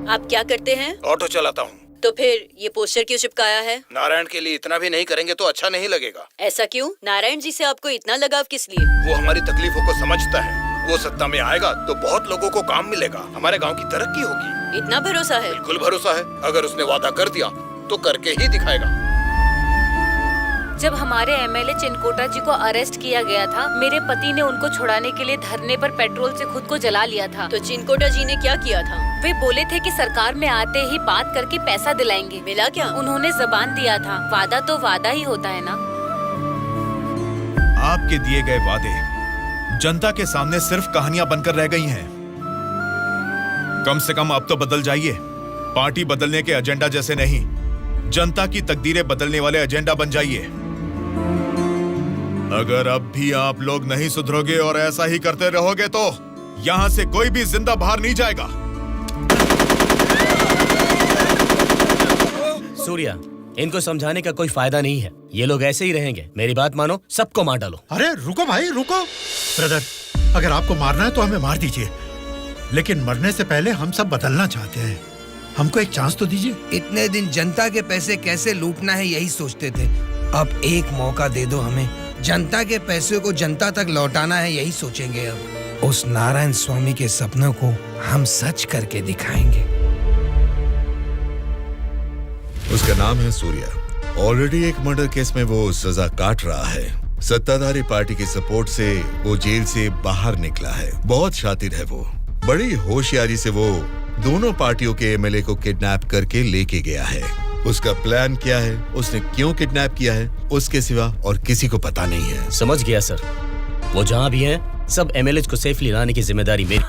Speaker 4: आप क्या करते हैं?
Speaker 19: ऑटो चलाता हूँ।
Speaker 4: तो फिर ये पोस्टर क्यों चिपकाया है?
Speaker 19: नारायण के लिए इतना भी नहीं करेंगे तो अच्छा नहीं लगेगा।
Speaker 4: ऐसा क्यों? नारायण जी से आपको इतना लगाव किस लिए?
Speaker 19: वो हमारी तकलीफों को समझता है। वो सत्ता में आएगा तो बहुत लोगों को काम मिलेगा, हमारे गांव की तरक्की होगी।
Speaker 4: इतना भरोसा है?
Speaker 19: बिल्कुल भरोसा है। अगर उसने वादा कर दिया तो करके ही दिखाएगा।
Speaker 2: जब हमारे MLA चिनकोटा जी को अरेस्ट किया गया था, मेरे पति ने उनको छुड़ाने के लिए धरने पर पेट्रोल से खुद को जला लिया था।
Speaker 4: तो चिनकोटा जी ने क्या किया था?
Speaker 2: वे बोले थे कि सरकार में आते ही बात करके पैसा दिलाएंगे।
Speaker 4: मिला क्या?
Speaker 2: उन्होंने जबान दिया था, वादा तो वादा ही होता है ना।
Speaker 14: आपके दिए गए वादे जनता के सामने सिर्फ कहानियां बनकर रह गई हैं। कम से कम अब तो बदल जाइए। पार्टी बदलने के एजेंडा जैसे नहीं, जनता की तकदीरें बदलने वाले एजेंडा बन जाइए। अगर अब भी आप लोग नहीं सुधरोगे और ऐसा ही करते रहोगे तो यहाँ से कोई भी जिंदा बाहर नहीं जाएगा।
Speaker 8: सूर्या, इनको समझाने का कोई फायदा नहीं है, ये लोग ऐसे ही रहेंगे। मेरी बात मानो, सबको मार डालो।
Speaker 16: अरे रुको भाई रुको। ब्रदर, अगर आपको मारना है तो हमें मार दीजिए, लेकिन मरने से पहले हम सब बदलना चाहते हैं। हमको एक चांस तो दीजिए।
Speaker 17: इतने दिन जनता के पैसे कैसे लूटना है यही सोचते थे, अब एक मौका दे दो हमें। जनता के पैसे को जनता तक लौटाना है यही सोचेंगे। अब उस नारायण स्वामी के सपनों को हम सच करके दिखाएंगे।
Speaker 6: उसका नाम है सूर्या। ऑलरेडी एक मर्डर केस में वो सजा काट रहा है। सत्ताधारी पार्टी की सपोर्ट से वो जेल से बाहर निकला है। बहुत शातिर है वो। बड़ी होशियारी से वो दोनों पार्टियों के MLA को किडनैप करके लेके गया है। उसका प्लान क्या है, उसने क्यों किडनैप किया है, उसके सिवा और किसी को पता नहीं है।
Speaker 8: समझ गया सर। वो जहाँ भी हैं, सब MLA को सेफली लाने की जिम्मेदारी मेरी।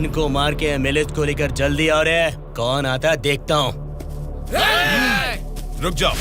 Speaker 8: इनको मार के एमएलए को लेकर जल्दी आओ रे। कौन आता है देखता हूँ।
Speaker 14: रुक जाओ।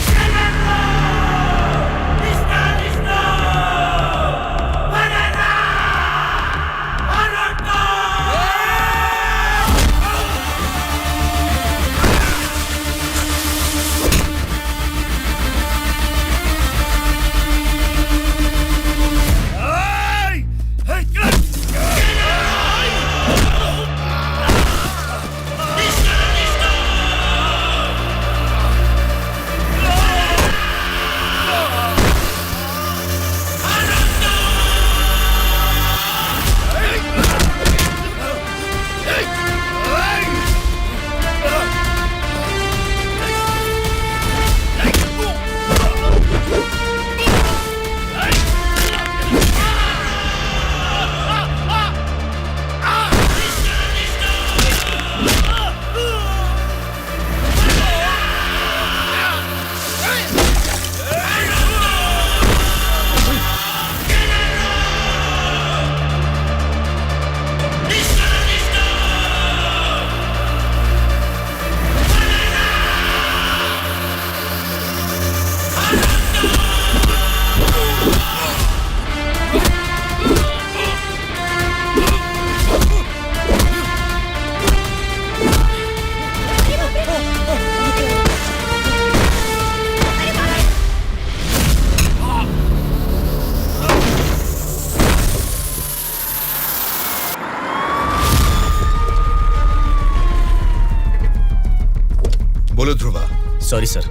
Speaker 6: बोलो ध्रुवा।
Speaker 8: सॉरी सर,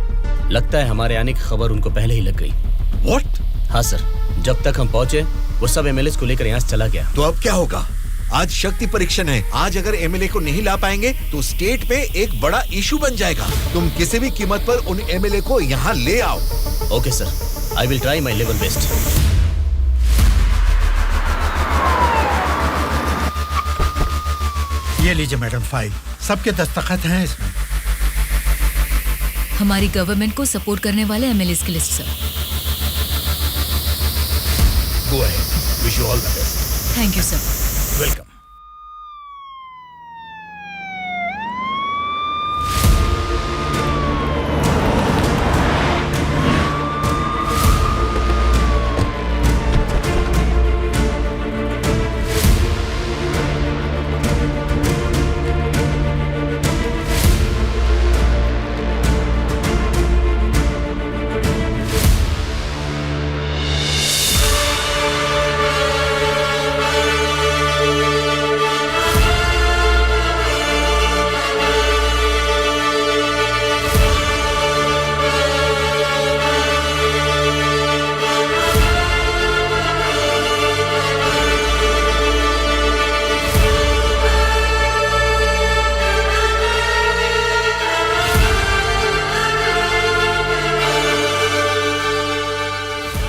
Speaker 8: लगता है हमारे आने की खबर उनको पहले ही लग गई।
Speaker 6: What?
Speaker 8: हाँ सर, जब तक हम पहुंचे वो सब एमएलए को लेकर यहाँ से चला गया।
Speaker 6: तो अब क्या होगा? आज शक्ति परीक्षण है। आज अगर एमएलए को नहीं ला पाएंगे तो स्टेट में एक बड़ा इशू बन जाएगा। तुम किसी भी कीमत पर उन एमएलए को यहाँ ले आओ।
Speaker 8: Okay sir, I will try my level best.
Speaker 16: ये लीजिए मैडम फाइल, सबके दस्तखत हैं इसमें।
Speaker 7: हमारी गवर्नमेंट को सपोर्ट करने वाले एमएलएस की list sir.
Speaker 1: Go ahead, wish you all the best.
Speaker 7: Thank you sir.
Speaker 1: Welcome.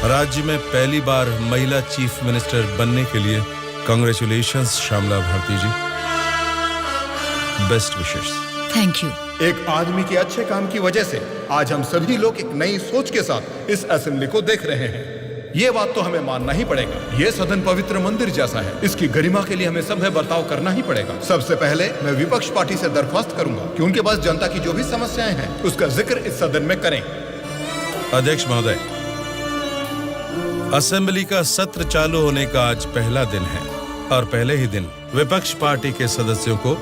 Speaker 10: राज्य में पहली बार महिला चीफ मिनिस्टर बनने के लिए congratulations Shyamala Bharati ji. Best wishes.
Speaker 7: Thank you.
Speaker 19: एक आदमी के अच्छे काम की वजह से आज हम सभी लोग एक नई सोच के साथ इस असेंबली को देख रहे हैं। ये बात तो हमें मानना ही पड़ेगा। ये सदन पवित्र मंदिर जैसा है। इसकी गरिमा के लिए हमें सभ्य बर्ताव करना ही पड़ेगा। सबसे पहले मैं विपक्ष पार्टी से दरख्वास्त करूंगा कि उनके पास जनता की जो भी समस्याएं हैं उसका जिक्र इस सदन में करें।
Speaker 10: अध्यक्ष महोदय, असेंबली का सत्र चालू होने का आज पहला दिन है और पहले ही दिन विपक्ष पार्टी के सदस्यों को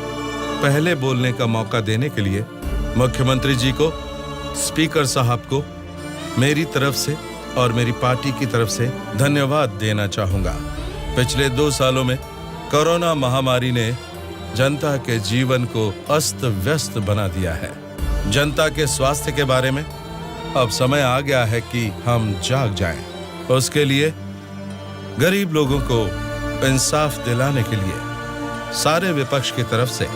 Speaker 10: पहले बोलने का मौका देने के लिए मुख्यमंत्री जी को, स्पीकर साहब को मेरी तरफ से और मेरी पार्टी की तरफ से धन्यवाद देना चाहूंगा। पिछले 2 सालों में कोरोना महामारी ने जनता के जीवन को अस्त व्यस्त बना दिया है। जनता के स्वास्थ्य के बारे में अब समय आ गया है कि हम जाग जाएं। उसके लिए गरीब लोगों को इंसाफ दिलाने के लिए सारे विपक्ष की तरफ से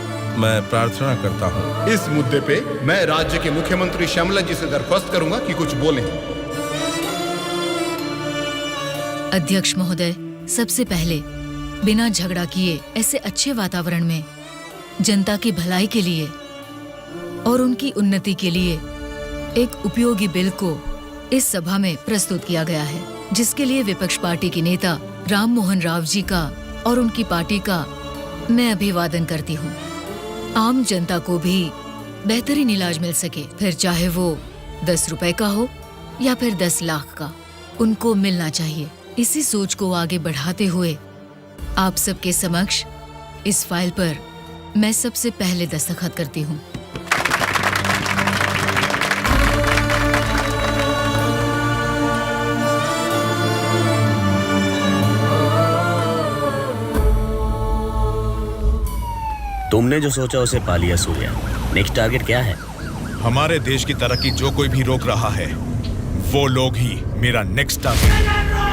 Speaker 10: मैं प्रार्थना करता हूं।
Speaker 19: इस मुद्दे पे मैं राज्य के मुख्यमंत्री श्यामला जी से दरख्वास्त करूंगा कि कुछ बोलें।
Speaker 7: अध्यक्ष महोदय, सबसे पहले बिना झगड़ा किए ऐसे अच्छे वातावरण में जनता की भलाई के लिए और उनकी उन्नति के लिए एक उपयोगी बिल को इस सभा में प्रस्तुत किया गया है, जिसके लिए विपक्ष पार्टी के नेता राम मोहन राव जी का और उनकी पार्टी का मैं अभिवादन करती हूँ आम जनता को भी बेहतरीन इलाज मिल सके, फिर चाहे वो 10 रुपए का हो या फिर 10 लाख का, उनको मिलना चाहिए। इसी सोच को आगे बढ़ाते हुए आप सबके समक्ष इस फाइल पर मैं सबसे पहले दस्तखत करती हूँ।
Speaker 8: तुमने जो सोचा उसे पा लिया सूर्या। नेक्स्ट टारगेट क्या है?
Speaker 14: हमारे देश की तरक्की जो कोई भी रोक रहा है वो लोग ही मेरा नेक्स्ट टारगेट है।